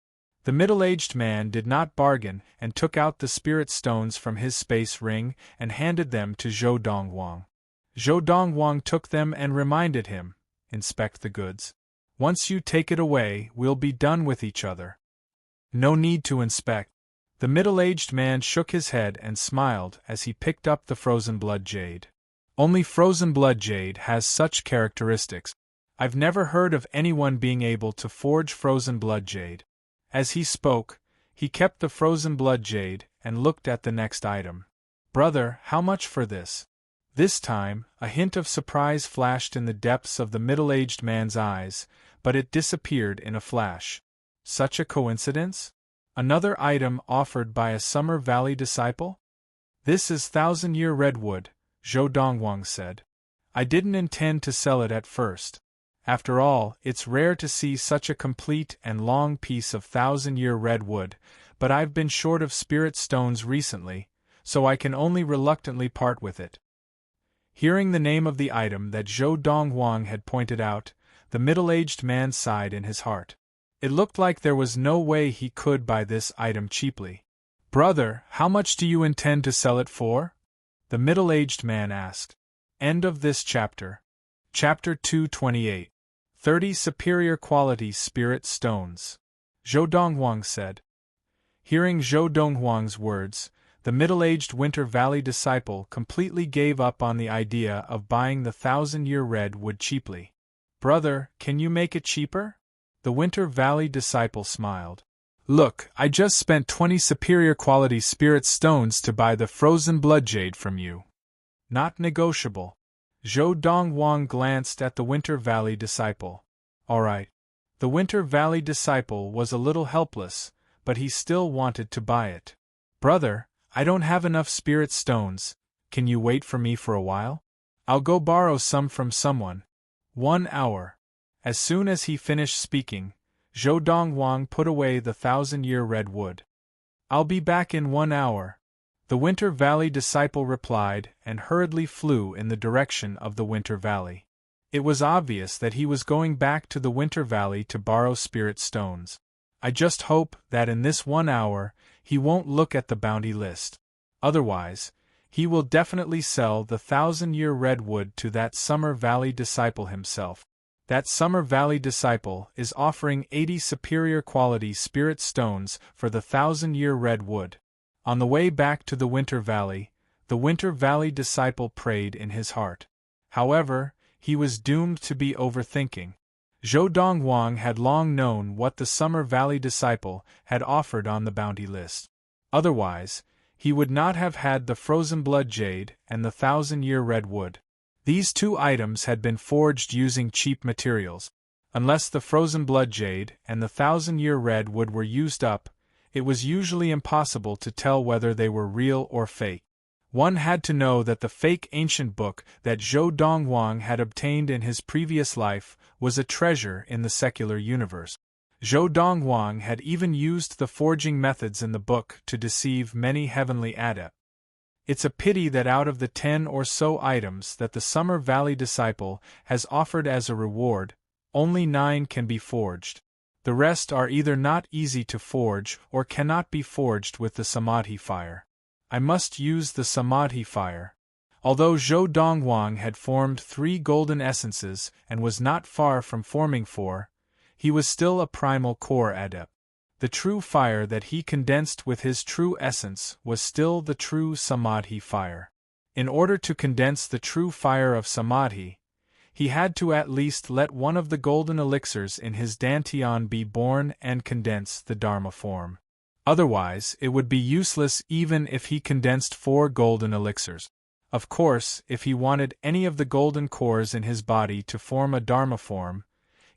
The middle-aged man did not bargain and took out the spirit stones from his space ring and handed them to Zhou Dongwang. Zhou Dongwang took them and reminded him, inspect the goods. Once you take it away, we'll be done with each other. No need to inspect. The middle-aged man shook his head and smiled as he picked up the frozen blood jade. Only frozen blood jade has such characteristics. I've never heard of anyone being able to forge frozen blood jade. As he spoke, he kept the frozen blood jade and looked at the next item. Brother, how much for this? This time, a hint of surprise flashed in the depths of the middle-aged man's eyes, but it disappeared in a flash. Such a coincidence? Another item offered by a Summer Valley disciple? This is thousand-year redwood, Zhou Dongwang said. I didn't intend to sell it at first. After all, it's rare to see such a complete and long piece of thousand-year redwood, but I've been short of spirit stones recently, so I can only reluctantly part with it. Hearing the name of the item that Zhou Dongwang had pointed out, the middle-aged man sighed in his heart. It looked like there was no way he could buy this item cheaply. Brother, how much do you intend to sell it for? The middle-aged man asked. End of this chapter. Chapter 228. 30 Superior Quality Spirit Stones. Zhou Dongwang said. Hearing Zhou Dongwang's words, the middle-aged Winter Valley disciple completely gave up on the idea of buying the thousand-year redwood cheaply. Brother, can you make it cheaper? The Winter Valley disciple smiled. Look, I just spent 20 superior quality spirit stones to buy the frozen blood jade from you. Not negotiable. Zhou Dongwang glanced at the Winter Valley disciple. All right. The Winter Valley disciple was a little helpless, but he still wanted to buy it. Brother, I don't have enough spirit stones. Can you wait for me for a while? I'll go borrow some from someone. 1 hour. As soon as he finished speaking, Zhou Dongwang put away the thousand-year redwood. I'll be back in 1 hour. The Winter Valley disciple replied and hurriedly flew in the direction of the Winter Valley. It was obvious that he was going back to the Winter Valley to borrow spirit stones. I just hope that in this 1 hour, he won't look at the bounty list. Otherwise, he will definitely sell the thousand-year redwood to that Summer Valley disciple himself. That Summer Valley disciple is offering 80 superior quality spirit stones for the thousand-year redwood. On the way back to the Winter Valley disciple prayed in his heart. However, he was doomed to be overthinking. Zhou Dongwang had long known what the Summer Valley disciple had offered on the bounty list. Otherwise, he would not have had the frozen blood jade and the thousand-year redwood. These two items had been forged using cheap materials. Unless the frozen blood jade and the thousand-year redwood were used up, it was usually impossible to tell whether they were real or fake. One had to know that the fake ancient book that Zhou Dongwang had obtained in his previous life was a treasure in the secular universe. Zhou Dongwang had even used the forging methods in the book to deceive many heavenly adepts. It's a pity that out of the 10 or so items that the Summer Valley disciple has offered as a reward, only 9 can be forged. The rest are either not easy to forge or cannot be forged with the Samadhi fire. I must use the Samadhi fire. Although Zhou Dongwang had formed 3 golden essences and was not far from forming 4, he was still a primal core adept. The true fire that he condensed with his true essence was still the true Samadhi fire. In order to condense the true fire of Samadhi, he had to at least let one of the golden elixirs in his dantian be born and condense the Dharma form. Otherwise, it would be useless even if he condensed 4 golden elixirs. Of course, if he wanted any of the golden cores in his body to form a Dharma form,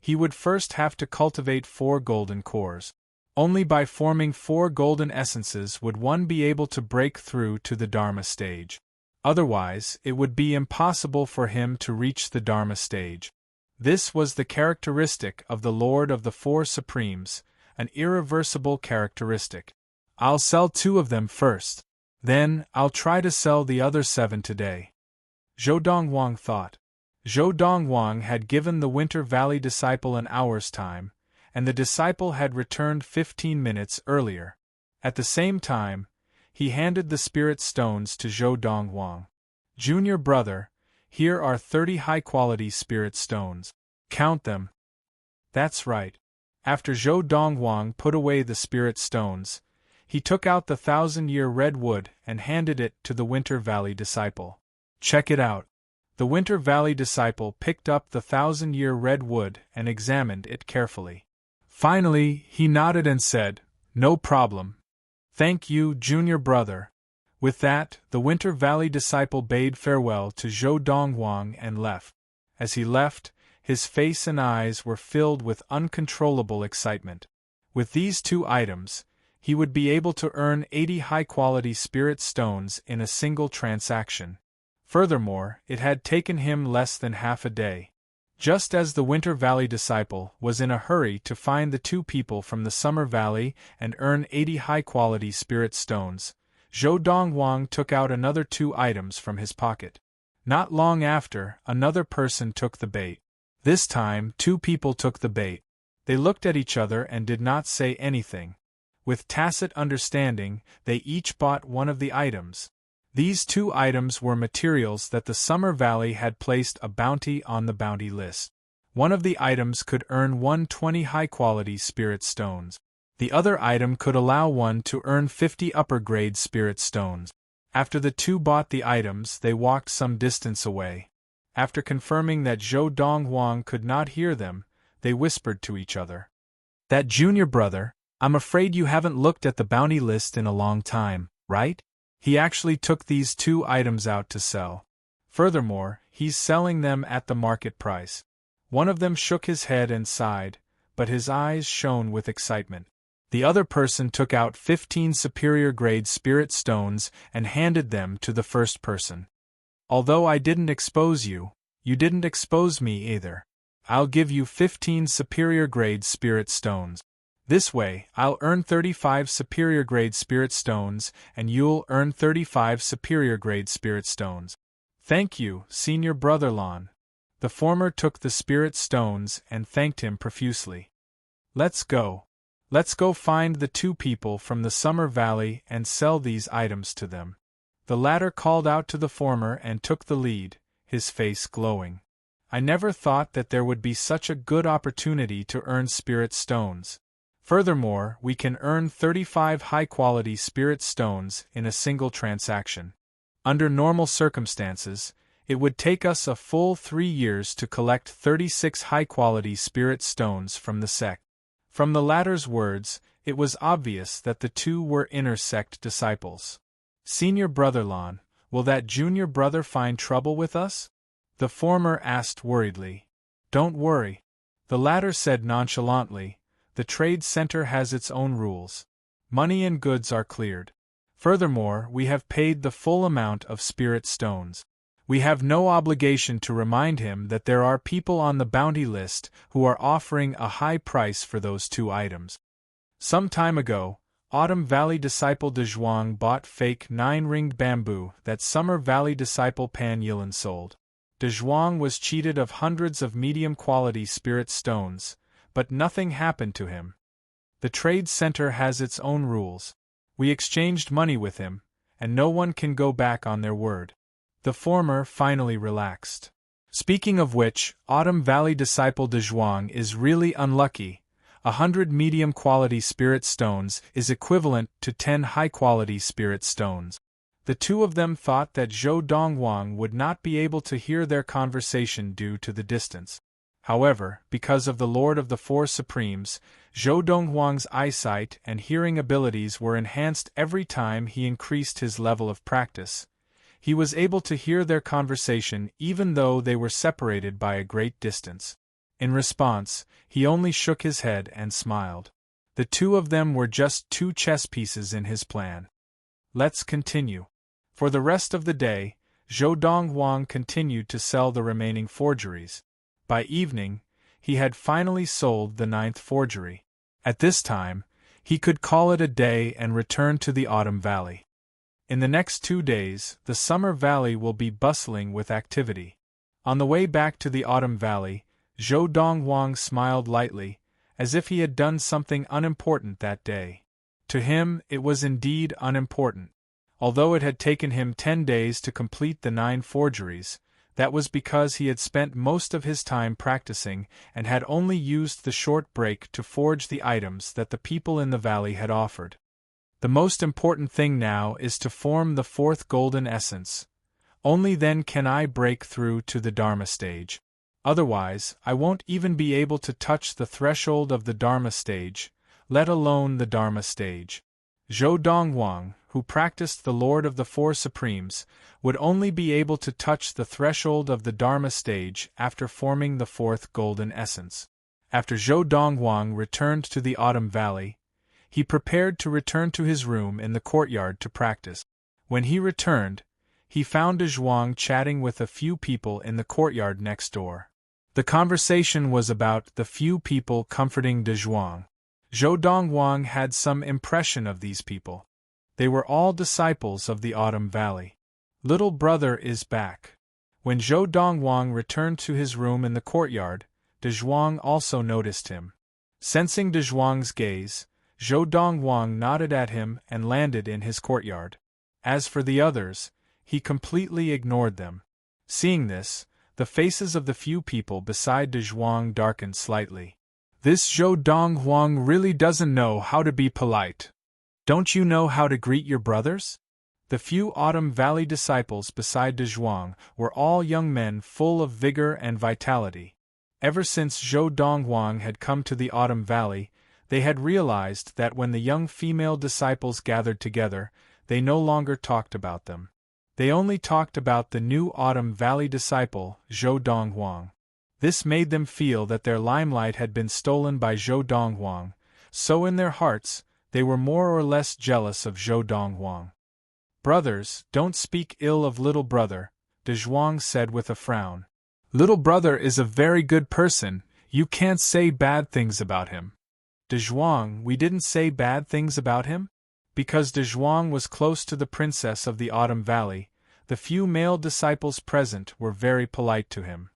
he would first have to cultivate 4 golden cores. Only by forming 4 golden essences would one be able to break through to the Dharma stage. Otherwise, it would be impossible for him to reach the Dharma stage. This was the characteristic of the Lord of the Four Supremes, an irreversible characteristic. I'll sell 2 of them first. Then, I'll try to sell the other 7 today. Zhou Dongwang thought. Zhou Dongwang had given the Winter Valley disciple an hour's time, and the disciple had returned 15 minutes earlier. At the same time, he handed the spirit stones to Zhou Dongwang. Junior brother, here are 30 high-quality spirit stones. Count them. That's right. After Zhou Dongwang put away the spirit stones, he took out the thousand-year redwood and handed it to the Winter Valley disciple. Check it out. The Winter Valley disciple picked up the 1,000-year red wood and examined it carefully. Finally, he nodded and said, "No problem. Thank you, junior brother." With that, the Winter Valley disciple bade farewell to Zhou Donghuang and left. As he left, his face and eyes were filled with uncontrollable excitement. With these 2 items, he would be able to earn 80 high-quality spirit stones in a single transaction. Furthermore, it had taken him less than half a day. Just as the Winter Valley disciple was in a hurry to find the 2 people from the Summer Valley and earn 80 high-quality spirit stones, Zhou Donghuang took out another 2 items from his pocket. Not long after, another person took the bait. This time, 2 people took the bait. They looked at each other and did not say anything. With tacit understanding, they each bought one of the items. These 2 items were materials that the Summer Valley had placed a bounty on the bounty list. One of the items could earn 120 high-quality spirit stones. The other item could allow one to earn 50 upper-grade spirit stones. After the 2 bought the items, they walked some distance away. After confirming that Zhou Donghuang could not hear them, they whispered to each other. "That junior brother, I'm afraid you haven't looked at the bounty list in a long time, right? He actually took these 2 items out to sell. Furthermore, he's selling them at the market price." One of them shook his head and sighed, but his eyes shone with excitement. The other person took out 15 superior-grade spirit stones and handed them to the first person. "Although I didn't expose you, you didn't expose me either. I'll give you 15 superior-grade spirit stones. This way, I'll earn 35 superior-grade spirit stones, and you'll earn 35 superior-grade spirit stones." "Thank you, senior brother Lon." The former took the spirit stones and thanked him profusely. Let's go. Let's go find the 2 people from the Summer Valley and sell these items to them." The latter called out to the former and took the lead, his face glowing. "I never thought that there would be such a good opportunity to earn spirit stones. Furthermore, we can earn 35 high-quality spirit stones in a single transaction. Under normal circumstances, it would take us a full 3 years to collect 36 high-quality spirit stones from the sect." From the latter's words, it was obvious that the 2 were inner sect disciples. "Senior brother Lon, will that junior brother find trouble with us?" the former asked worriedly. "Don't worry," the latter said nonchalantly. "The trade center has its own rules. Money and goods are cleared. Furthermore, we have paid the full amount of spirit stones. We have no obligation to remind him that there are people on the bounty list who are offering a high price for those 2 items." Some time ago, Autumn Valley disciple De Zhuang bought fake 9-ringed bamboo that Summer Valley disciple Pan Yilan sold. De Zhuang was cheated of hundreds of medium-quality spirit stones, but nothing happened to him. The trade center has its own rules. We exchanged money with him, and no one can go back on their word. The former finally relaxed. Speaking of which, Autumn Valley disciple De Zhuang is really unlucky. 100 medium-quality spirit stones is equivalent to 10 high-quality spirit stones. The 2 of them thought that Zhou Donghuang would not be able to hear their conversation due to the distance. However, because of the Lord of the Four Supremes, Zhou Donghuang's eyesight and hearing abilities were enhanced every time he increased his level of practice. He was able to hear their conversation even though they were separated by a great distance. In response, he only shook his head and smiled. The 2 of them were just 2 chess pieces in his plan. Let's continue. For the rest of the day, Zhou Donghuang continued to sell the remaining forgeries. By evening, he had finally sold the 9th forgery. At this time, he could call it a day and return to the Autumn Valley. In the next 2 days, the Summer Valley will be bustling with activity. On the way back to the Autumn Valley, Zhou Donghuang smiled lightly, as if he had done something unimportant that day. To him, it was indeed unimportant. Although it had taken him 10 days to complete the 9 forgeries, that was because he had spent most of his time practicing and had only used the short break to forge the items that the people in the valley had offered. The most important thing now is to form the 4th golden essence. Only then can I break through to the Dharma stage. Otherwise, I won't even be able to touch the threshold of the Dharma stage, let alone the Dharma stage. Zhou Donghuang, who practiced the Lord of the Four Supremes, would only be able to touch the threshold of the Dharma stage after forming the fourth golden essence. After Zhou Donghuang returned to the Autumn Valley, he prepared to return to his room in the courtyard to practice. When he returned, he found Zhuang chatting with a few people in the courtyard next door. The conversation was about the few people comforting Zhuang. Zhou Donghuang had some impression of these people. They were all disciples of the Autumn Valley. Little brother is back. When Zhou Donghuang returned to his room in the courtyard, Zhuang also noticed him. Sensing Zhuang's gaze, Zhou Donghuang nodded at him and landed in his courtyard. As for the others, he completely ignored them. Seeing this, the faces of the few people beside Zhuang darkened slightly. This Zhou Donghuang really doesn't know how to be polite. Don't you know how to greet your brothers? The few Autumn Valley disciples beside Zhuang were all young men full of vigor and vitality. Ever since Zhou Donghuang had come to the Autumn Valley, they had realized that when the young female disciples gathered together, they no longer talked about them. They only talked about the new Autumn Valley disciple, Zhou Donghuang. This made them feel that their limelight had been stolen by Zhou Donghuang, so in their hearts, they were more or less jealous of Zhou Donghuang. Brothers, don't speak ill of little brother, Zhuang said with a frown. Little brother is a very good person, you can't say bad things about him. Zhuang, we didn't say bad things about him? Because Zhuang was close to the princess of the Autumn Valley, the few male disciples present were very polite to him.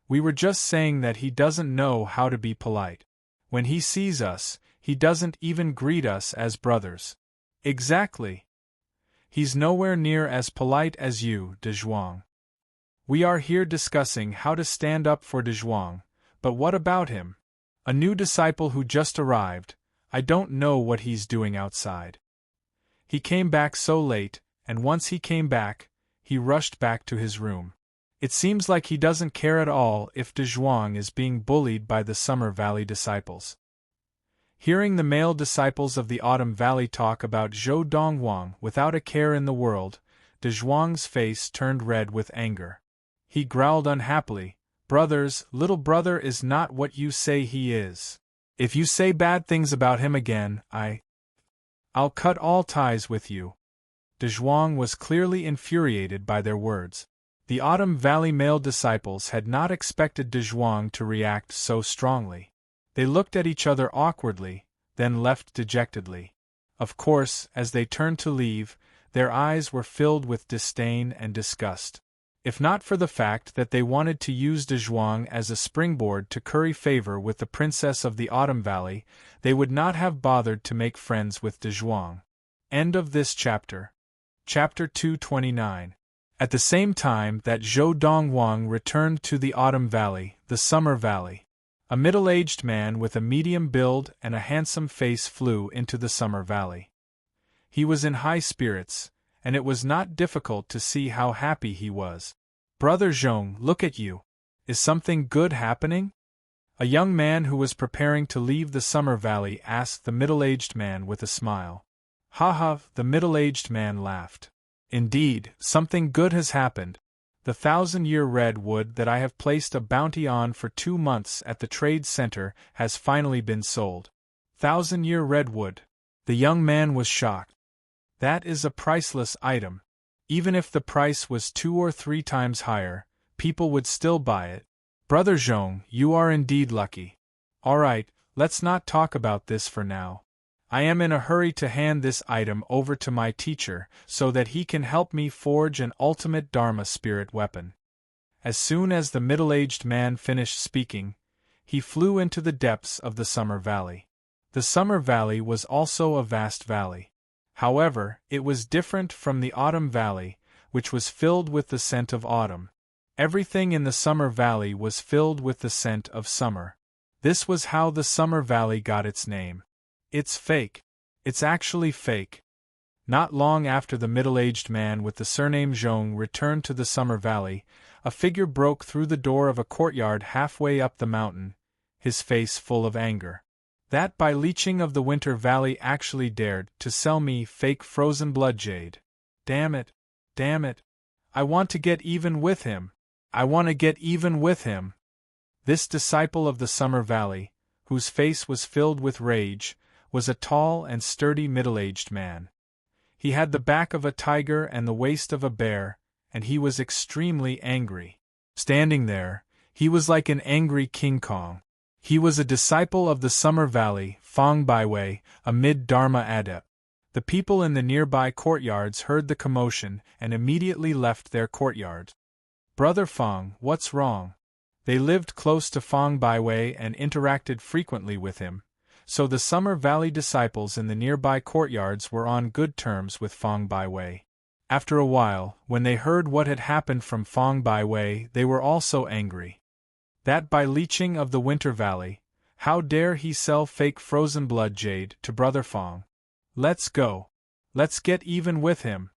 We were just saying that he doesn't know how to be polite. When he sees us, he doesn't even greet us as brothers. Exactly. He's nowhere near as polite as you, Zhuang. We are here discussing how to stand up for Zhuang, but what about him? A new disciple who just arrived, I don't know what he's doing outside. He came back so late, and once he came back, he rushed back to his room. It seems like he doesn't care at all if Zhuang is being bullied by the Summer Valley disciples. Hearing the male disciples of the Autumn Valley talk about Zhou Donghuang without a care in the world, Zhuang's face turned red with anger. He growled unhappily, Brothers, little brother is not what you say he is. If you say bad things about him again, I'll cut all ties with you. Zhuang was clearly infuriated by their words. The Autumn Valley male disciples had not expected Zhuang to react so strongly. They looked at each other awkwardly, then left dejectedly. Of course, as they turned to leave, their eyes were filled with disdain and disgust. If not for the fact that they wanted to use Zhuang as a springboard to curry favor with the princess of the Autumn Valley, they would not have bothered to make friends with Zhuang. End of this chapter. Chapter 229. At the same time that Zhou Donghuang returned to the Autumn Valley, the Summer Valley, a middle-aged man with a medium build and a handsome face flew into the Summer Valley. He was in high spirits, and it was not difficult to see how happy he was. Brother Zhong, look at you. Is something good happening? A young man who was preparing to leave the Summer Valley asked the middle-aged man with a smile. Ha ha, the middle-aged man laughed. Indeed, something good has happened. The 1,000-year redwood that I have placed a bounty on for 2 months at the trade center has finally been sold. 1,000-year redwood. The young man was shocked. That is a priceless item. Even if the price was 2 or 3 times higher, people would still buy it. Brother Zhong, you are indeed lucky. All right, let's not talk about this for now. I am in a hurry to hand this item over to my teacher so that he can help me forge an ultimate Dharma spirit weapon. As soon as the middle-aged man finished speaking, he flew into the depths of the Summer Valley. The Summer Valley was also a vast valley. However, it was different from the Autumn Valley, which was filled with the scent of autumn. Everything in the Summer Valley was filled with the scent of summer. This was how the Summer Valley got its name. It's fake. It's actually fake. Not long after the middle-aged man with the surname Zhong returned to the Summer Valley, a figure broke through the door of a courtyard halfway up the mountain, his face full of anger. That Bai Liqing of the Winter Valley actually dared to sell me fake frozen blood jade. Damn it! Damn it! I want to get even with him! I want to get even with him! This disciple of the Summer Valley, whose face was filled with rage, was a tall and sturdy middle-aged man. He had the back of a tiger and the waist of a bear, and he was extremely angry. Standing there, he was like an angry King Kong. He was a disciple of the Summer Valley, Fang Baiwei, a mid-Dharma adept. The people in the nearby courtyards heard the commotion and immediately left their courtyards. Brother Fang, what's wrong? They lived close to Fang Baiwei and interacted frequently with him, so the Summer Valley disciples in the nearby courtyards were on good terms with Fang Baiwei. After a while, when they heard what had happened from Fang Baiwei, they were also angry. That Bai Liqing of the Winter Valley, how dare he sell fake frozen blood jade to Brother Fang? Let's go. Let's get even with him.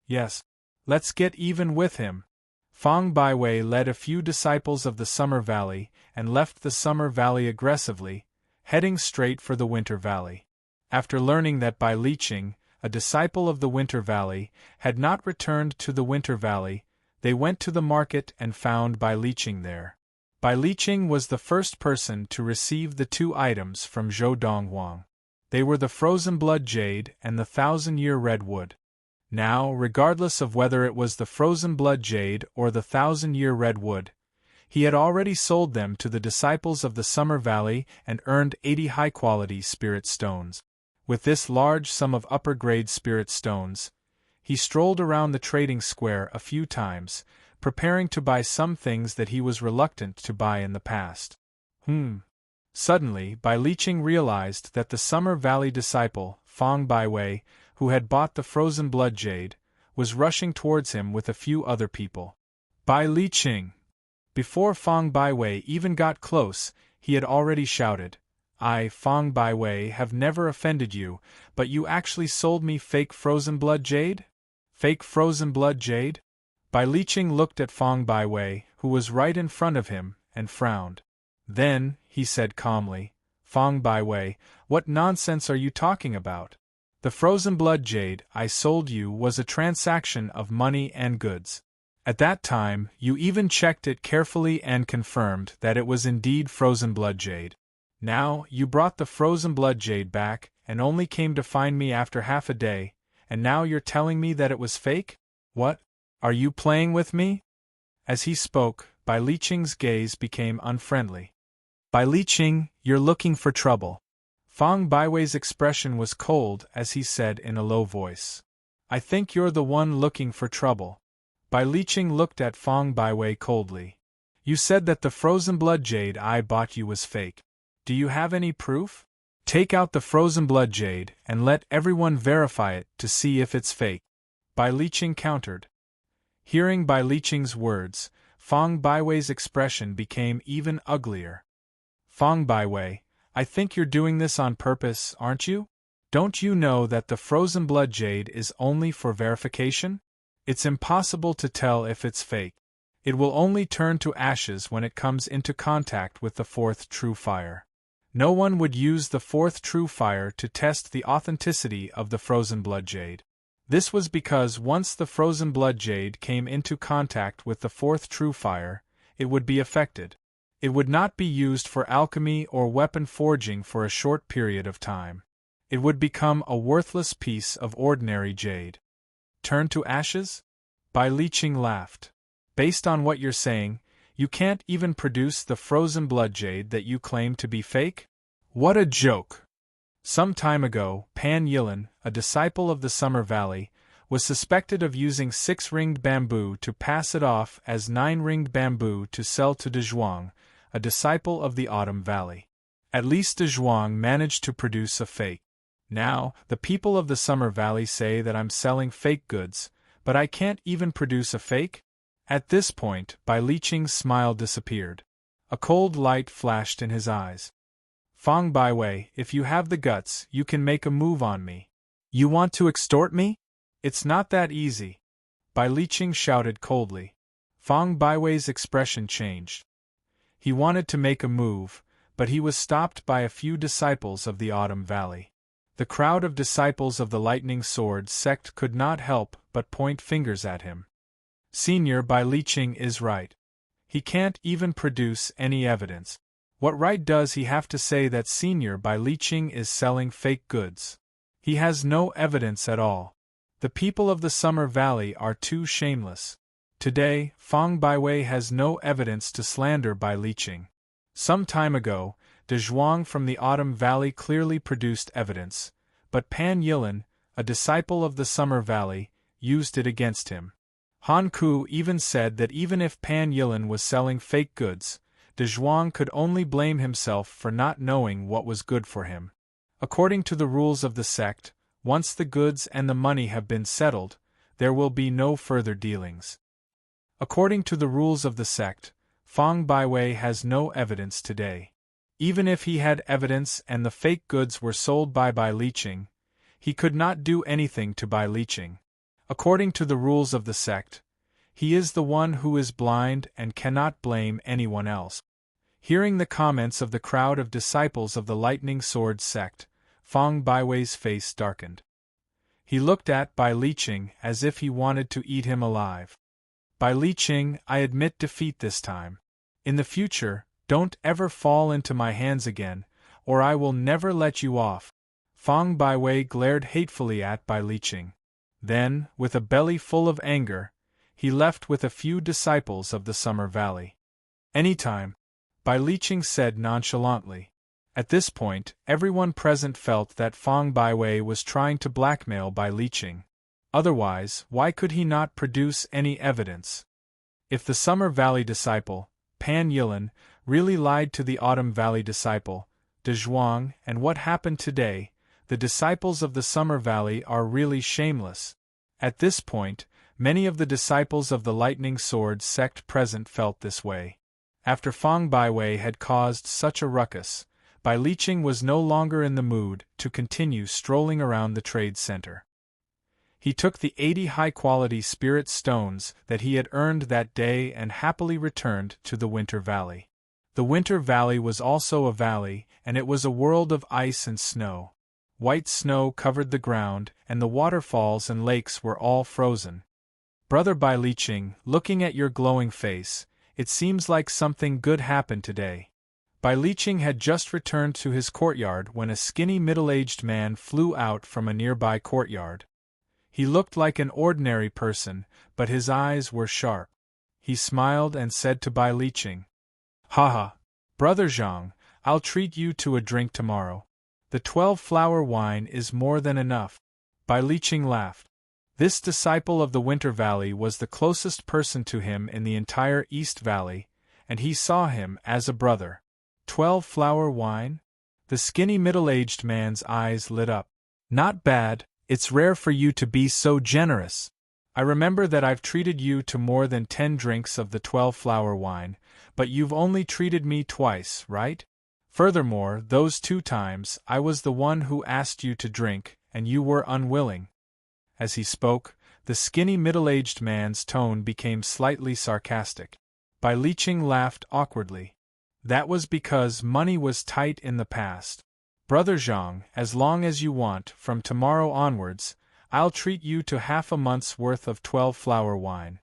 Yes, let's get even with him. Fang Baiwei led a few disciples of the Summer Valley and left the Summer Valley aggressively, heading straight for the Winter Valley. After learning that Bai Liqing, a disciple of the Winter Valley, had not returned to the Winter Valley, they went to the market and found Bai Liqing there. Bai Liqing was the first person to receive the two items from Zhou Donghuang. They were the frozen blood jade and the 1,000-year redwood. Now, regardless of whether it was the frozen blood jade or the 1,000-year redwood, he had already sold them to the disciples of the Summer Valley and earned 80 high-quality spirit stones. With this large sum of upper-grade spirit stones, he strolled around the trading square a few times, preparing to buy some things that he was reluctant to buy in the past. Suddenly, Bai Liqing realized that the Summer Valley disciple, Fang Baiwei, who had bought the frozen blood jade, was rushing towards him with a few other people. Bai Liqing! Before Fang Baiwei even got close, he had already shouted, I, Fang Baiwei, have never offended you, but you actually sold me fake frozen blood jade? Fake frozen blood jade? Bai Liqing looked at Fang Baiwei, who was right in front of him, and frowned. Then, he said calmly, Fang Baiwei, what nonsense are you talking about? The frozen blood jade I sold you was a transaction of money and goods. At that time, you even checked it carefully and confirmed that it was indeed frozen blood jade. Now, you brought the frozen blood jade back and only came to find me after half a day, and now you're telling me that it was fake? What? Are you playing with me? As he spoke, Bai Liqing's gaze became unfriendly. Bai Liqing, you're looking for trouble. Fang Baiwei's expression was cold as he said in a low voice. I think you're the one looking for trouble. Bai Liqing looked at Fang Baiwei coldly. You said that the frozen blood jade I bought you was fake. Do you have any proof? Take out the frozen blood jade and let everyone verify it to see if it's fake. Bai Liqing countered. Hearing Bai Liqing's words, Fang Baiwei's expression became even uglier. Fang Baiwei, I think you're doing this on purpose, aren't you? Don't you know that the frozen blood jade is only for verification? It's impossible to tell if it's fake. It will only turn to ashes when it comes into contact with the fourth true fire. No one would use the fourth true fire to test the authenticity of the frozen blood jade. This was because once the frozen blood jade came into contact with the fourth true fire, it would be affected. It would not be used for alchemy or weapon forging for a short period of time. It would become a worthless piece of ordinary jade. Turn to ashes? Bai Liqing laughed. Based on what you're saying, you can't even produce the frozen blood jade that you claim to be fake? What a joke! Some time ago, Pan Yilin, a disciple of the Summer Valley, was suspected of using 6-ringed bamboo to pass it off as 9-ringed bamboo to sell to De Zhuang, a disciple of the Autumn Valley. At least De Zhuang managed to produce a fake. Now, the people of the Summer Valley say that I'm selling fake goods, but I can't even produce a fake? At this point, Bai Liqing's smile disappeared. A cold light flashed in his eyes. Fang Baiwei, if you have the guts, you can make a move on me. You want to extort me? It's not that easy. Bai Liqing shouted coldly. Fang Baiwei's expression changed. He wanted to make a move, but he was stopped by a few disciples of the Autumn Valley. The crowd of disciples of the Lightning Sword sect could not help but point fingers at him. Senior Bai Liqing is right. He can't even produce any evidence. What right does he have to say that Senior Bai Liqing is selling fake goods? He has no evidence at all. The people of the Summer Valley are too shameless. Today, Fang Baiwei has no evidence to slander Bai Liqing. Some time ago, De Zhuang from the Autumn Valley clearly produced evidence, but Pan Yilin, a disciple of the Summer Valley, used it against him. Han Ku even said that even if Pan Yilin was selling fake goods, De Zhuang could only blame himself for not knowing what was good for him. According to the rules of the sect, once the goods and the money have been settled, there will be no further dealings. According to the rules of the sect, Fang Baiwei has no evidence today. Even if he had evidence and the fake goods were sold by Bai Liqing, he could not do anything to Bai Liqing. According to the rules of the sect, he is the one who is blind and cannot blame anyone else. Hearing the comments of the crowd of disciples of the Lightning Sword sect, Fang Baiwei's face darkened. He looked at Bai Liqing as if he wanted to eat him alive. Bai Liqing, I admit defeat this time. In the future, don't ever fall into my hands again, or I will never let you off. Fang Baiwei glared hatefully at Bai Liqing. Then, with a belly full of anger, he left with a few disciples of the Summer Valley. Anytime, Bai Liqing said nonchalantly. At this point, everyone present felt that Fang Baiwei was trying to blackmail Bai Liqing. Otherwise, why could he not produce any evidence? If the Summer Valley disciple, Pan Yilin, really lied to the Autumn Valley disciple, De Zhuang, and what happened today, the disciples of the Summer Valley are really shameless. At this point, many of the disciples of the Lightning Sword sect present felt this way. After Fang Baiwei had caused such a ruckus, Bai Liqing was no longer in the mood to continue strolling around the trade center. He took the 80 high-quality spirit stones that he had earned that day and happily returned to the Winter Valley. The Winter Valley was also a valley, and it was a world of ice and snow. White snow covered the ground, and the waterfalls and lakes were all frozen. Brother Bai Liqing, looking at your glowing face, it seems like something good happened today. Bai Liqing had just returned to his courtyard when a skinny middle-aged man flew out from a nearby courtyard. He looked like an ordinary person, but his eyes were sharp. He smiled and said to Bai Liqing, "Haha, Brother Zhang, I'll treat you to a drink tomorrow. The 12-flower wine is more than enough." Bai Liqing laughed. This disciple of the Winter Valley was the closest person to him in the entire East Valley, and he saw him as a brother. 12-flower wine? The skinny middle-aged man's eyes lit up. Not bad. It's rare for you to be so generous. I remember that I've treated you to more than 10 drinks of the 12-flower wine, but you've only treated me twice, right? Furthermore, those 2 times, I was the one who asked you to drink, and you were unwilling. As he spoke, the skinny middle-aged man's tone became slightly sarcastic. Bai Liqing laughed awkwardly. That was because money was tight in the past. Brother Zhang, as long as you want, from tomorrow onwards, I'll treat you to half a month's worth of 12-flower wine.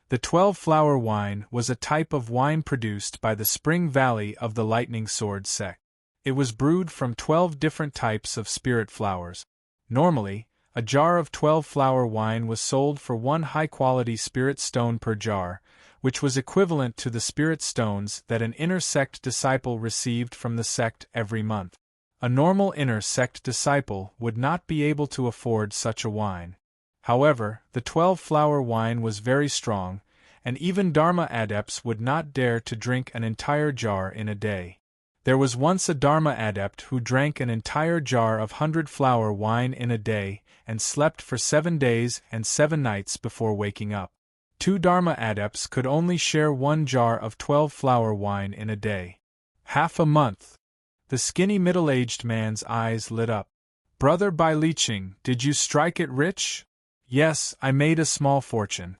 The 12-flower wine was a type of wine produced by the Spring Valley of the Lightning Sword sect. It was brewed from 12 different types of spirit flowers. Normally, a jar of 12-flower wine was sold for 1 high-quality spirit stone per jar, which was equivalent to the spirit stones that an inner sect disciple received from the sect every month. A normal inner sect disciple would not be able to afford such a wine. However, the 12-flower wine was very strong, and even Dharma adepts would not dare to drink an entire jar in a day. There was once a Dharma adept who drank an entire jar of 100-flower wine in a day and slept for 7 days and 7 nights before waking up. 2 Dharma adepts could only share 1 jar of 12-flower wine in a day. Half a month. The skinny middle-aged man's eyes lit up. Brother Bai Liqing, did you strike it rich? Yes, I made a small fortune.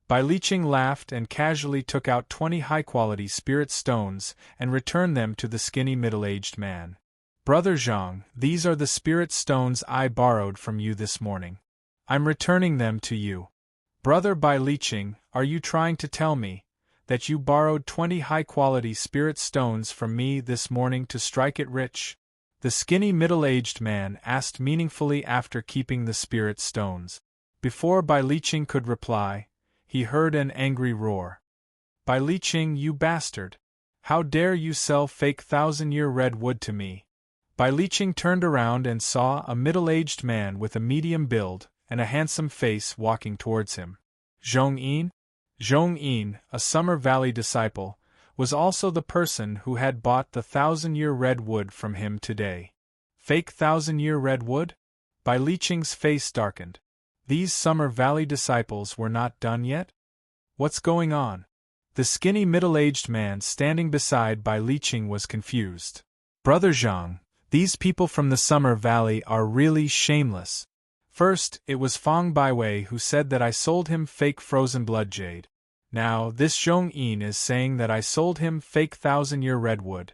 Bai Liqing laughed and casually took out 20 high-quality spirit stones and returned them to the skinny middle-aged man. Brother Zhang, these are the spirit stones I borrowed from you this morning. I'm returning them to you. Brother Bai Liqing, are you trying to tell me that you borrowed 20 high-quality spirit stones from me this morning to strike it rich? The skinny middle-aged man asked meaningfully after keeping the spirit stones. Before Bai Liqing could reply, he heard an angry roar. Bai Liqing, you bastard! How dare you sell fake thousand-year red wood to me? Bai Liqing turned around and saw a middle-aged man with a medium build and a handsome face walking towards him. Zhong Yin? Zhong Yin, a Summer Valley disciple, was also the person who had bought the thousand-year red wood from him today. Fake thousand-year red wood? Bai Liqing's face darkened. These Summer Valley disciples were not done yet? What's going on? The skinny middle-aged man standing beside Bai Liqing was confused. Brother Zhang, these people from the Summer Valley are really shameless. First, it was Fang Baiwei who said that I sold him fake frozen blood jade. Now, this Zhong Yin is saying that I sold him fake thousand-year redwood.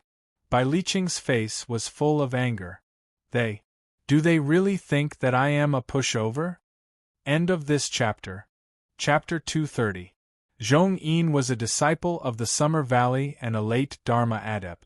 Bai Liqing's face was full of anger. Do they really think that I am a pushover? End of this chapter. Chapter 230. Zhong Yin was a disciple of the Summer Valley and a late Dharma adept.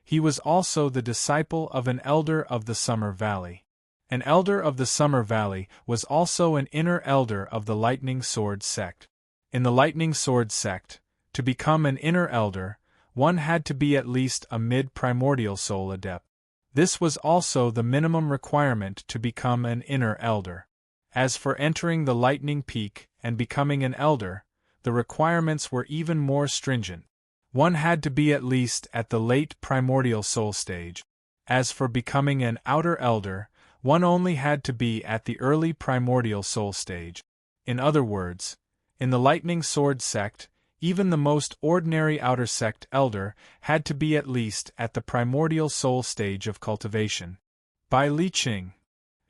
He was also the disciple of an elder of the Summer Valley. An elder of the Summer Valley was also an inner elder of the Lightning Sword sect. In the Lightning Sword sect, to become an inner elder, one had to be at least a mid-primordial soul adept. This was also the minimum requirement to become an inner elder. As for entering the Lightning Peak and becoming an elder, the requirements were even more stringent. One had to be at least at the late primordial soul stage. As for becoming an outer elder, one only had to be at the early primordial soul stage. In other words, in the Lightning Sword sect, even the most ordinary outer sect elder had to be at least at the primordial soul stage of cultivation. Bai Liqing.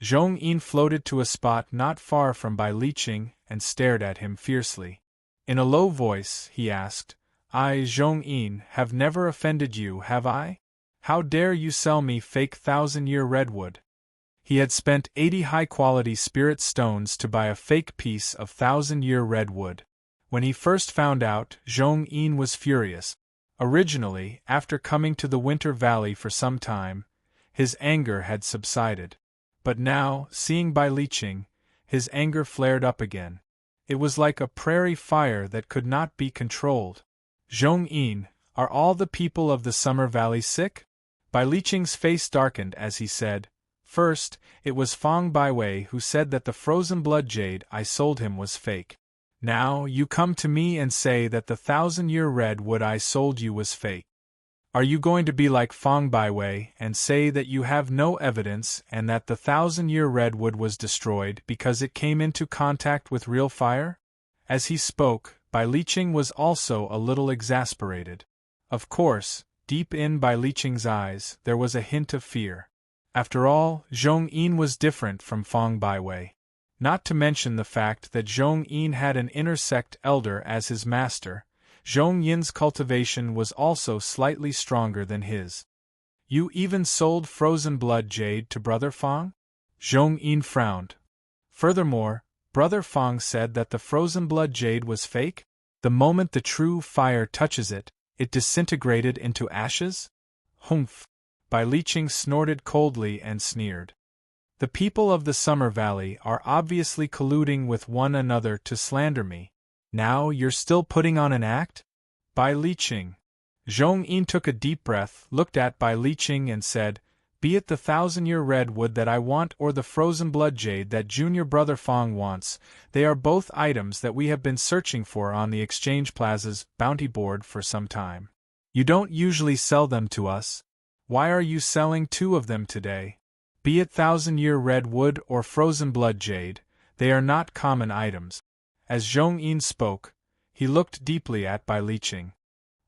Zhong Yin floated to a spot not far from Bai Liqing and stared at him fiercely. In a low voice, he asked, I, Zhong Yin, have never offended you, have I? How dare you sell me fake thousand-year redwood? He had spent 80 high-quality spirit stones to buy a fake piece of thousand-year redwood. When he first found out, Zhong Yin was furious. Originally, after coming to the Winter Valley for some time, his anger had subsided. But now, seeing Bai Liqing, his anger flared up again. It was like a prairie fire that could not be controlled. Zhong Yin, are all the people of the Summer Valley sick? Bai Liqing's face darkened as he said, First, it was Fang Baiwei who said that the frozen blood jade I sold him was fake. Now, you come to me and say that the thousand-year red wood I sold you was fake. Are you going to be like Fang Baiwei and say that you have no evidence and that the thousand-year redwood was destroyed because it came into contact with real fire? As he spoke, Bai Liqing was also a little exasperated. Of course, deep in Bai Liqing's eyes there was a hint of fear. After all, Zhong Yin was different from Fang Baiwei. Not to mention the fact that Zhong Yin had an inner sect elder as his master, Zhong Yin's cultivation was also slightly stronger than his. You even sold frozen blood jade to Brother Fang? Zhong Yin frowned. Furthermore, Brother Fang said that the frozen blood jade was fake? The moment the true fire touches it, it disintegrated into ashes? Humph! Bai Liqing snorted coldly and sneered. The people of the Summer Valley are obviously colluding with one another to slander me. Now you're still putting on an act? Bai Liqing. Zhong Yin took a deep breath, looked at Bai Liqing and said, Be it the thousand-year redwood that I want or the frozen blood jade that Junior Brother Fang wants, they are both items that we have been searching for on the Exchange Plaza's bounty board for some time. You don't usually sell them to us. Why are you selling 2 of them today? Be it thousand-year redwood or frozen blood jade, they are not common items. As Zhong Yin spoke, he looked deeply at Bai Liqing.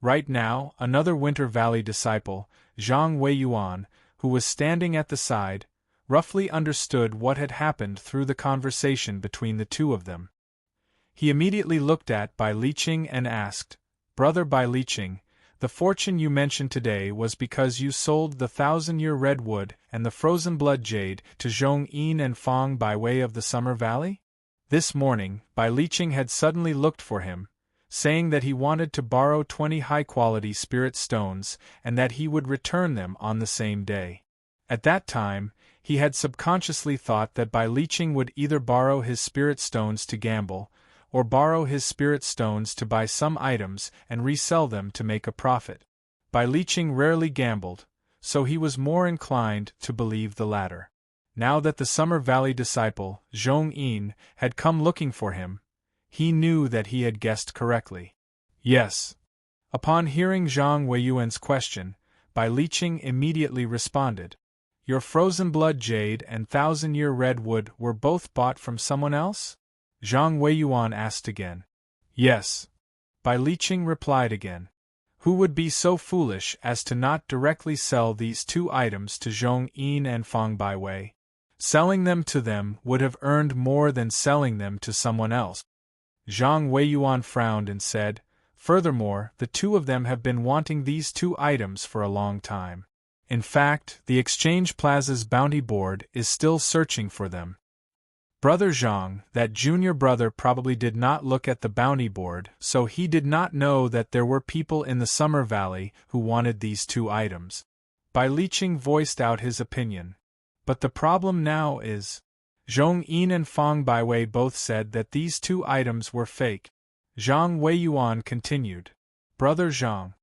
Right now, another Winter Valley disciple, Zhang Weiyuan, who was standing at the side, roughly understood what had happened through the conversation between the two of them. He immediately looked at Bai Liqing and asked, "Brother Bai Liqing, the fortune you mentioned today was because you sold the 1,000-year redwood and the frozen blood jade to Zhong Yin and Fang by way of the Summer Valley?" This morning, Bai Liqing had suddenly looked for him, saying that he wanted to borrow 20 high-quality spirit stones and that he would return them on the same day. At that time, he had subconsciously thought that Bai Liqing would either borrow his spirit stones to gamble, or borrow his spirit stones to buy some items and resell them to make a profit. Bai Liqing rarely gambled, so he was more inclined to believe the latter. Now that the Summer Valley disciple, Zhong Yin, had come looking for him, he knew that he had guessed correctly. Yes. Upon hearing Zhang Weiyuan's question, Bai Liqing immediately responded. Your frozen blood jade and 1,000-year redwood were both bought from someone else? Zhang Weiyuan asked again. Yes. Bai Liqing replied again. Who would be so foolish as to not directly sell these two items to Zhong Yin and Fang Baiwei? Selling them to them would have earned more than selling them to someone else. Zhang Weiyuan frowned and said, Furthermore, the two of them have been wanting these two items for a long time. In fact, the Exchange Plaza's bounty board is still searching for them. Brother Zhang, that junior brother, probably did not look at the bounty board, so he did not know that there were people in the Summer Valley who wanted these two items. Bai Liqing voiced out his opinion. But the problem now is, Zhong Yin and Fang Baiwei both said that these two items were fake. Zhang Weiyuan continued. Brother Zhang.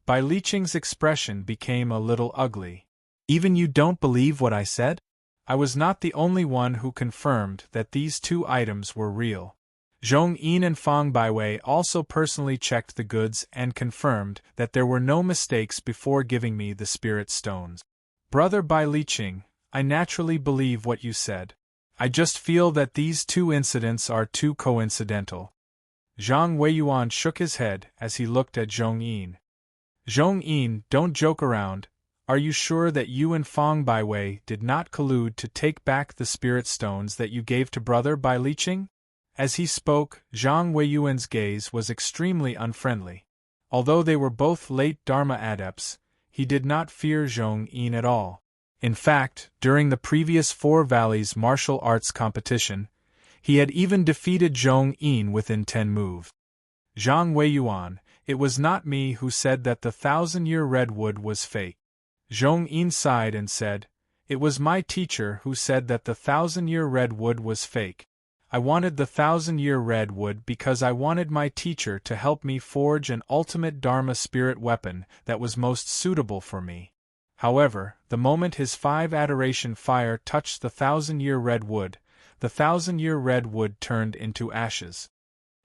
Bai Liqing's expression became a little ugly. Even you don't believe what I said? I was not the only one who confirmed that these two items were real. Zhong Yin and Fang Baiwei also personally checked the goods and confirmed that there were no mistakes before giving me the spirit stones. Brother Bai Liqing, I naturally believe what you said. I just feel that these two incidents are too coincidental. Zhang Weiyuan shook his head as he looked at Zhong Yin. Zhong Yin, don't joke around. Are you sure that you and Fang Baiwei did not collude to take back the spirit stones that you gave to Brother Bai Liqing? As he spoke, Zhang Weiyuan's gaze was extremely unfriendly. Although they were both late Dharma adepts, he did not fear Zhong Yin at all. In fact, during the previous Four Valleys martial arts competition, he had even defeated Zhong Yin within 10 moves. Zhang Weiyuan, it was not me who said that the 1,000-year redwood was fake. Zhong Yin sighed and said, It was my teacher who said that the 1,000-year redwood was fake. I wanted the 1,000-year redwood because I wanted my teacher to help me forge an ultimate Dharma spirit weapon that was most suitable for me. However, the moment his 5 adoration fire touched the 1,000-year redwood, the 1,000-year redwood turned into ashes.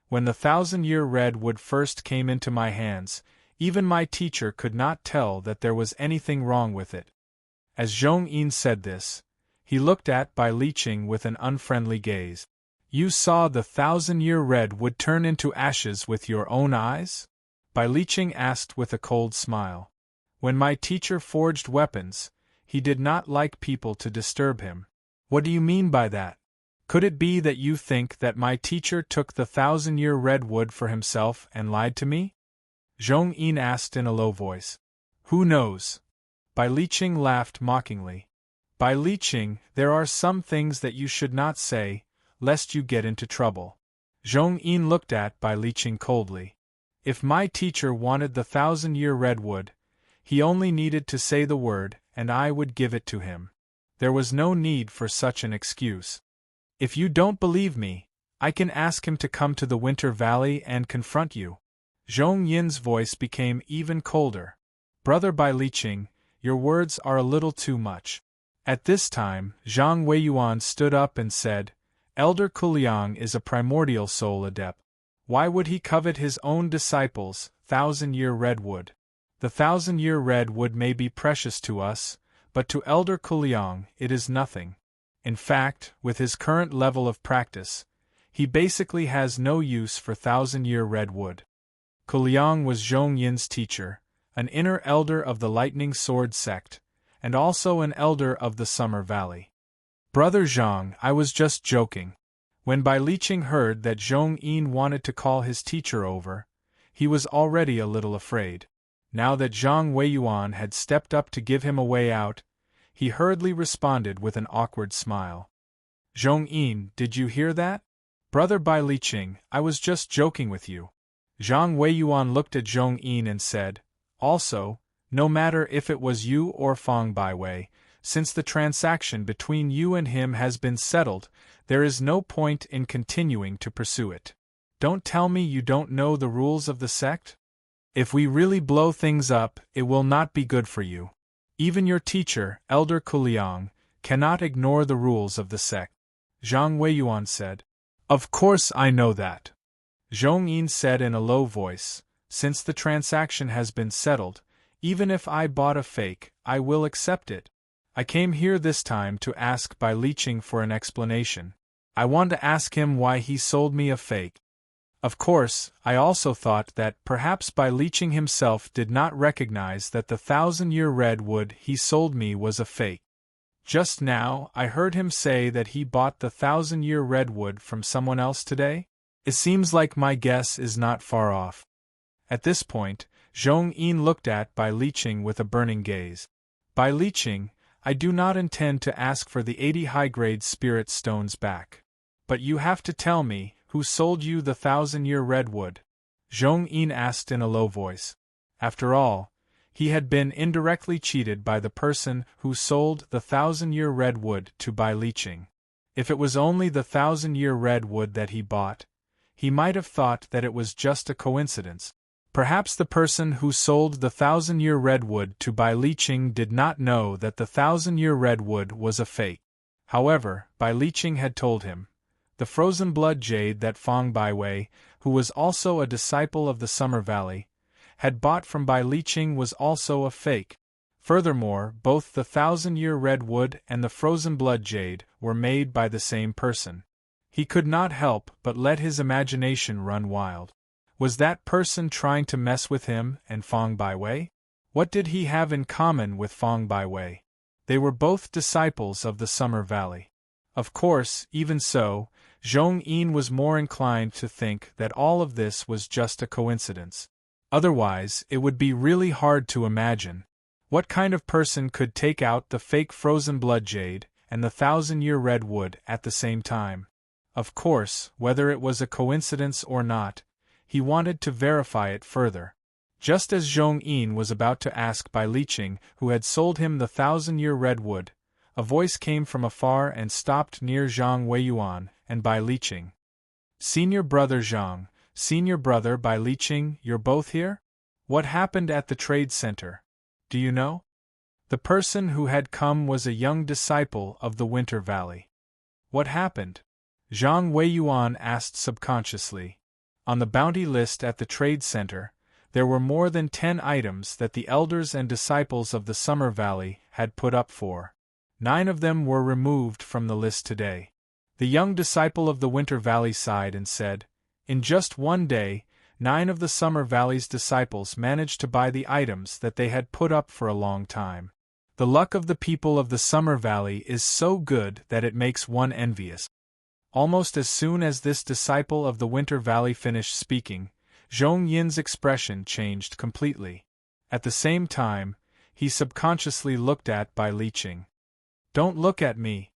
When the 1,000-year redwood first came into my hands, even my teacher could not tell that there was anything wrong with it. As Zhong Yin said this, he looked at Bai Liqing with an unfriendly gaze. You saw the 1,000-year redwood turn into ashes with your own eyes? Bai Liqing asked with a cold smile. When my teacher forged weapons, he did not like people to disturb him. What do you mean by that? Could it be that you think that my teacher took the 1,000-year redwood for himself and lied to me? Zhong Yin asked in a low voice. Who knows? Bai Liqing laughed mockingly. Bai Liqing, there are some things that you should not say, lest you get into trouble. Zhong Yin looked at Bai Liqing coldly. If my teacher wanted the 1,000-year redwood, he only needed to say the word, and I would give it to him. There was no need for such an excuse. If you don't believe me, I can ask him to come to the Winter Valley and confront you. Zhong Yin's voice became even colder. Brother Bai Liqing, your words are a little too much. At this time, Zhang Weiyuan stood up and said, Elder Kuliang is a primordial soul adept. Why would he covet his own disciples' 1,000-year redwood? The 1,000-year redwood may be precious to us, but to Elder Kuliang it is nothing. In fact, with his current level of practice, he basically has no use for 1,000-year redwood. Kuliang was Zhong Yin's teacher, an inner elder of the Lightning Sword sect, and also an elder of the Summer Valley. Brother Zhang, I was just joking. When Bai Liqing heard that Zhong Yin wanted to call his teacher over, he was already a little afraid. Now that Zhang Weiyuan had stepped up to give him a way out, he hurriedly responded with an awkward smile. Zhong Yin, did you hear that? Brother Bai Liqing, I was just joking with you. Zhang Weiyuan looked at Zhong Yin and said, also, no matter if it was you or Fang Baiwei, since the transaction between you and him has been settled, there is no point in continuing to pursue it. Don't tell me you don't know the rules of the sect? If we really blow things up, it will not be good for you. Even your teacher, Elder Kuliang, cannot ignore the rules of the sect. Zhang Weiyuan said. Of course I know that. Zhong Yin said in a low voice, since the transaction has been settled, even if I bought a fake, I will accept it. I came here this time to ask Bai Liqing for an explanation. I want to ask him why he sold me a fake. Of course, I also thought that perhaps Bai Liqing himself did not recognize that the 1,000-year redwood he sold me was a fake. Just now, I heard him say that he bought the 1,000-year redwood from someone else today. It seems like my guess is not far off. At this point, Zhong Yin looked at Bai Liqing with a burning gaze. Bai Liqing, I do not intend to ask for the 80 high-grade spirit stones back. But you have to tell me, who sold you the 1,000-year redwood? Zhong Yin asked in a low voice. After all, he had been indirectly cheated by the person who sold the 1,000-year redwood to Bai Liqing. If it was only the 1,000-year redwood that he bought, he might have thought that it was just a coincidence. Perhaps the person who sold the 1,000-year redwood to Bai Liqing did not know that the 1,000-year redwood was a fake. However, Bai Liqing had told him. The frozen blood jade that Fang Baiwei, who was also a disciple of the Summer Valley, had bought from Bai Liqing was also a fake. Furthermore, both the 1,000-year redwood and the frozen blood jade were made by the same person. He could not help but let his imagination run wild. Was that person trying to mess with him and Fang Baiwei? What did he have in common with Fang Baiwei? They were both disciples of the Summer Valley. Of course, even so, Zhong Yin was more inclined to think that all of this was just a coincidence. Otherwise, it would be really hard to imagine. What kind of person could take out the fake frozen blood jade and the 1,000-year redwood at the same time? Of course, whether it was a coincidence or not, he wanted to verify it further. Just as Zhong Yin was about to ask Bai Liqing who had sold him the 1,000-year redwood, a voice came from afar and stopped near Zhang Weiyuan and Bai Liqing. Senior brother Zhang, senior brother Bai Liqing, you're both here? What happened at the trade center? Do you know? The person who had come was a young disciple of the Winter Valley. What happened? Zhang Weiyuan asked subconsciously. On the bounty list at the trade center, there were more than 10 items that the elders and disciples of the Summer Valley had put up for. 9 of them were removed from the list today. The young disciple of the Winter Valley sighed and said, in just one day, 9 of the Summer Valley's disciples managed to buy the items that they had put up for a long time. The luck of the people of the Summer Valley is so good that it makes one envious. Almost as soon as this disciple of the Winter Valley finished speaking, Zhong Yin's expression changed completely. At the same time, he subconsciously looked at Bai Liqing. Don't look at me.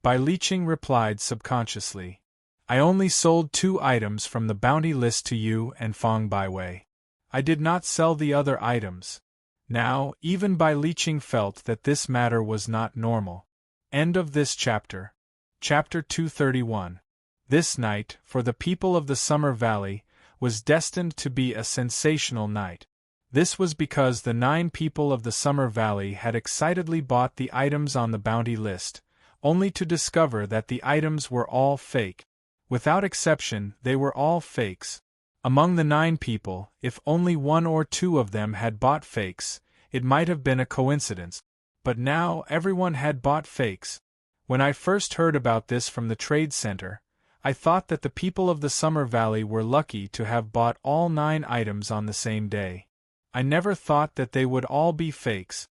Bai Liqing replied subconsciously. I only sold 2 items from the bounty list to you and Fang Baiwei. I did not sell the other items. Now, even Bai Liqing felt that this matter was not normal. End of this chapter. Chapter 231. This night, for the people of the Summer Valley, was destined to be a sensational night. This was because the 9 people of the Summer Valley had excitedly bought the items on the bounty list, only to discover that the items were all fake. Without exception, they were all fakes. Among the 9 people, if only 1 or 2 of them had bought fakes, it might have been a coincidence. But now everyone had bought fakes. When I first heard about this from the trade center, I thought that the people of the Summer Valley were lucky to have bought all 9 items on the same day. I never thought that they would all be fakes.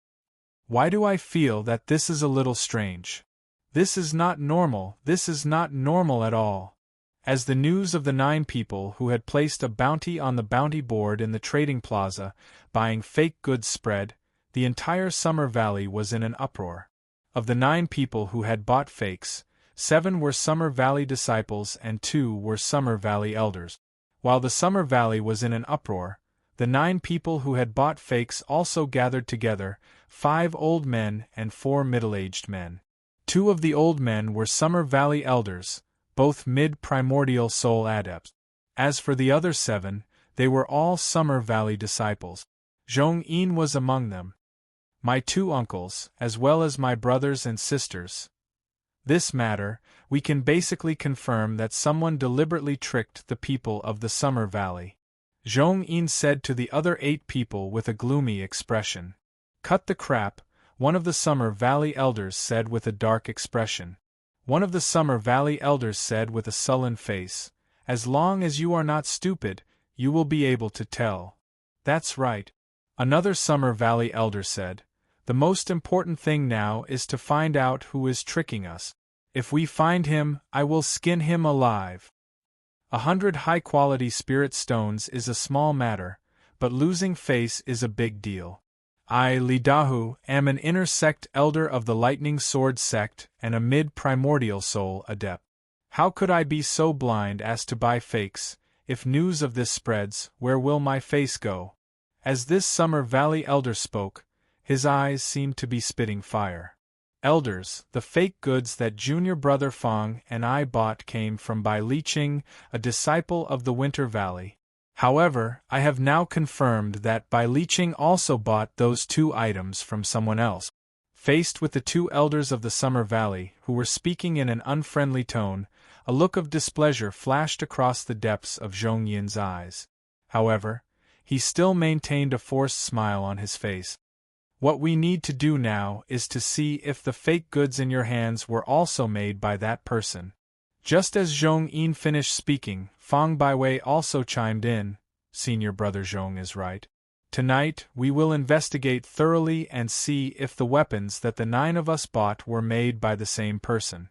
Why do I feel that this is a little strange? This is not normal, this is not normal at all. As the news of the 9 people who had placed a bounty on the bounty board in the trading plaza, buying fake goods spread, the entire Summer Valley was in an uproar. Of the 9 people who had bought fakes, 7 were Summer Valley disciples and 2 were Summer Valley elders. While the Summer Valley was in an uproar, the 9 people who had bought fakes also gathered together, 5 old men and 4 middle-aged men. 2 of the old men were Summer Valley elders, both mid-primordial soul adepts. As for the other 7, they were all Summer Valley disciples. Zhong-yin was among them. My 2 uncles, as well as my brothers and sisters. This matter, we can basically confirm that someone deliberately tricked the people of the Summer Valley. Zhong-yin said to the other 8 people with a gloomy expression. Cut the crap, one of the Summer Valley elders said with a dark expression. One of the Summer Valley elders said with a sullen face, as long as you are not stupid, you will be able to tell. That's right. Another Summer Valley elder said, the most important thing now is to find out who is tricking us. If we find him, I will skin him alive. 100 high-quality spirit stones is a small matter, but losing face is a big deal. I, Li Dahu, am an inner sect elder of the Lightning Sword sect and a mid-primordial soul adept. How could I be so blind as to buy fakes? If news of this spreads, where will my face go? As this Summer Valley elder spoke, his eyes seemed to be spitting fire. Elders, the fake goods that junior brother Fong and I bought came from Bai Liqing, a disciple of the Winter Valley. However, I have now confirmed that Bai Liqing also bought those 2 items from someone else. Faced with the 2 elders of the Summer Valley, who were speaking in an unfriendly tone, a look of displeasure flashed across the depths of Zhong-yin's eyes. However, he still maintained a forced smile on his face. What we need to do now is to see if the fake goods in your hands were also made by that person. Just as Zhong-yin finished speaking, Fong Baiwei also chimed in, Senior Brother Zhong is right. Tonight, we will investigate thoroughly and see if the weapons that the 9 of us bought were made by the same person.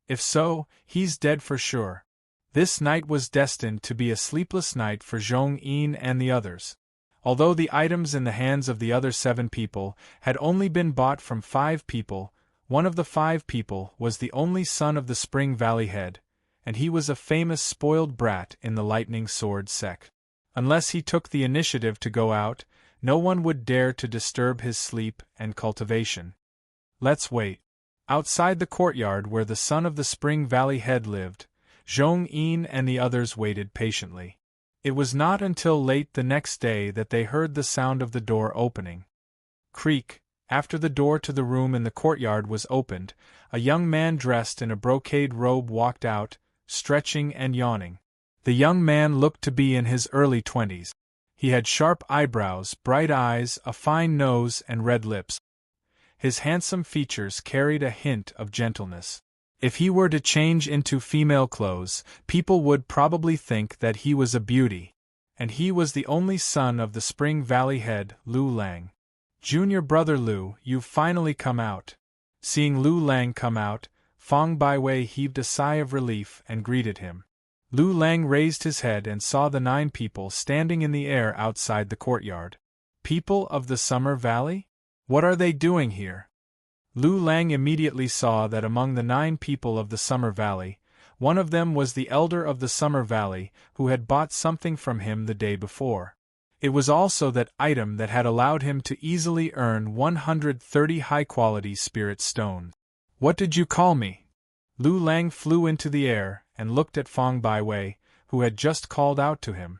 If so, he's dead for sure. This night was destined to be a sleepless night for Zhong-yin and the others. Although the items in the hands of the other 7 people had only been bought from 5 people, one of the 5 people was the only son of the Spring Valley head, and he was a famous spoiled brat in the Lightning Sword sect. Unless he took the initiative to go out, no one would dare to disturb his sleep and cultivation. Let's wait. Outside the courtyard where the son of the Spring Valley head lived, Zhong-yin and the others waited patiently. It was not until late the next day that they heard the sound of the door opening. Creak. After the door to the room in the courtyard was opened, a young man dressed in a brocade robe walked out, stretching and yawning. The young man looked to be in his early 20s. He had sharp eyebrows, bright eyes, a fine nose, and red lips. His handsome features carried a hint of gentleness. If he were to change into female clothes, people would probably think that he was a beauty. And he was the only son of the Spring Valley head, Lu Lang. Junior brother Lu, you've finally come out. Seeing Lu Lang come out, Fong Baiwei heaved a sigh of relief and greeted him. Lu Lang raised his head and saw the 9 people standing in the air outside the courtyard. People of the Summer Valley? What are they doing here? Lu Lang immediately saw that among the 9 people of the Summer Valley, one of them was the elder of the Summer Valley who had bought something from him the day before. It was also that item that had allowed him to easily earn 130 high-quality spirit stones. What did you call me? Lu Lang flew into the air and looked at Fong Baiwei, who had just called out to him.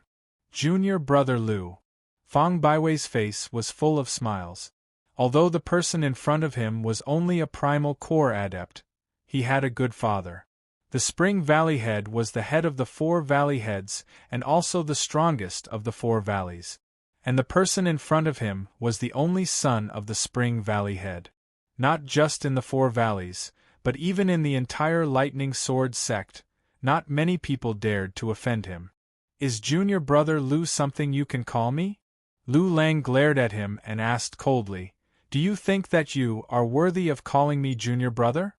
Junior brother Lu. Fong Baiwei's face was full of smiles. Although the person in front of him was only a primal core adept, he had a good father. The Spring Valley head was the head of the 4 valley heads and also the strongest of the 4 valleys. And the person in front of him was the only son of the Spring Valley head. Not just in the 4 valleys, but even in the entire Lightning Sword sect, not many people dared to offend him. Is junior brother Lu something you can call me? Lu Lang glared at him and asked coldly, Do you think that you are worthy of calling me junior brother?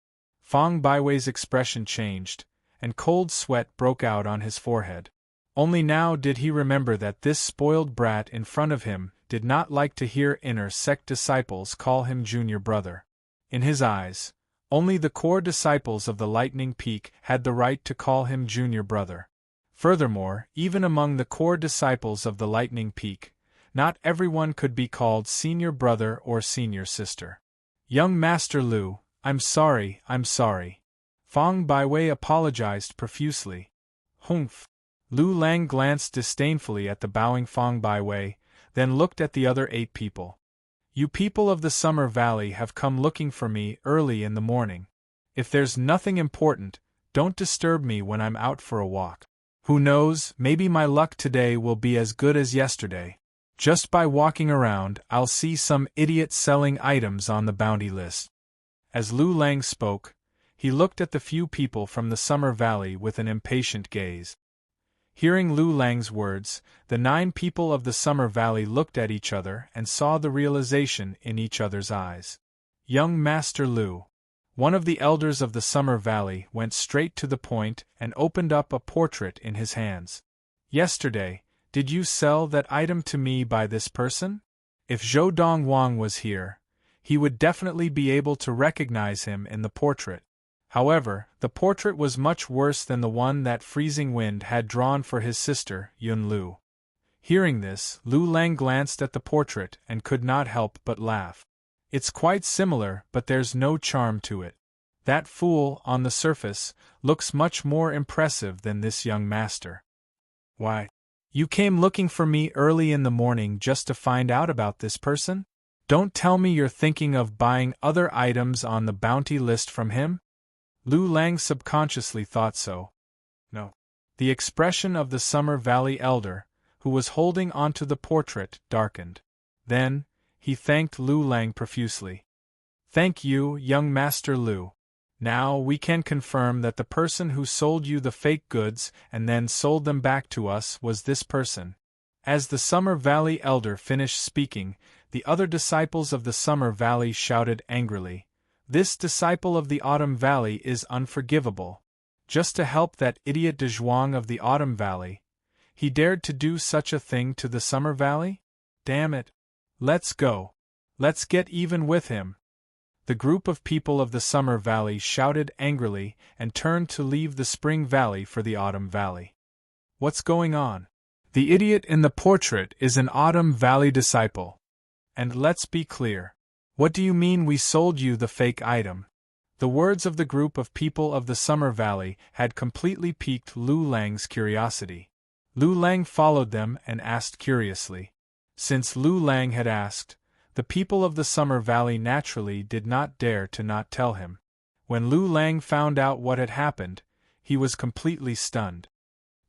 Fang Baiwei's expression changed, and cold sweat broke out on his forehead. Only now did he remember that this spoiled brat in front of him did not like to hear inner sect disciples call him junior brother. In his eyes, only the core disciples of the Lightning Peak had the right to call him junior brother. Furthermore, even among the core disciples of the Lightning Peak, not everyone could be called senior brother or senior sister. Young Master Lu, I'm sorry. Fang Baiwei apologized profusely. Humph. Lu Lang glanced disdainfully at the bowing Fang Baiwei, then looked at the other 8 people. You people of the Summer Valley have come looking for me early in the morning. If there's nothing important, don't disturb me when I'm out for a walk. Who knows, maybe my luck today will be as good as yesterday. Just by walking around, I'll see some idiot selling items on the bounty list. As Lu Lang spoke, he looked at the few people from the Summer Valley with an impatient gaze. Hearing Lu Lang's words, the 9 people of the Summer Valley looked at each other and saw the realization in each other's eyes. Young Master Lu, one of the elders of the Summer Valley, went straight to the point and opened up a portrait in his hands. Yesterday, did you sell that item to me by this person? If Zhou Dongwang was here, he would definitely be able to recognize him in the portrait. However, the portrait was much worse than the one that Freezing Wind had drawn for his sister, Yun Lu. Hearing this, Lu Lang glanced at the portrait and could not help but laugh. It's quite similar, but there's no charm to it. That fool, on the surface, looks much more impressive than this young master. Why? You came looking for me early in the morning just to find out about this person? Don't tell me you're thinking of buying other items on the bounty list from him? Lu Lang subconsciously thought so. No. The expression of the Summer Valley elder, who was holding onto the portrait, darkened. Then, he thanked Lu Lang profusely. Thank you, young Master Lu. Now we can confirm that the person who sold you the fake goods and then sold them back to us was this person. As the Summer Valley elder finished speaking, the other disciples of the Summer Valley shouted angrily. This disciple of the Autumn Valley is unforgivable. Just to help that idiot De Zhuang of the Autumn Valley, he dared to do such a thing to the Summer Valley? Damn it. Let's go. Let's get even with him. The group of people of the Summer Valley shouted angrily and turned to leave the Spring Valley for the Autumn Valley. What's going on? The idiot in the portrait is an Autumn Valley disciple. And let's be clear. What do you mean we sold you the fake item? The words of the group of people of the Summer Valley had completely piqued Lu Lang's curiosity. Lu Lang followed them and asked curiously. Since Lu Lang had asked, the people of the Summer Valley naturally did not dare to not tell him. When Lu Lang found out what had happened, he was completely stunned.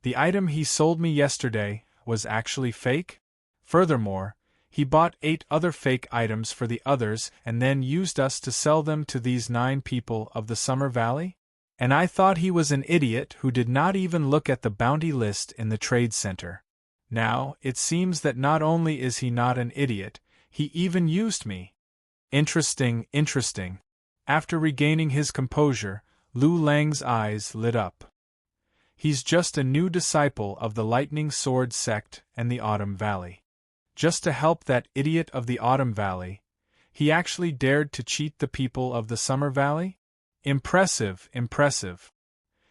The item he sold me yesterday was actually fake? Furthermore, he bought 8 other fake items for the others and then used us to sell them to these 9 people of the Summer Valley? And I thought he was an idiot who did not even look at the bounty list in the trade center. Now, it seems that not only is he not an idiot, he even used me. Interesting. After regaining his composure, Lu Lang's eyes lit up. He's just a new disciple of the Lightning Sword sect and the Autumn Valley. Just to help that idiot of the Autumn Valley, he actually dared to cheat the people of the Summer Valley? Impressive.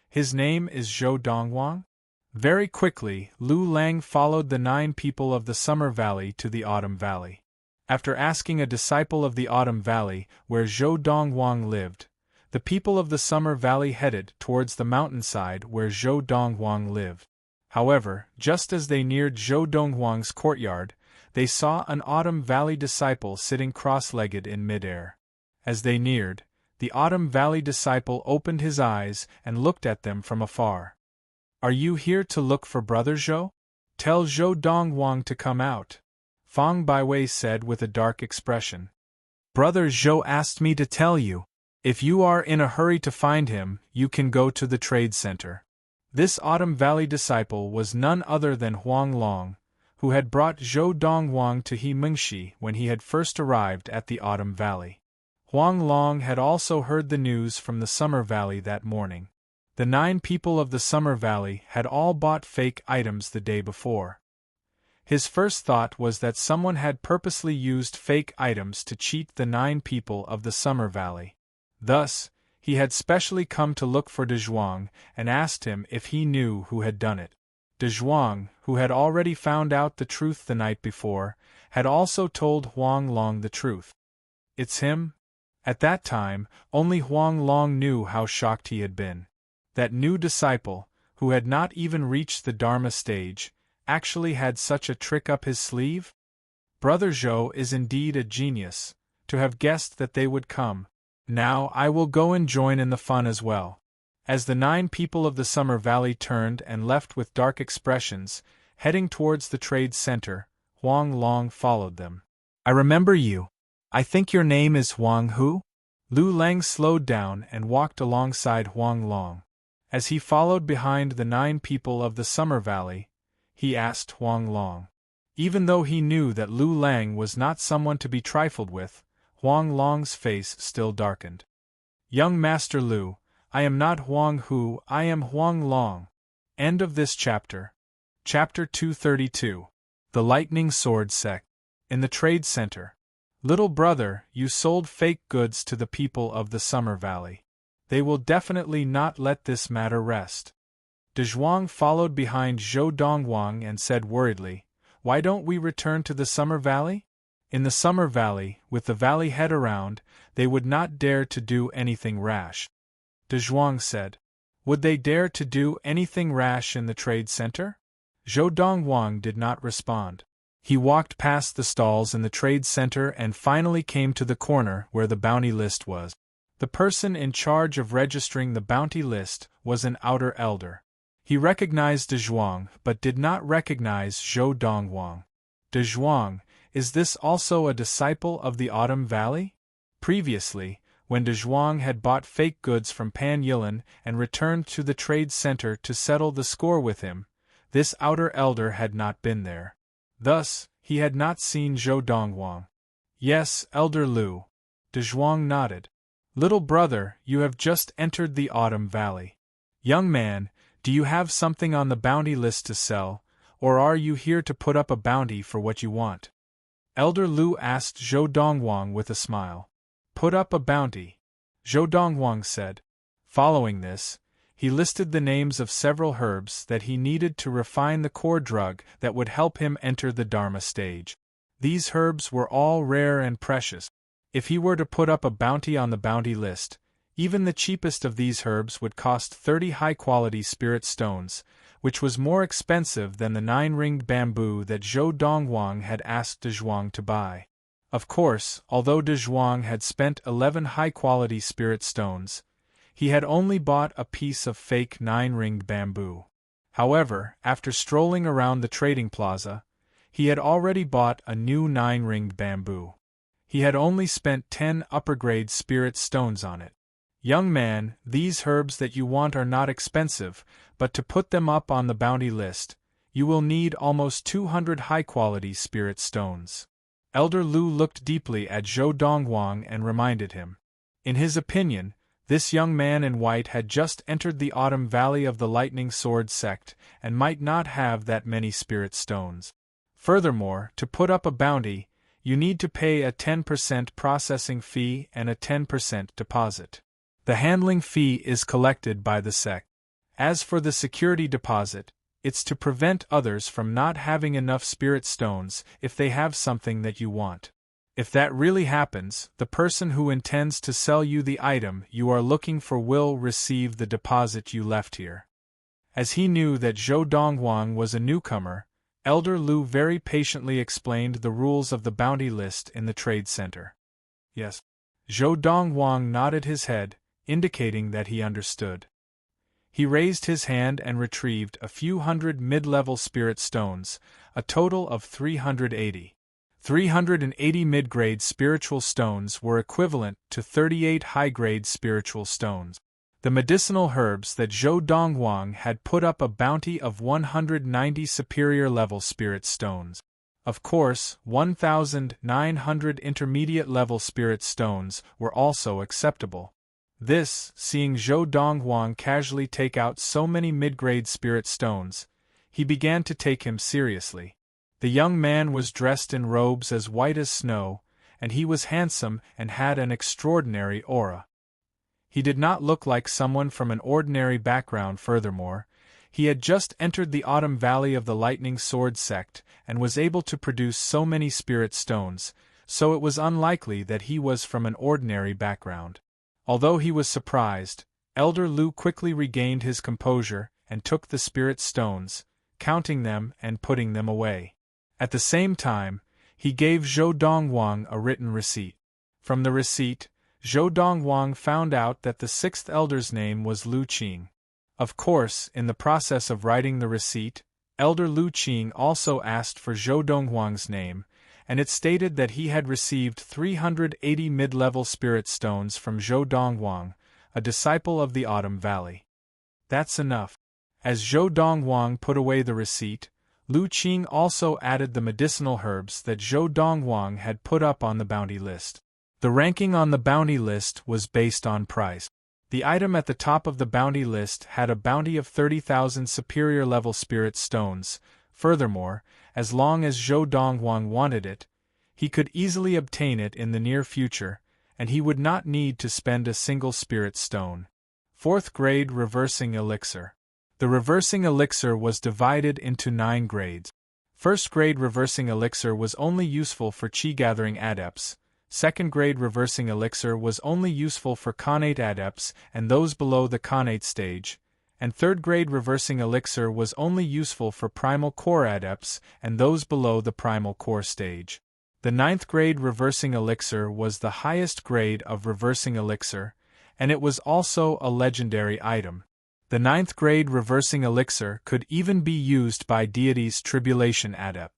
His name is Zhou Dongwang? Very quickly, Lu Lang followed the 9 people of the Summer Valley to the Autumn Valley. After asking a disciple of the Autumn Valley where Zhou Dongwang lived, the people of the Summer Valley headed towards the mountainside where Zhou Dongwang lived. However, just as they neared Zhou Dongwang's courtyard, they saw an Autumn Valley disciple sitting cross-legged in midair. As they neared, the Autumn Valley disciple opened his eyes and looked at them from afar. Are you here to look for Brother Zhou? Tell Zhou Dongwang to come out, Fang Baiwei said with a dark expression. Brother Zhou asked me to tell you. If you are in a hurry to find him, you can go to the trade center. This Autumn Valley disciple was none other than Huang Long, who had brought Zhou Dongwang to He Mengshi when he had first arrived at the Autumn Valley. Huang Long had also heard the news from the Summer Valley that morning. The 9 people of the Summer Valley had all bought fake items the day before. His first thought was that someone had purposely used fake items to cheat the 9 people of the Summer Valley. Thus, he had specially come to look for De Zhuang and asked him if he knew who had done it. De Zhuang, who had already found out the truth the night before, had also told Huang Long the truth. It's him? At that time, only Huang Long knew how shocked he had been. That new disciple, who had not even reached the Dharma stage, actually had such a trick up his sleeve? Brother Zhou is indeed a genius, to have guessed that they would come. Now I will go and join in the fun as well. As the 9 people of the Summer Valley turned and left with dark expressions, heading towards the trade center, Huang Long followed them. I remember you. I think your name is Huang Hu? Lu Lang slowed down and walked alongside Huang Long. As he followed behind the 9 people of the Summer Valley, he asked Huang Long. Even though he knew that Lu Lang was not someone to be trifled with, Huang Long's face still darkened. Young Master Lu, I am not Huang Hu, I am Huang Long. End of this chapter. Chapter 232. The Lightning Sword Sect. In the Trade Center. Little brother, you sold fake goods to the people of the Summer Valley. They will definitely not let this matter rest. De Zhuang followed behind Zhou Dongwang and said worriedly, Why don't we return to the Summer Valley? In the Summer Valley, with the valley head around, they would not dare to do anything rash. De Zhuang said. Would they dare to do anything rash in the trade center? Zhou Dongwang did not respond. He walked past the stalls in the trade center and finally came to the corner where the bounty list was. The person in charge of registering the bounty list was an outer elder. He recognized De Zhuang but did not recognize Zhou Dongwang. De Zhuang, is this also a disciple of the Autumn Valley? Previously, when De Zhuang had bought fake goods from Pan Yilan and returned to the trade center to settle the score with him, this outer elder had not been there. Thus, he had not seen Zhou Dongwang. Yes, Elder Lu. De Zhuang nodded. Little brother, you have just entered the Autumn Valley. Young man, do you have something on the bounty list to sell, or are you here to put up a bounty for what you want? Elder Lu asked Zhou Dongwang with a smile. Put up a bounty, Zhou Dongwang said. Following this, he listed the names of several herbs that he needed to refine the core drug that would help him enter the Dharma stage. These herbs were all rare and precious. If he were to put up a bounty on the bounty list, even the cheapest of these herbs would cost 30 high-quality spirit stones, which was more expensive than the 9-ringed bamboo that Zhou Dongwang had asked De Zhuang to buy. Of course, although De Zhuang had spent 11 high-quality spirit stones, he had only bought a piece of fake 9-ringed bamboo. However, after strolling around the trading plaza, he had already bought a new 9-ringed bamboo. He had only spent 10 upper-grade spirit stones on it. Young man, these herbs that you want are not expensive, but to put them up on the bounty list, you will need almost 200 high-quality spirit stones. Elder Lu looked deeply at Zhou Dongwang and reminded him. In his opinion, this young man in white had just entered the Autumn Valley of the Lightning Sword Sect and might not have that many spirit stones. Furthermore, to put up a bounty, you need to pay a 10% processing fee and a 10% deposit. The handling fee is collected by the sect. As for the security deposit, it's to prevent others from not having enough spirit stones if they have something that you want. If that really happens, the person who intends to sell you the item you are looking for will receive the deposit you left here. As he knew that Zhou Dongwang was a newcomer, Elder Lu very patiently explained the rules of the bounty list in the trade center. Yes. Zhou Dongwang nodded his head, indicating that he understood. He raised his hand and retrieved a few hundred mid-level spirit stones, a total of 380. 380 mid-grade spiritual stones were equivalent to 38 high-grade spiritual stones. The medicinal herbs that Zhou Dongwang had put up a bounty of 190 superior-level spirit stones. Of course, 1,900 intermediate-level spirit stones were also acceptable. This, seeing Zhou Donghuang casually take out so many mid-grade spirit stones, he began to take him seriously. The young man was dressed in robes as white as snow, and he was handsome and had an extraordinary aura. He did not look like someone from an ordinary background. Furthermore, he had just entered the Autumn Valley of the Lightning Sword sect and was able to produce so many spirit stones, so it was unlikely that he was from an ordinary background. Although he was surprised, Elder Lu quickly regained his composure and took the spirit stones, counting them and putting them away. At the same time, he gave Zhou Donghuang a written receipt. From the receipt, Zhou Donghuang found out that the sixth elder's name was Lu Qing. Of course, in the process of writing the receipt, Elder Lu Qing also asked for Zhou Donghuang's name, and it stated that he had received 380 mid-level spirit stones from Zhou Donghuang, a disciple of the Autumn Valley. That's enough. As Zhou Donghuang put away the receipt, Lu Qing also added the medicinal herbs that Zhou Donghuang had put up on the bounty list. The ranking on the bounty list was based on price. The item at the top of the bounty list had a bounty of 30,000 superior-level spirit stones. Furthermore, as long as Zhou Donghuang wanted it, he could easily obtain it in the near future, and he would not need to spend a single spirit stone. 4th grade reversing elixir. The reversing elixir was divided into 9 grades. 1st grade reversing elixir was only useful for chi-gathering adepts. 2nd grade reversing elixir was only useful for Khanate adepts and those below the Khanate stage, and 3rd grade reversing elixir was only useful for primal core adepts and those below the primal core stage. The 9th grade reversing elixir was the highest grade of reversing elixir, and it was also a legendary item. The 9th grade reversing elixir could even be used by deities tribulation adept.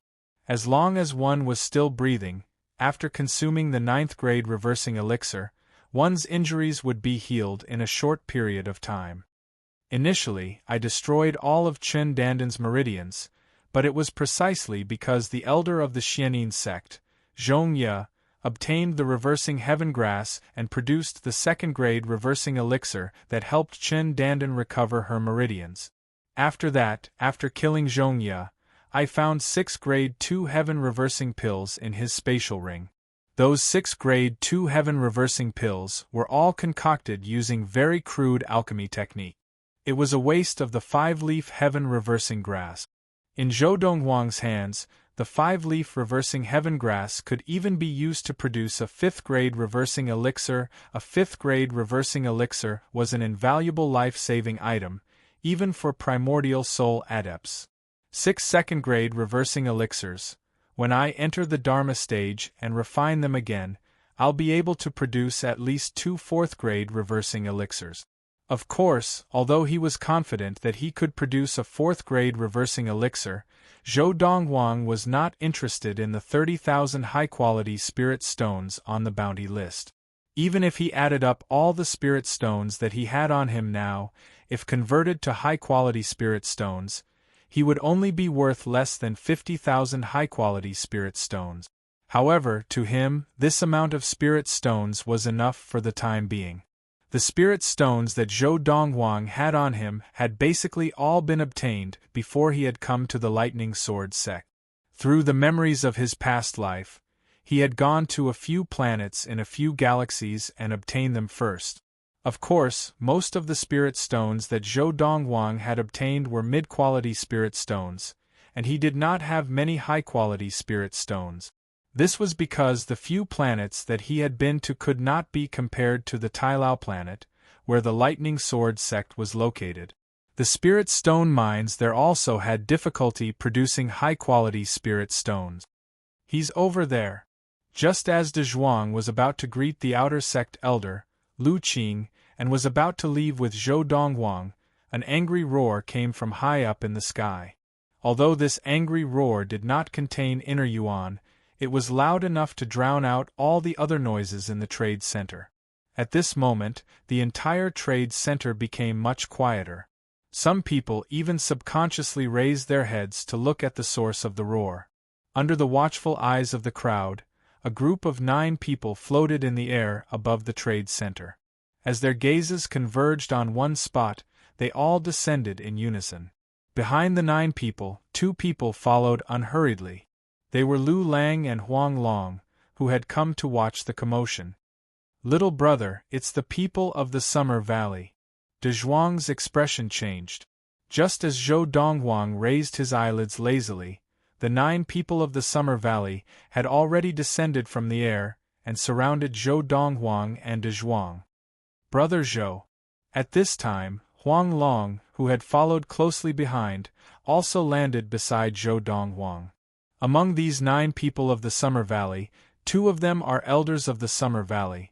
As long as one was still breathing, after consuming the 9th grade reversing elixir, one's injuries would be healed in a short period of time. Initially, I destroyed all of Chen Danden's meridians, but it was precisely because the elder of the Xianin sect, Zhong Ye, obtained the reversing heaven grass and produced the 2nd grade reversing elixir that helped Chen Danden recover her meridians. After that, after killing Zhong Ye, I found 6 grade 2 heaven reversing pills in his spatial ring. Those 6 grade 2 heaven reversing pills were all concocted using very crude alchemy technique. It was a waste of the 5-leaf heaven reversing grass. In Zhou Donghuang's hands, the 5-leaf reversing heaven grass could even be used to produce a 5th grade reversing elixir. A 5th grade reversing elixir was an invaluable life-saving item, even for primordial soul adepts. 6 2nd grade reversing elixirs. When I enter the Dharma stage and refine them again, I'll be able to produce at least 2 4th grade reversing elixirs. Of course, although he was confident that he could produce a 4th grade reversing elixir, Zhou Donghuang was not interested in the 30,000 high-quality spirit stones on the bounty list. Even if he added up all the spirit stones that he had on him now, if converted to high-quality spirit stones, he would only be worth less than 50,000 high-quality spirit stones. However, to him, this amount of spirit stones was enough for the time being. The spirit stones that Zhou Donghuang had on him had basically all been obtained before he had come to the Lightning Sword sect. Through the memories of his past life, he had gone to a few planets in a few galaxies and obtained them first. Of course, most of the spirit stones that Zhou Donghuang had obtained were mid-quality spirit stones, and he did not have many high-quality spirit stones. This was because the few planets that he had been to could not be compared to the Tailao planet, where the Lightning Sword sect was located. The spirit stone mines there also had difficulty producing high-quality spirit stones. "He's over there." Just as De Zhuang was about to greet the outer sect elder, Lu Qing, and was about to leave with Zhou Donghuang, an angry roar came from high up in the sky. Although this angry roar did not contain inner yuan, it was loud enough to drown out all the other noises in the trade center. At this moment, the entire trade center became much quieter. Some people even subconsciously raised their heads to look at the source of the roar. Under the watchful eyes of the crowd, a group of 9 people floated in the air above the trade center. As their gazes converged on one spot, they all descended in unison. Behind the 9 people, 2 people followed unhurriedly. They were Lu Lang and Huang Long, who had come to watch the commotion. "Little brother, it's the people of the Summer Valley." De Zhuang's expression changed. Just as Zhou Donghuang raised his eyelids lazily, the 9 people of the Summer Valley had already descended from the air and surrounded Zhou Donghuang and De Zhuang. "Brother Zhou." At this time, Huang Long, who had followed closely behind, also landed beside Zhou Donghuang. Among these 9 people of the Summer Valley, 2 of them are elders of the Summer Valley.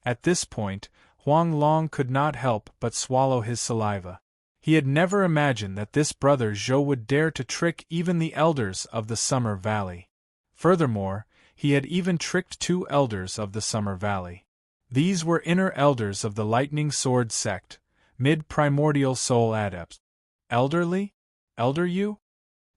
At this point, Huang Long could not help but swallow his saliva. He had never imagined that this brother Zhou would dare to trick even the elders of the Summer Valley. Furthermore, he had even tricked 2 elders of the Summer Valley. These were inner elders of the Lightning Sword sect, mid-primordial soul adepts. Elderly? Elder you?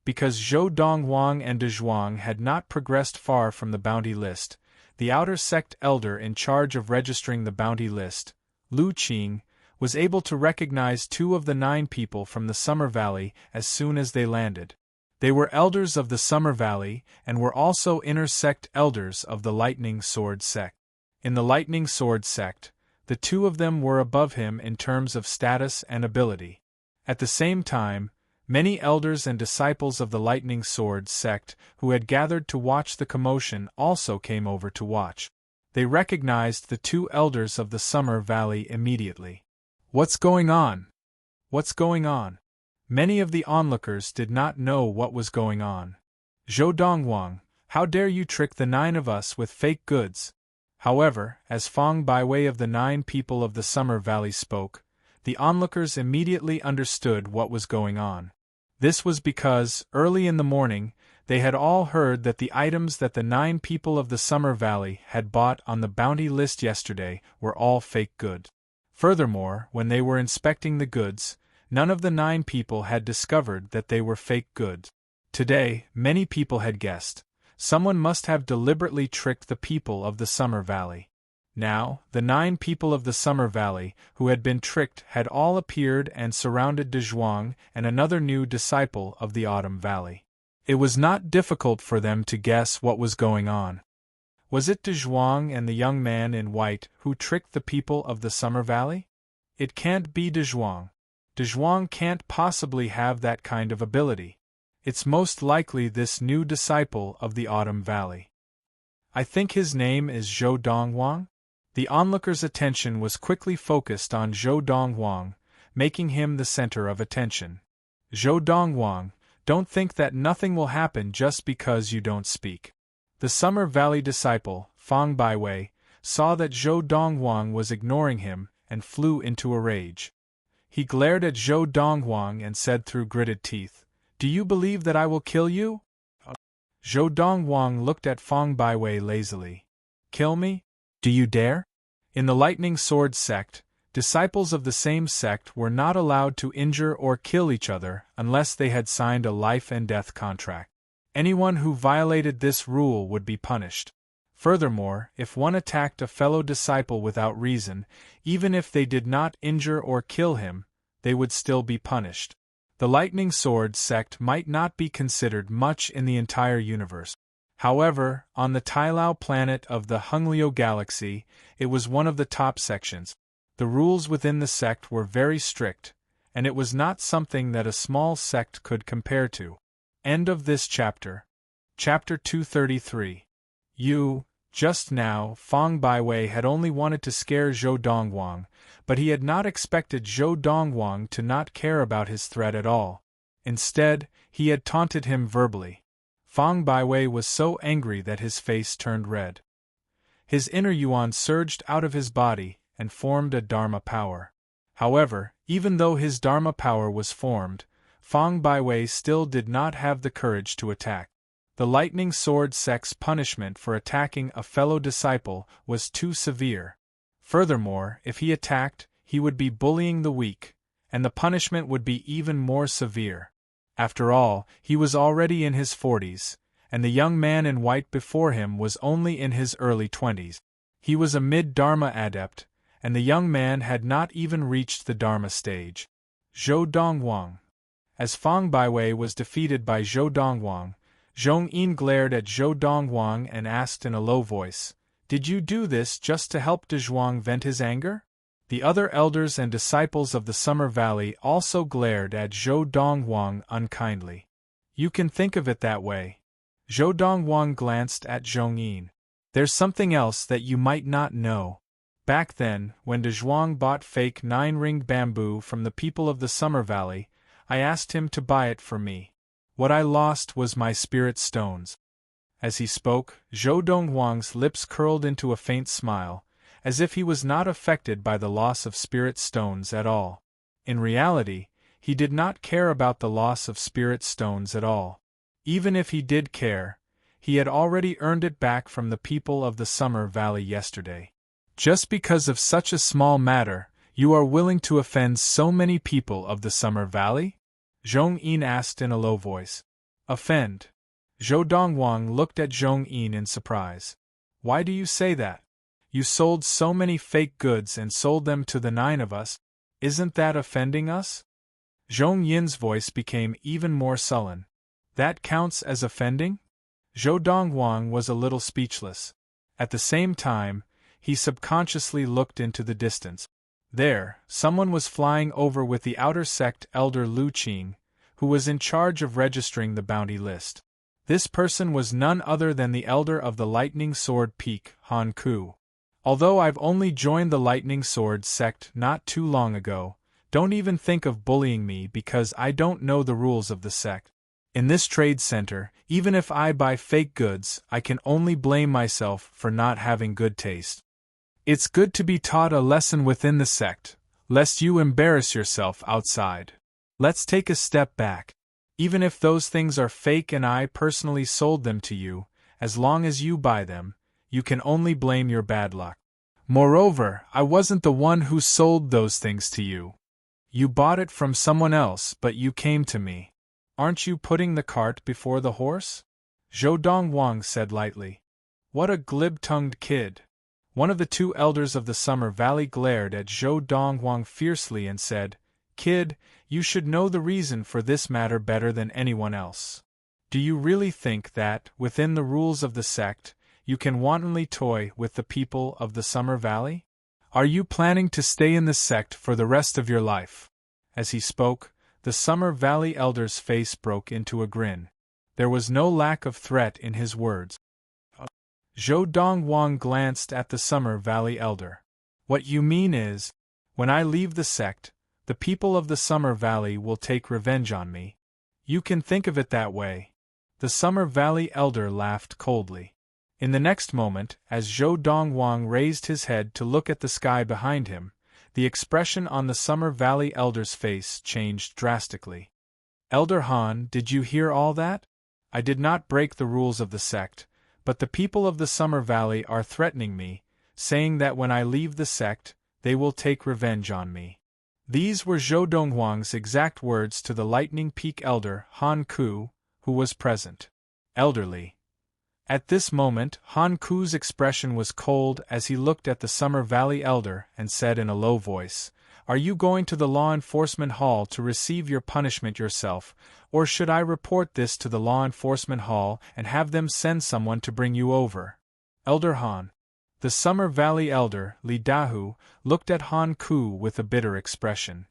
Because Zhou Donghuang and De Zhuang had not progressed far from the bounty list, the outer sect elder in charge of registering the bounty list, Lu Qing, was able to recognize 2 of the 9 people from the Summer Valley as soon as they landed. They were elders of the Summer Valley and were also inner sect elders of the Lightning Sword sect. In the Lightning Sword sect, the 2 of them were above him in terms of status and ability. At the same time, many elders and disciples of the Lightning Sword sect who had gathered to watch the commotion also came over to watch. They recognized the 2 elders of the Summer Valley immediately. "What's going on? What's going on?" Many of the onlookers did not know what was going on. "Zhou Donghuang, how dare you trick the 9 of us with fake goods?" However, as Fang by way of the 9 people of the Summer Valley spoke, the onlookers immediately understood what was going on. This was because, early in the morning, they had all heard that the items that the 9 people of the Summer Valley had bought on the bounty list yesterday were all fake goods. Furthermore, when they were inspecting the goods, none of the 9 people had discovered that they were fake goods. Today, many people had guessed. Someone must have deliberately tricked the people of the Summer Valley. Now, the 9 people of the Summer Valley who had been tricked had all appeared and surrounded De Zhuang and another new disciple of the Autumn Valley. It was not difficult for them to guess what was going on. Was it De Zhuang and the young man in white who tricked the people of the Summer Valley? It can't be De Zhuang. De Zhuang can't possibly have that kind of ability. It's most likely this new disciple of the Autumn Valley. I think his name is Zhou Donghuang. The onlookers' attention was quickly focused on Zhou Donghuang, making him the center of attention. "Zhou Donghuang, don't think that nothing will happen just because you don't speak." The Summer Valley disciple, Fang Baiwei, saw that Zhou Donghuang was ignoring him and flew into a rage. He glared at Zhou Donghuang and said through gritted teeth, "Do you believe that I will kill you?" Zhou Donghuang looked at Fang Baiwei lazily. "Kill me? Do you dare?" In the Lightning Sword sect, disciples of the same sect were not allowed to injure or kill each other unless they had signed a life-and-death contract. Anyone who violated this rule would be punished. Furthermore, if one attacked a fellow disciple without reason, even if they did not injure or kill him, they would still be punished. The Lightning Sword sect might not be considered much in the entire universe. However, on the Tailao planet of the Hunglio galaxy, it was one of the top sections. The rules within the sect were very strict, and it was not something that a small sect could compare to. End of this chapter. Chapter 233. Just now, Fang Baiwei had only wanted to scare Zhou Donghuang, but he had not expected Zhou Donghuang to not care about his threat at all. Instead, he had taunted him verbally. Fang Baiwei was so angry that his face turned red. His inner yuan surged out of his body and formed a Dharma power. However, even though his Dharma power was formed, Fang Baiwei still did not have the courage to attack. The Lightning Sword sect's punishment for attacking a fellow disciple was too severe. Furthermore, if he attacked, he would be bullying the weak, and the punishment would be even more severe. After all, he was already in his 40s, and the young man in white before him was only in his early 20s. He was a mid-Dharma adept, and the young man had not even reached the Dharma stage. Zhou Dongwang. As Fang Baiwei was defeated by Zhou Dongwang, Zhong Yin glared at Zhou Dongwang and asked in a low voice, "Did you do this just to help Dezhuang vent his anger?" The other elders and disciples of the Summer Valley also glared at Zhou Dongwang unkindly. "You can think of it that way." Zhou Dongwang glanced at Zhong Yin. "There's something else that you might not know. Back then, when Dezhuang bought fake 9-ringed bamboo from the people of the Summer Valley, I asked him to buy it for me. What I lost was my spirit stones." As he spoke, Zhou Dongwang's lips curled into a faint smile, as if he was not affected by the loss of spirit stones at all. In reality, he did not care about the loss of spirit stones at all. Even if he did care, he had already earned it back from the people of the Summer Valley yesterday. "Just because of such a small matter, you are willing to offend so many people of the Summer Valley?" Zhong Yin asked in a low voice. "Offend?" Zhou Dongwang looked at Zhong Yin in surprise. "Why do you say that? You sold so many fake goods and sold them to the 9 of us. Isn't that offending us?" Zhong Yin's voice became even more sullen. "That counts as offending?" Zhou Dongwang was a little speechless. At the same time, he subconsciously looked into the distance. There, someone was flying over with the outer sect elder Lu Qing, who was in charge of registering the bounty list. This person was none other than the elder of the Lightning Sword Peak, Han Ku. "Although I've only joined the Lightning Sword sect not too long ago, don't even think of bullying me because I don't know the rules of the sect. In this trade center, even if I buy fake goods, I can only blame myself for not having good taste. It's good to be taught a lesson within the sect, lest you embarrass yourself outside. Let's take a step back. Even if those things are fake and I personally sold them to you, as long as you buy them, you can only blame your bad luck. Moreover, I wasn't the one who sold those things to you. You bought it from someone else, but you came to me. Aren't you putting the cart before the horse?" Zhou Dongwang said lightly. "What a glib-tongued kid." One of the 2 elders of the Summer Valley glared at Zhou Dongwang fiercely and said, "Kid, you should know the reason for this matter better than anyone else. Do you really think that, within the rules of the sect, you can wantonly toy with the people of the Summer Valley? Are you planning to stay in the sect for the rest of your life?" As he spoke, the Summer Valley elder's face broke into a grin. There was no lack of threat in his words. Zhou Dongwang glanced at the Summer Valley elder. "What you mean is, when I leave the sect, the people of the Summer Valley will take revenge on me. You can think of it that way." The Summer Valley elder laughed coldly. In the next moment, as Zhou Dongwang raised his head to look at the sky behind him, the expression on the Summer Valley elder's face changed drastically. "Elder Han, did you hear all that? I did not break the rules of the sect, but the people of the Summer Valley are threatening me, saying that when I leave the sect, they will take revenge on me." These were Zhou Dongwang's exact words to the Lightning Peak elder Han Ku, who was present. Elderly. At this moment, Han Ku's expression was cold as he looked at the Summer Valley elder and said in a low voice, "Are you going to the law enforcement hall to receive your punishment yourself, or should I report this to the law enforcement hall and have them send someone to bring you over?" Elder Han. The Summer Valley elder, Li Dahu, looked at Han Ku with a bitter expression.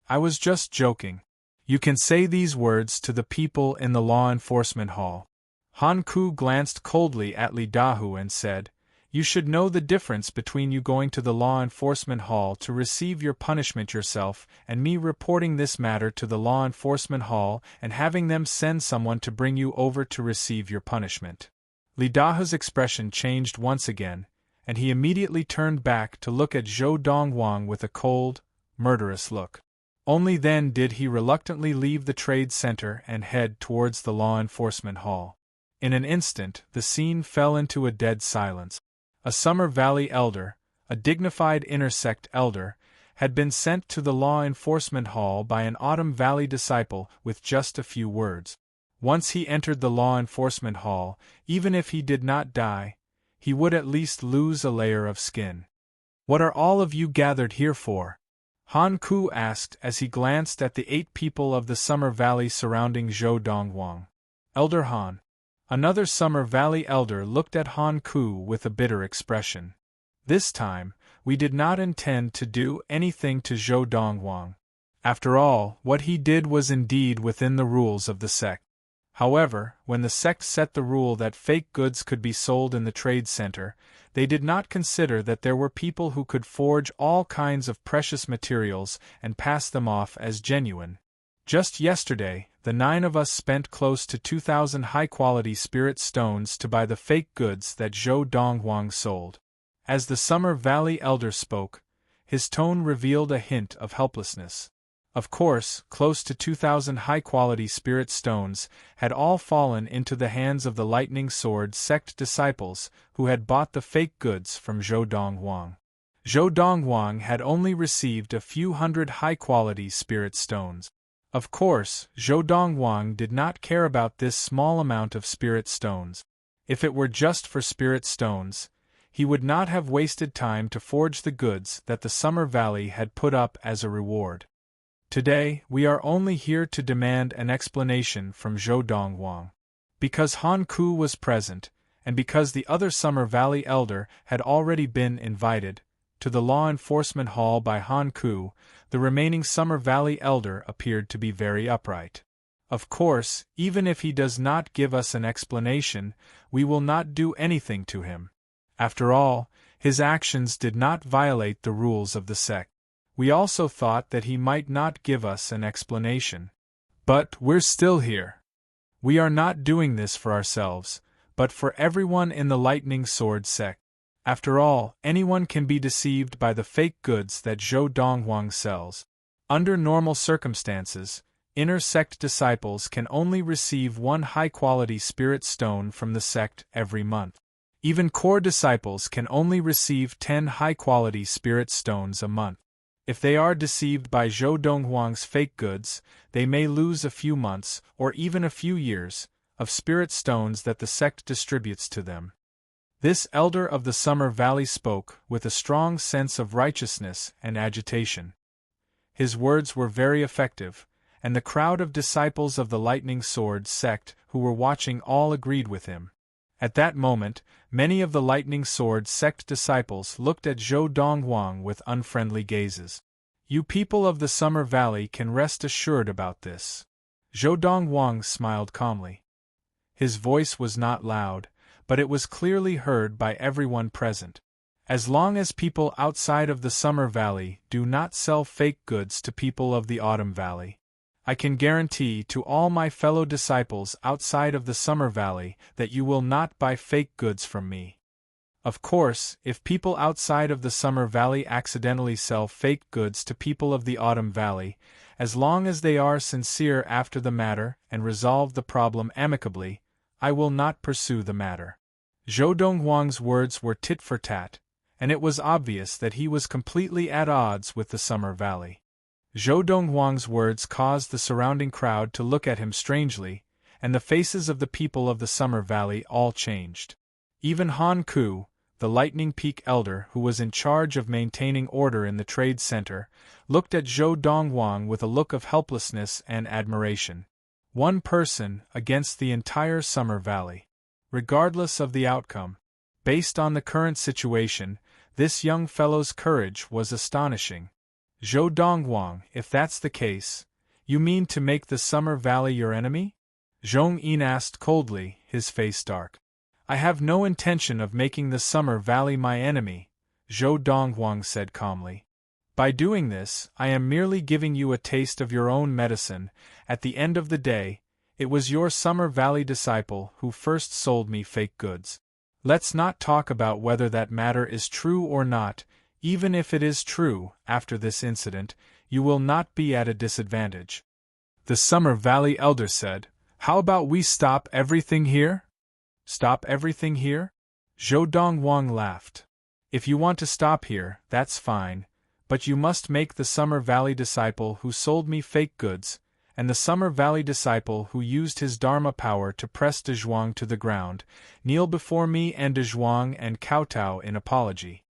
"I was just joking. You can say these words to the people in the law enforcement hall." Han Ku glanced coldly at Li Dahu and said, "You should know the difference between you going to the law enforcement hall to receive your punishment yourself and me reporting this matter to the law enforcement hall and having them send someone to bring you over to receive your punishment." Li Dahu's expression changed once again, and he immediately turned back to look at Zhou Dongwang with a cold, murderous look. Only then did he reluctantly leave the trade center and head towards the law enforcement hall. In an instant, the scene fell into a dead silence. A Summer Valley elder, a dignified intersect elder, had been sent to the law enforcement hall by an Autumn Valley disciple with just a few words. Once he entered the law enforcement hall, even if he did not die, he would at least lose a layer of skin. "What are all of you gathered here for?" Han Ku asked as he glanced at the 8 people of the Summer Valley surrounding Zhou Dongwang. "Elder Han." Another Summer Valley elder looked at Han Ku with a bitter expression. "This time, we did not intend to do anything to Zhou Dongwang. After all, what he did was indeed within the rules of the sect. However, when the sect set the rule that fake goods could be sold in the trade center, they did not consider that there were people who could forge all kinds of precious materials and pass them off as genuine. Just yesterday, the 9 of us spent close to 2,000 high-quality spirit stones to buy the fake goods that Zhou Dongwang sold." As the Summer Valley elder spoke, his tone revealed a hint of helplessness. Of course, close to 2,000 high-quality spirit stones had all fallen into the hands of the Lightning Sword sect disciples who had bought the fake goods from Zhou Dongwang. Zhou Dongwang had only received a few hundred high-quality spirit stones. Of course, Zhou Dongwang did not care about this small amount of spirit stones. If it were just for spirit stones, he would not have wasted time to forge the goods that the Summer Valley had put up as a reward. "Today, we are only here to demand an explanation from Zhou Dongwang." Because Han Ku was present, and because the other Summer Valley elder had already been invited to the law enforcement hall by Han Ku, the remaining Summer Valley elder appeared to be very upright. "Of course, even if he does not give us an explanation, we will not do anything to him. After all, his actions did not violate the rules of the sect. We also thought that he might not give us an explanation. But we're still here. We are not doing this for ourselves, but for everyone in the Lightning Sword sect. After all, anyone can be deceived by the fake goods that Zhou Dongwang sells. Under normal circumstances, inner sect disciples can only receive 1 high-quality spirit stone from the sect every month. Even core disciples can only receive 10 high-quality spirit stones a month. If they are deceived by Zhou Dongwang's fake goods, they may lose a few months, or even a few years, of spirit stones that the sect distributes to them." This elder of the Summer Valley spoke with a strong sense of righteousness and agitation. His words were very effective, and the crowd of disciples of the Lightning Sword sect who were watching all agreed with him. At that moment, many of the Lightning Sword sect disciples looked at Zhou Dongwang with unfriendly gazes. "You people of the Summer Valley can rest assured about this." Zhou Dongwang smiled calmly. His voice was not loud, but it was clearly heard by everyone present. "As long as people outside of the Summer Valley do not sell fake goods to people of the Autumn Valley, I can guarantee to all my fellow disciples outside of the Summer Valley that you will not buy fake goods from me. Of course, if people outside of the Summer Valley accidentally sell fake goods to people of the Autumn Valley, as long as they are sincere after the matter and resolve the problem amicably, I will not pursue the matter." Zhou Dongwang's words were tit for tat, and it was obvious that he was completely at odds with the Summer Valley. Zhou Dongwang's words caused the surrounding crowd to look at him strangely, and the faces of the people of the Summer Valley all changed. Even Han Ku, the Lightning Peak elder who was in charge of maintaining order in the trade center, looked at Zhou Dongwang with a look of helplessness and admiration. One person against the entire Summer Valley. Regardless of the outcome, based on the current situation, this young fellow's courage was astonishing. "Zhou Dongwang, if that's the case, you mean to make the Summer Valley your enemy?" Zhong Yin asked coldly, his face dark. "I have no intention of making the Summer Valley my enemy," Zhou Dongwang said calmly. "By doing this, I am merely giving you a taste of your own medicine. At the end of the day, it was your Summer Valley disciple who first sold me fake goods. Let's not talk about whether that matter is true or not. Even if it is true, after this incident, you will not be at a disadvantage." The Summer Valley elder said, "How about we stop everything here?" "Stop everything here?" Zhou Dongwang laughed. "If you want to stop here, that's fine, but you must make the Summer Valley disciple who sold me fake goods, and the Summer Valley disciple who used his Dharma power to press De Zhuang to the ground, kneel before me and De Zhuang and kowtow in apology.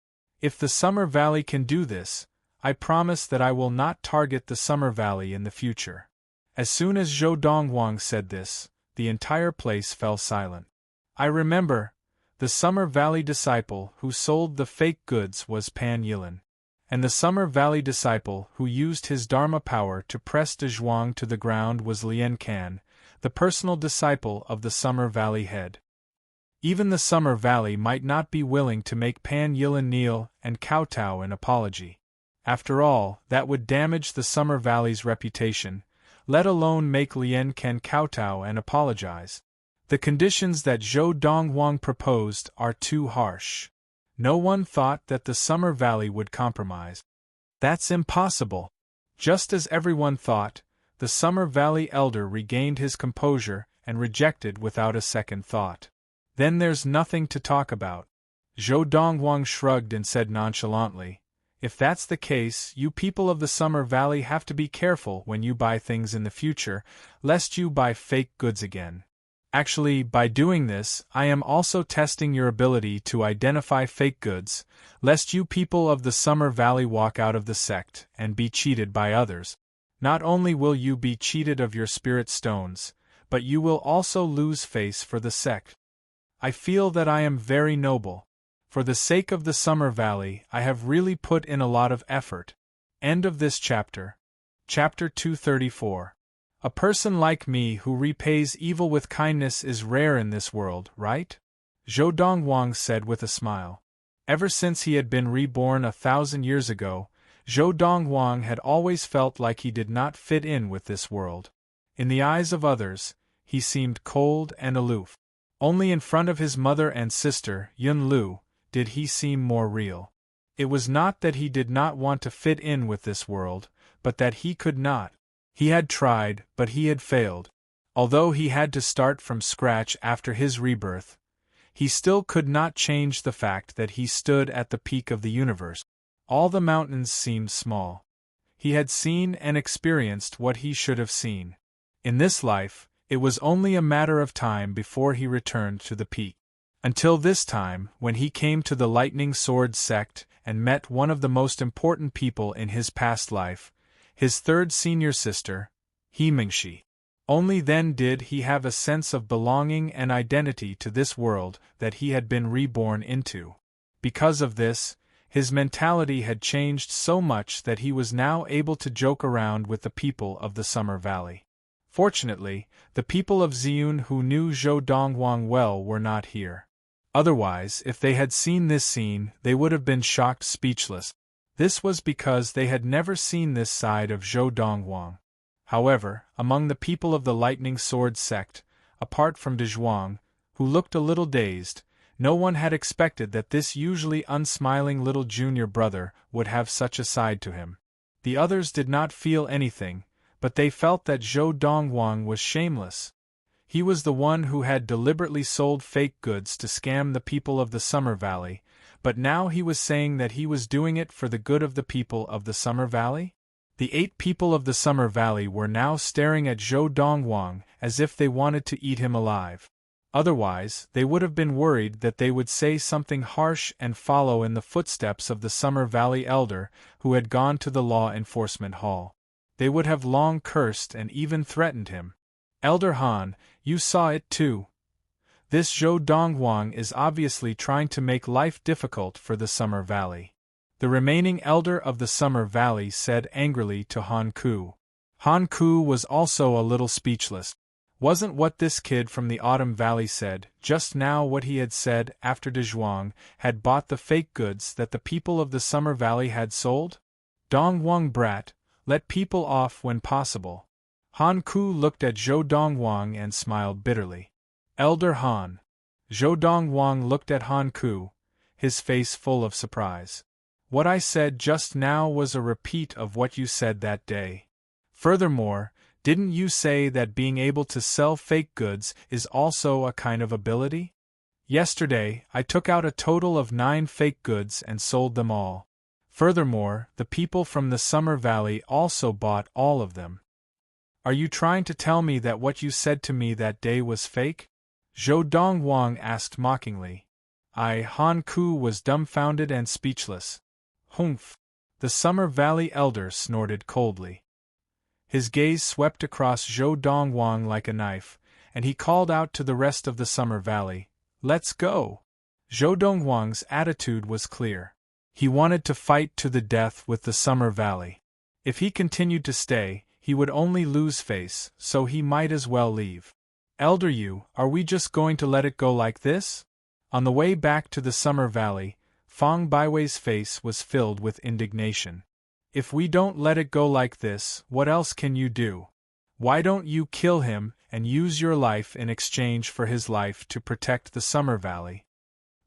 If the Summer Valley can do this, I promise that I will not target the Summer Valley in the future. As soon as Zhou Donghuang said this, the entire place fell silent. I remember, the Summer Valley disciple who sold the fake goods was Pan Yilin. And the Summer Valley disciple who used his Dharma power to press De Zhuang to the ground was Lian Can, the personal disciple of the Summer Valley head. Even the Summer Valley might not be willing to make Pan Yilin kneel and kowtow in apology. After all, that would damage the Summer Valley's reputation, let alone make Lian Can kowtow and apologize. The conditions that Zhou Donghuang proposed are too harsh. No one thought that the Summer Valley would compromise. That's impossible. Just as everyone thought, the Summer Valley elder regained his composure and rejected without a second thought. Then there's nothing to talk about. Zhou Donghuang shrugged and said nonchalantly, "If that's the case, you people of the Summer Valley have to be careful when you buy things in the future, lest you buy fake goods again. Actually, by doing this, I am also testing your ability to identify fake goods, lest you people of the Summer Valley walk out of the sect and be cheated by others. Not only will you be cheated of your spirit stones, but you will also lose face for the sect. I feel that I am very noble. For the sake of the Summer Valley, I have really put in a lot of effort." End of this chapter. Chapter 234. A person like me who repays evil with kindness is rare in this world, right? Zhou Donghuang said with a smile. Ever since he had been reborn 1,000 years ago, Zhou Donghuang had always felt like he did not fit in with this world. In the eyes of others, he seemed cold and aloof. Only in front of his mother and sister, Yun Lu, did he seem more real. It was not that he did not want to fit in with this world, but that he could not. He had tried, but he had failed. Although he had to start from scratch after his rebirth, he still could not change the fact that he stood at the peak of the universe. All the mountains seemed small. He had seen and experienced what he should have seen. In this life, it was only a matter of time before he returned to the peak. Until this time, when he came to the Lightning Sword sect and met one of the most important people in his past life, his third senior sister, He Mingxi. Only then did he have a sense of belonging and identity to this world that he had been reborn into. Because of this, his mentality had changed so much that he was now able to joke around with the people of the Summer Valley. Fortunately, the people of Ziyun who knew Zhou Donghuang well were not here. Otherwise, if they had seen this scene, they would have been shocked speechless. This was because they had never seen this side of Zhou Donghuang. However, among the people of the Lightning Sword sect, apart from De Zhuang, who looked a little dazed, no one had expected that this usually unsmiling little junior brother would have such a side to him. The others did not feel anything, but they felt that Zhou Donghuang was shameless. He was the one who had deliberately sold fake goods to scam the people of the Summer Valley, but now he was saying that he was doing it for the good of the people of the Summer Valley? The 8 people of the Summer Valley were now staring at Zhou Donghuang as if they wanted to eat him alive. Otherwise, they would have been worried that they would say something harsh and follow in the footsteps of the Summer Valley elder who had gone to the law enforcement hall. They would have long cursed and even threatened him. Elder Han, you saw it too. This Zhou Donghuang is obviously trying to make life difficult for the Summer Valley. The remaining elder of the Summer Valley said angrily to Han Ku. Han Ku was also a little speechless. Wasn't what this kid from the Autumn Valley said just now what he had said after De Zhuang had bought the fake goods that the people of the Summer Valley had sold? Donghuang brat, let people off when possible. Han Ku looked at Zhou Donghuang and smiled bitterly. Elder Han. Zhou Donghuang looked at Han Ku, his face full of surprise. What I said just now was a repeat of what you said that day. Furthermore, didn't you say that being able to sell fake goods is also a kind of ability? Yesterday, I took out a total of 9 fake goods and sold them all. Furthermore, the people from the Summer Valley also bought all of them. Are you trying to tell me that what you said to me that day was fake? Zhou Donghuang asked mockingly. Han Ku was dumbfounded and speechless. Humph! The Summer Valley Elder snorted coldly. His gaze swept across Zhou Donghuang like a knife, and he called out to the rest of the Summer Valley, "Let's go!" Zhou Donghuang's attitude was clear. He wanted to fight to the death with the Summer Valley. If he continued to stay, he would only lose face, so he might as well leave. "Elder Yu, are we just going to let it go like this?" On the way back to the Summer Valley, Fang Baiwei's face was filled with indignation. "If we don't let it go like this, what else can you do? Why don't you kill him and use your life in exchange for his life to protect the Summer Valley?"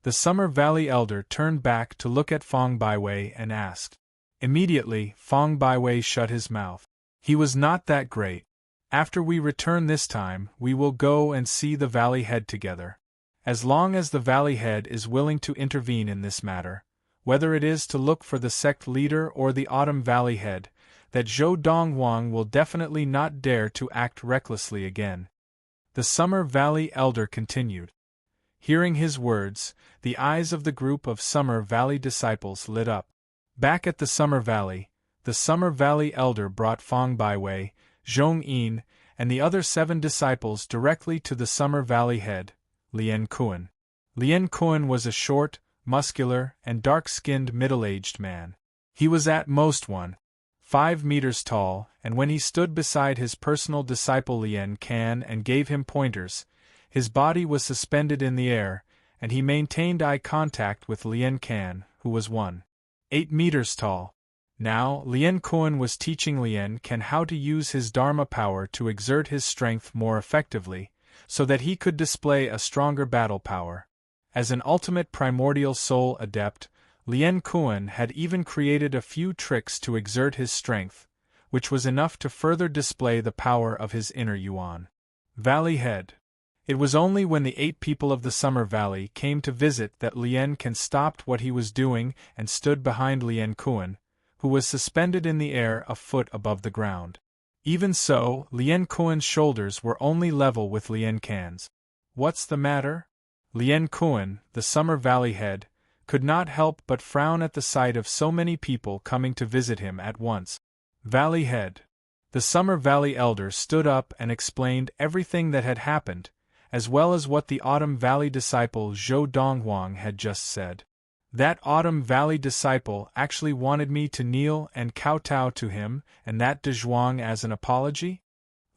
The Summer Valley Elder turned back to look at Fang Baiwei and asked. Immediately, Fang Baiwei shut his mouth. He was not that great. "After we return this time, we will go and see the Valley Head together. As long as the Valley Head is willing to intervene in this matter, whether it is to look for the sect leader or the Autumn Valley Head, that Zhou Donghuang will definitely not dare to act recklessly again." The Summer Valley Elder continued. Hearing his words, the eyes of the group of Summer Valley disciples lit up. Back at the Summer Valley, the Summer Valley Elder brought Fang Baiwei, Zhong Yin, and the other 7 disciples directly to the Summer Valley Head, Lien Kuan. Lien Kuan was a short, muscular, and dark-skinned middle-aged man. He was at most 1.5 meters tall, and when he stood beside his personal disciple Lien Kan and gave him pointers, his body was suspended in the air, and he maintained eye contact with Lien Kan, who was 1.8 meters tall. Now, Lien Kuan was teaching Lien Kan how to use his Dharma power to exert his strength more effectively, so that he could display a stronger battle power. As an ultimate primordial soul adept, Lien Kuan had even created a few tricks to exert his strength, which was enough to further display the power of his inner Yuan. Valley Head. It was only when the 8 people of the Summer Valley came to visit that Lien Kan stopped what he was doing and stood behind Lien Kuan, who was suspended in the air a foot above the ground. Even so, Lien Kuan's shoulders were only level with Lien Kan's. "What's the matter?" Lien Kuan, the Summer Valley Head, could not help but frown at the sight of so many people coming to visit him at once. Valley Head. The Summer Valley Elder stood up and explained everything that had happened, as well as what the Autumn Valley disciple Zhou Donghuang had just said. "That Autumn Valley disciple actually wanted me to kneel and kowtow to him, and that de Zhuang as an apology?"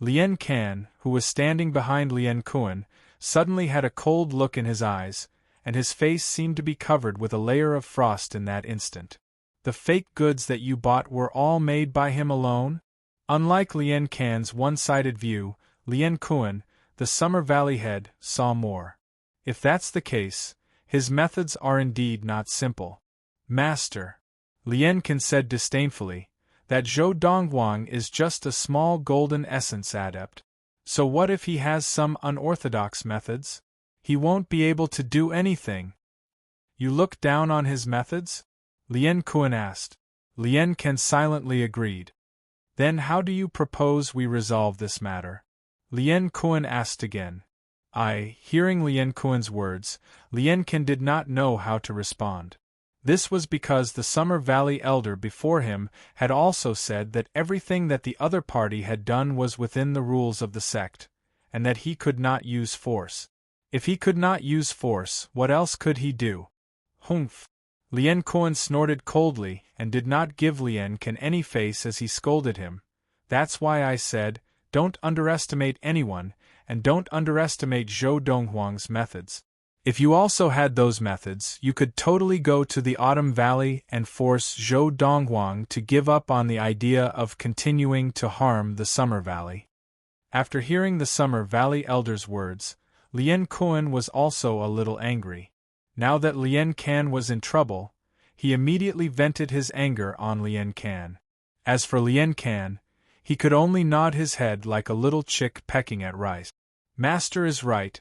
Lien Kan, who was standing behind Lien Kuan, suddenly had a cold look in his eyes, and his face seemed to be covered with a layer of frost in that instant. "The fake goods that you bought were all made by him alone?" Unlike Lien Kan's one-sided view, Lien Kuan, the Summer Valley Head, saw more. If that's the case, his methods are indeed not simple. "Master," Lien Kan said disdainfully, "that Zhou Donghuang is just a small golden essence adept. So what if he has some unorthodox methods? He won't be able to do anything." "You look down on his methods?" Lien Kuan asked. Lien Kan silently agreed. "Then how do you propose we resolve this matter?" Lien Kuan asked again. Hearing Lien Kuan's words, Lien Kan did not know how to respond. This was because the Summer Valley Elder before him had also said that everything that the other party had done was within the rules of the sect, and that he could not use force. If he could not use force, what else could he do? Humph! Lien Kuan snorted coldly and did not give Lien Kan any face as he scolded him. "That's why I said, don't underestimate anyone, and don't underestimate Zhou Donghuang's methods. If you also had those methods, you could totally go to the Autumn Valley and force Zhou Donghuang to give up on the idea of continuing to harm the Summer Valley." After hearing the Summer Valley Elder's words, Lien Kuan was also a little angry. Now that Lien Kan was in trouble, he immediately vented his anger on Lien Kan. As for Lien Kan, he could only nod his head like a little chick pecking at rice. Master is right,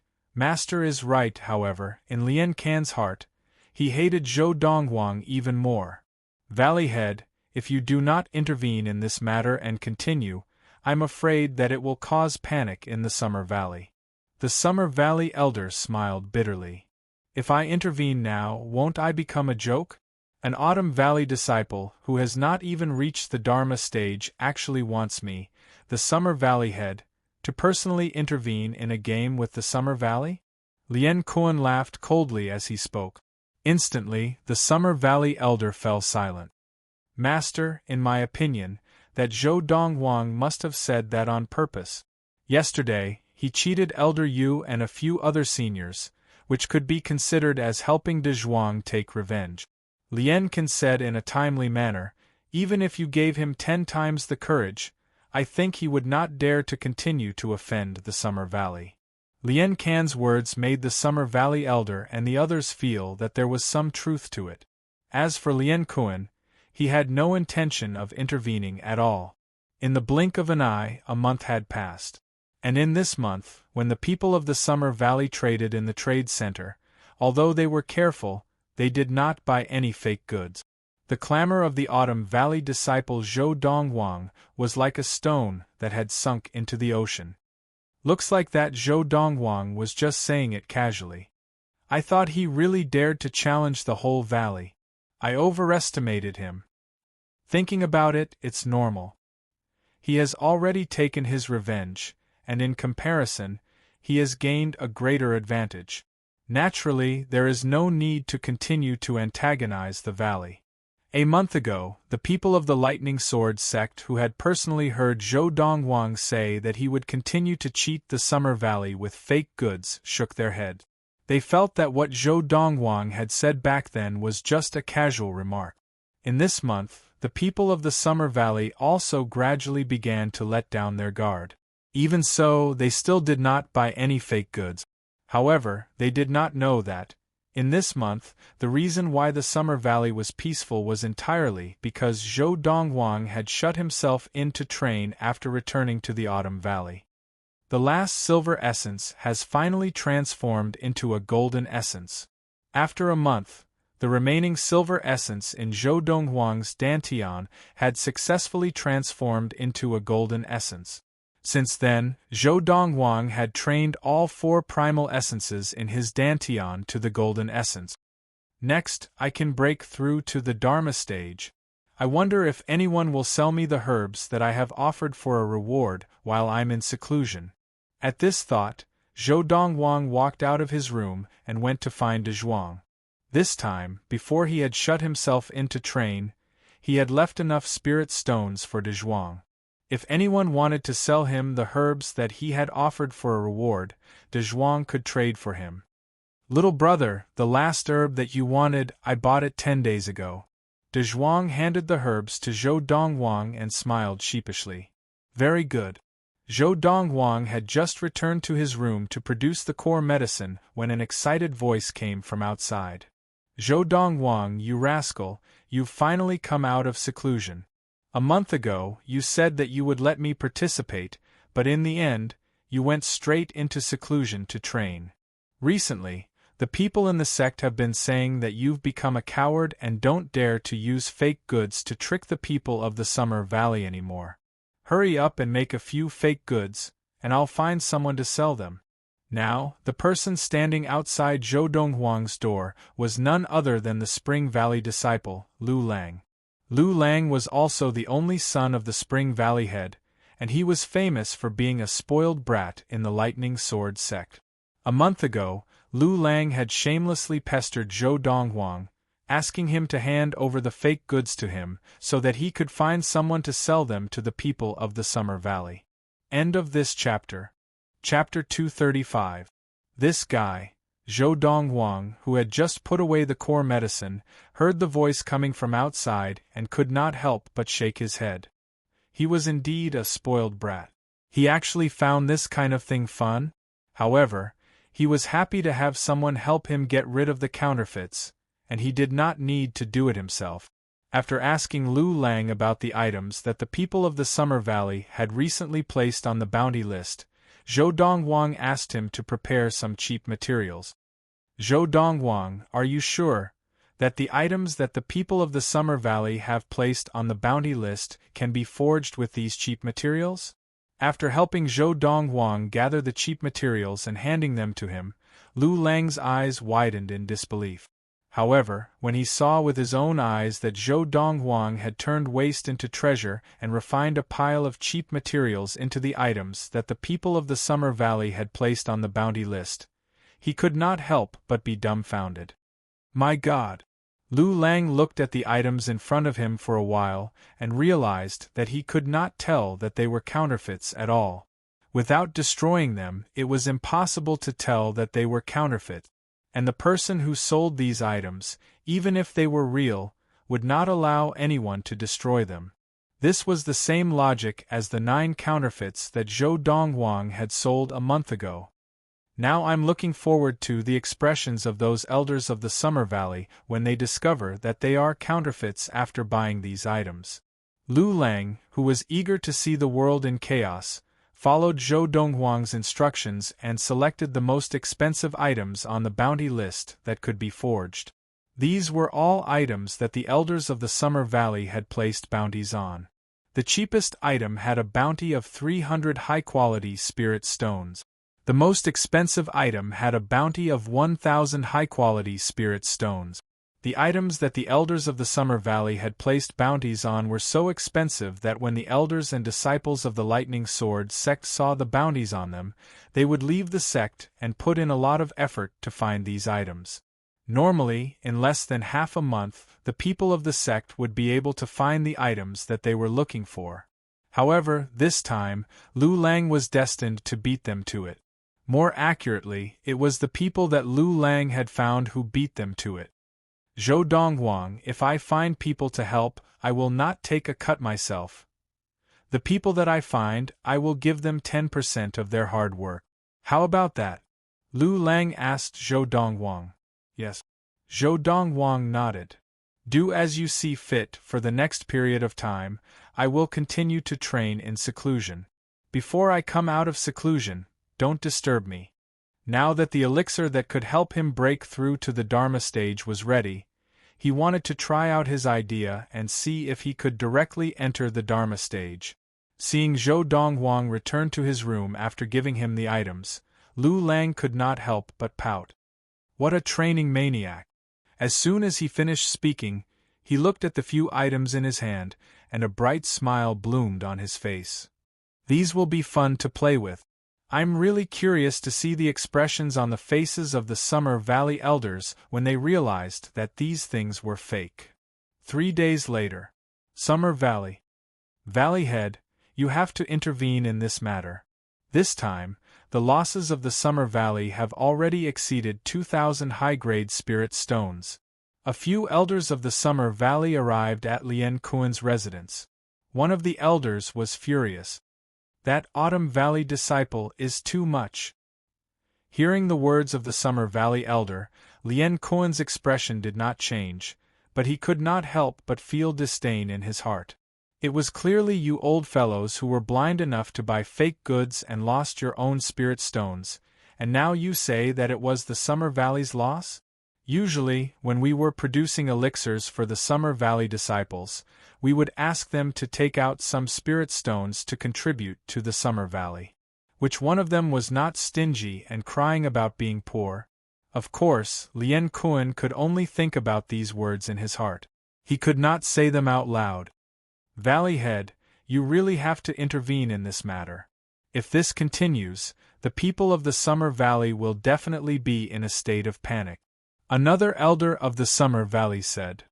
however, in Lien Kan's heart, he hated Zhou Donghuang even more. "Valley Head, if you do not intervene in this matter and continue, I'm afraid that it will cause panic in the Summer Valley. The Summer Valley elder smiled bitterly. If I intervene now, won't I become a joke? An Autumn Valley disciple who has not even reached the Dharma stage actually wants me, the Summer Valley head, to personally intervene in a game with the Summer Valley? Lien Kuan laughed coldly as he spoke. Instantly, the Summer Valley elder fell silent. Master, in my opinion, that Zhou Dongwang must have said that on purpose. Yesterday, he cheated Elder Yu and a few other seniors, which could be considered as helping De Zhuang take revenge. Lien Kan said in a timely manner, even if you gave him 10 times the courage, I think he would not dare to continue to offend the Summer Valley. Lien Kan's words made the Summer Valley elder and the others feel that there was some truth to it. As for Lien Kuan, he had no intention of intervening at all. In the blink of an eye, a month had passed. And in this month, when the people of the Summer Valley traded in the trade center, although they were careful, they did not buy any fake goods. The clamor of the Autumn Valley disciple Zhou Dongwang was like a stone that had sunk into the ocean. Looks like that Zhou Dongwang was just saying it casually. I thought he really dared to challenge the whole valley. I overestimated him. Thinking about it, it's normal. He has already taken his revenge, and in comparison, he has gained a greater advantage. Naturally, there is no need to continue to antagonize the valley. A month ago, the people of the Lightning Sword sect who had personally heard Zhou Dongwang say that he would continue to cheat the Summer Valley with fake goods shook their head. They felt that what Zhou Dongwang had said back then was just a casual remark. In this month, the people of the Summer Valley also gradually began to let down their guard. Even so, they still did not buy any fake goods. However, they did not know that, in this month, the reason why the Summer Valley was peaceful was entirely because Zhou Dongwang had shut himself in to train after returning to the Autumn Valley. The last silver essence has finally transformed into a golden essence. After a month, the remaining silver essence in Zhou Dongwang's dantian had successfully transformed into a golden essence. Since then, Zhou Dongwang had trained all 4 primal essences in his dantian to the golden essence. Next, I can break through to the Dharma stage. I wonder if anyone will sell me the herbs that I have offered for a reward while I'm in seclusion. At this thought, Zhou Dongwang walked out of his room and went to find De Zhuang. This time, before he had shut himself in to train, he had left enough spirit stones for De Zhuang. If anyone wanted to sell him the herbs that he had offered for a reward, De Zhuang could trade for him. Little brother, the last herb that you wanted, I bought it 10 days ago. De Zhuang handed the herbs to Zhou Dongwang and smiled sheepishly. Very good. Zhou Dongwang had just returned to his room to produce the core medicine when an excited voice came from outside. Zhou Dongwang, you rascal, you've finally come out of seclusion. A month ago, you said that you would let me participate, but in the end, you went straight into seclusion to train. Recently, the people in the sect have been saying that you've become a coward and don't dare to use fake goods to trick the people of the Summer Valley anymore. Hurry up and make a few fake goods, and I'll find someone to sell them. Now, the person standing outside Zhou Donghuang's door was none other than the Spring Valley disciple, Lu Lang. Lu Lang was also the only son of the Spring Valley head, and he was famous for being a spoiled brat in the Lightning Sword sect. A month ago, Lu Lang had shamelessly pestered Zhou Donghuang, asking him to hand over the fake goods to him so that he could find someone to sell them to the people of the Summer Valley. End of this chapter. Chapter 235. This guy, Zhou Donghuang, who had just put away the core medicine, heard the voice coming from outside and could not help but shake his head. He was indeed a spoiled brat. He actually found this kind of thing fun. However, he was happy to have someone help him get rid of the counterfeits, and he did not need to do it himself. After asking Lu Lang about the items that the people of the Summer Valley had recently placed on the bounty list, Zhou Donghuang asked him to prepare some cheap materials. Zhou Donghuang, are you sure that the items that the people of the Summer Valley have placed on the bounty list can be forged with these cheap materials? After helping Zhou Donghuang gather the cheap materials and handing them to him, Lu Lang's eyes widened in disbelief. However, when he saw with his own eyes that Zhou Donghuang had turned waste into treasure and refined a pile of cheap materials into the items that the people of the Summer Valley had placed on the bounty list, he could not help but be dumbfounded. My God! Lu Lang looked at the items in front of him for a while and realized that he could not tell that they were counterfeits at all. Without destroying them, it was impossible to tell that they were counterfeit, and the person who sold these items, even if they were real, would not allow anyone to destroy them. This was the same logic as the 9 counterfeits that Zhou Donghuang had sold a month ago. Now I'm looking forward to the expressions of those elders of the Summer Valley when they discover that they are counterfeits after buying these items. Lu Lang, who was eager to see the world in chaos, followed Zhou Donghuang's instructions and selected the most expensive items on the bounty list that could be forged. These were all items that the elders of the Summer Valley had placed bounties on. The cheapest item had a bounty of 300 high-quality spirit stones. The most expensive item had a bounty of 1,000 high-quality spirit stones. The items that the elders of the Summer Valley had placed bounties on were so expensive that when the elders and disciples of the Lightning Sword sect saw the bounties on them, they would leave the sect and put in a lot of effort to find these items. Normally, in less than half a month, the people of the sect would be able to find the items that they were looking for. However, this time, Lu Lang was destined to beat them to it. More accurately, it was the people that Lu Lang had found who beat them to it. Zhou Donghuang, if I find people to help, I will not take a cut myself. The people that I find, I will give them 10% of their hard work. How about that? Lu Lang asked Zhou Donghuang. Yes. Zhou Donghuang nodded. Do as you see fit. For the next period of time, I will continue to train in seclusion. Before I come out of seclusion, don't disturb me. Now that the elixir that could help him break through to the Dharma stage was ready, he wanted to try out his idea and see if he could directly enter the Dharma stage. Seeing Zhou Donghuang return to his room after giving him the items, Lu Lang could not help but pout. What a training maniac! As soon as he finished speaking, he looked at the few items in his hand, and a bright smile bloomed on his face. These will be fun to play with. I'm really curious to see the expressions on the faces of the Summer Valley elders when they realized that these things were fake. 3 days later. Summer Valley. Valley Head, you have to intervene in this matter. This time, the losses of the Summer Valley have already exceeded 2,000 high-grade spirit stones. A few elders of the Summer Valley arrived at Lien Kuan's residence. One of the elders was furious. That Autumn Valley disciple is too much. Hearing the words of the Summer Valley elder, Lien Kuan's expression did not change, but he could not help but feel disdain in his heart. It was clearly you old fellows who were blind enough to buy fake goods and lost your own spirit stones, and now you say that it was the Summer Valley's loss? Usually, when we were producing elixirs for the Summer Valley disciples, we would ask them to take out some spirit stones to contribute to the Summer Valley. Which one of them was not stingy and crying about being poor? Of course, Lien Kuan could only think about these words in his heart. He could not say them out loud. Valley Head, you really have to intervene in this matter. If this continues, the people of the Summer Valley will definitely be in a state of panic. Another elder of the Summer Valley said,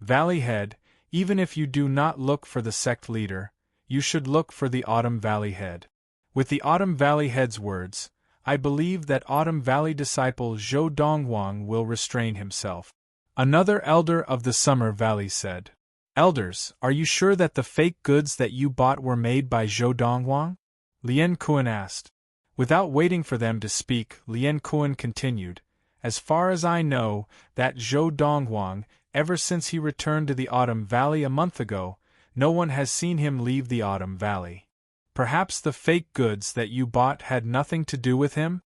Valley Head, even if you do not look for the sect leader, you should look for the Autumn Valley Head. With the Autumn Valley Head's words, I believe that Autumn Valley disciple Zhou Donghuang will restrain himself. Another elder of the Summer Valley said, Elders, are you sure that the fake goods that you bought were made by Zhou Donghuang? Lien Kuan asked. Without waiting for them to speak, Lien Kuan continued, As far as I know, that Zhou Donghuang, ever since he returned to the Autumn Valley a month ago, no one has seen him leave the Autumn Valley. Perhaps the fake goods that you bought had nothing to do with him?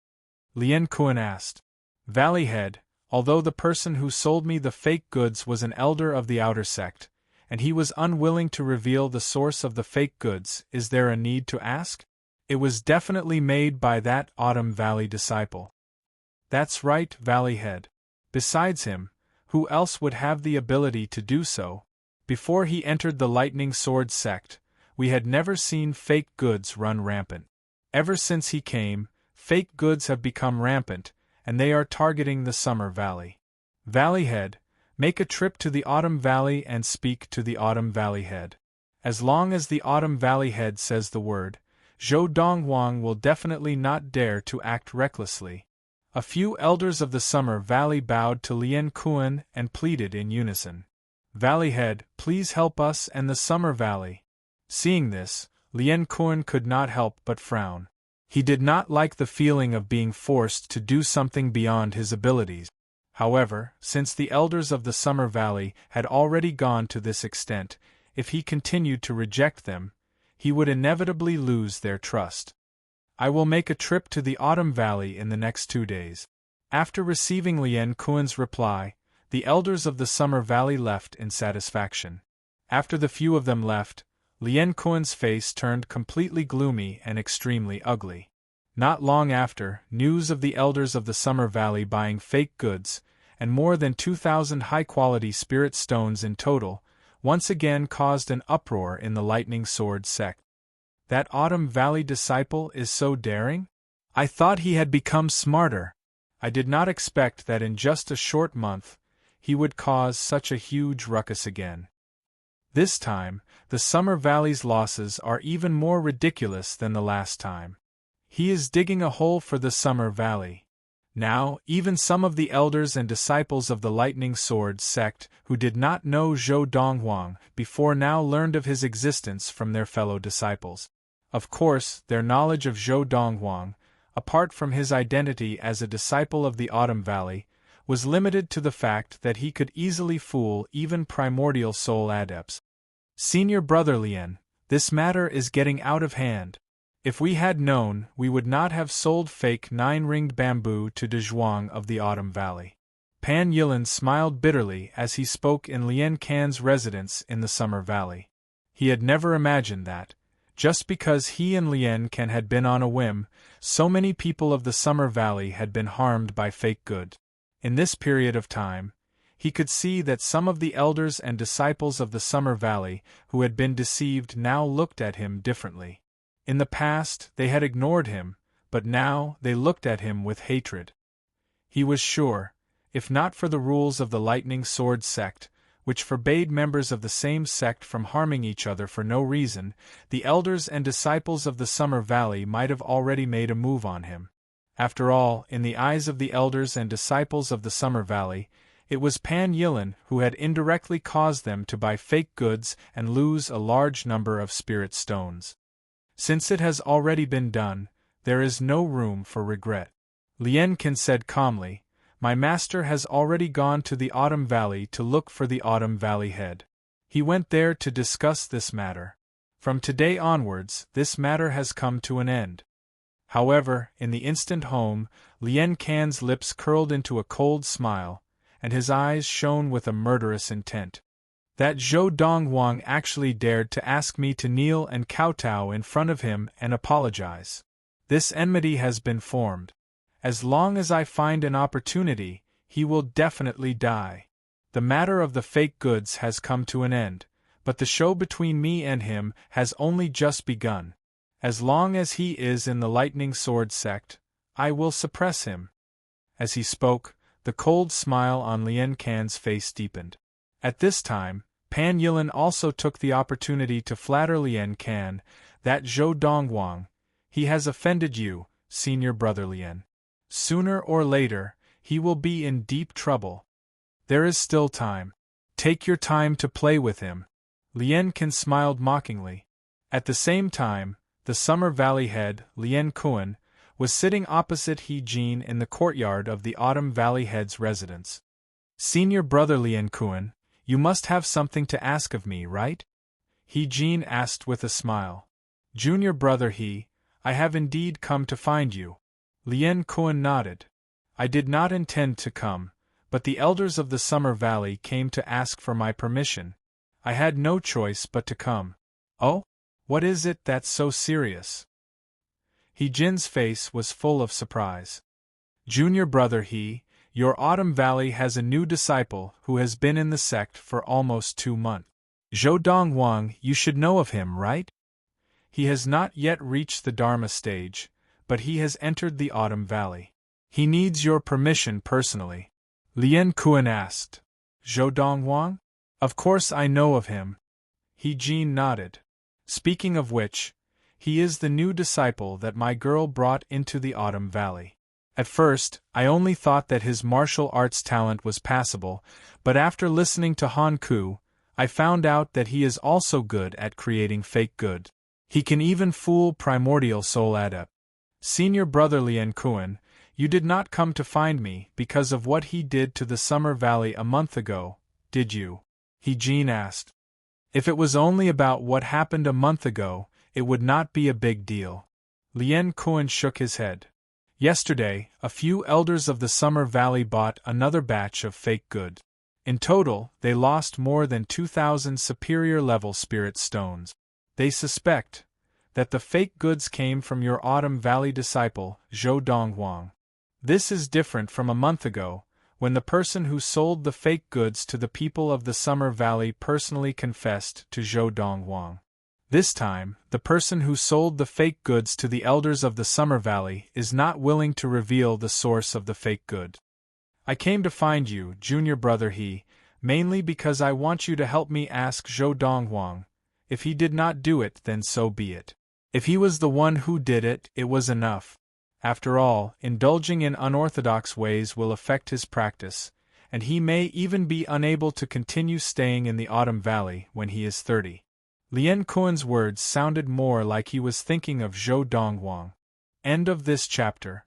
Lien Kuan asked. Valley Head, although the person who sold me the fake goods was an elder of the outer sect, and he was unwilling to reveal the source of the fake goods, is there a need to ask? It was definitely made by that Autumn Valley disciple. That's right, Valley Head. Besides him, who else would have the ability to do so? Before he entered the Lightning Sword sect, we had never seen fake goods run rampant. Ever since he came, fake goods have become rampant, and they are targeting the Summer Valley. Valley Head, make a trip to the Autumn Valley and speak to the Autumn Valley Head. As long as the Autumn Valley Head says the word, Zhou Donghuang will definitely not dare to act recklessly. A few elders of the Summer Valley bowed to Lien Kuan and pleaded in unison. Valley Head, please help us and the Summer Valley. Seeing this, Lien Kuan could not help but frown. He did not like the feeling of being forced to do something beyond his abilities. However, since the elders of the Summer Valley had already gone to this extent, if he continued to reject them, he would inevitably lose their trust. I will make a trip to the Autumn Valley in the next 2 days. After receiving Lien Kuan's reply, the elders of the Summer Valley left in satisfaction. After the few of them left, Lien Kuan's face turned completely gloomy and extremely ugly. Not long after, news of the elders of the Summer Valley buying fake goods, and more than 2,000 high-quality spirit stones in total, once again caused an uproar in the Lightning Sword sect. That Autumn Valley disciple is so daring? I thought he had become smarter. I did not expect that in just a short month, he would cause such a huge ruckus again. This time, the Summer Valley's losses are even more ridiculous than the last time. He is digging a hole for the Summer Valley. Now, even some of the elders and disciples of the Lightning Sword sect who did not know Zhou Donghuang before now learned of his existence from their fellow disciples. Of course, their knowledge of Zhou Donghuang, apart from his identity as a disciple of the Autumn Valley, was limited to the fact that he could easily fool even primordial soul adepts. Senior Brother Lien, this matter is getting out of hand. If we had known, we would not have sold fake 9-ringed bamboo to De Zhuang of the Autumn Valley. Pan Yilin smiled bitterly as he spoke in Lien Can's residence in the Summer Valley. He had never imagined that, just because he and Lien Can had been on a whim, so many people of the Summer Valley had been harmed by fake goods. In this period of time, he could see that some of the elders and disciples of the Summer Valley who had been deceived now looked at him differently. In the past, they had ignored him, but now they looked at him with hatred. He was sure, if not for the rules of the Lightning Sword sect, which forbade members of the same sect from harming each other for no reason, the elders and disciples of the Summer Valley might have already made a move on him. After all, in the eyes of the elders and disciples of the Summer Valley, it was Pan Yilin who had indirectly caused them to buy fake goods and lose a large number of spirit stones. Since it has already been done, there is no room for regret. Lien Can said calmly, "My master has already gone to the Autumn Valley to look for the Autumn Valley head. He went there to discuss this matter. From today onwards, this matter has come to an end." However, in the instant home, Lien Can's lips curled into a cold smile, and his eyes shone with a murderous intent. That Zhou Donghuang actually dared to ask me to kneel and kowtow in front of him and apologize. This enmity has been formed. As long as I find an opportunity, he will definitely die. The matter of the fake goods has come to an end, but the show between me and him has only just begun. As long as he is in the Lightning Sword sect, I will suppress him. As he spoke, the cold smile on Lien Can's face deepened. At this time, Pan Yilin also took the opportunity to flatter Lien Can, "That Zhou Donghuang, he has offended you, Senior Brother Lien. Sooner or later, he will be in deep trouble. There is still time. Take your time to play with him." Lien Can smiled mockingly. At the same time, the Summer Valley head, Lien Kuan, was sitting opposite He Jin in the courtyard of the Autumn Valley head's residence. "Senior Brother Lien Kuan, you must have something to ask of me, right?" He Jin asked with a smile. "Junior Brother He, I have indeed come to find you." Lien Kuan nodded. "I did not intend to come, but the elders of the Summer Valley came to ask for my permission. I had no choice but to come." "Oh? What is it that's so serious?" He Jin's face was full of surprise. Junior brother your Autumn Valley has a new disciple who has been in the sect for almost 2 months. Zhou Dongwang, you should know of him, right? He has not yet reached the Dharma stage, but he has entered the Autumn Valley. He needs your permission personally. Lian Kuan asked. Zhou Dongwang? Of course I know of him. He Jin nodded. Speaking of which, he is the new disciple that my girl brought into the Autumn Valley. At first, I only thought that his martial arts talent was passable, but after listening to Han Ku, I found out that he is also good at creating fake good. He can even fool primordial soul adept. Senior brother Lian Kuan, you did not come to find me because of what he did to the Summer Valley a month ago, did you? He Jin asked. If it was only about what happened a month ago, it would not be a big deal. Lian Kuan shook his head. Yesterday, a few elders of the Summer Valley bought another batch of fake good. In total, they lost more than 2,000 superior-level spirit stones. They suspect that the fake goods came from your Autumn Valley disciple, Zhou Dongwang. This is different from a month ago, when the person who sold the fake goods to the people of the Summer Valley personally confessed to Zhou Dongwang. This time, the person who sold the fake goods to the elders of the Summer Valley is not willing to reveal the source of the fake good. I came to find you, junior brother mainly because I want you to help me ask Zhou Dongwang. If he did not do it, then so be it. If he was the one who did it, it was enough. After all, indulging in unorthodox ways will affect his practice, and he may even be unable to continue staying in the Autumn Valley when he is 30. Lian Kuan's words sounded more like he was thinking of Zhou Dongwang. End of this chapter.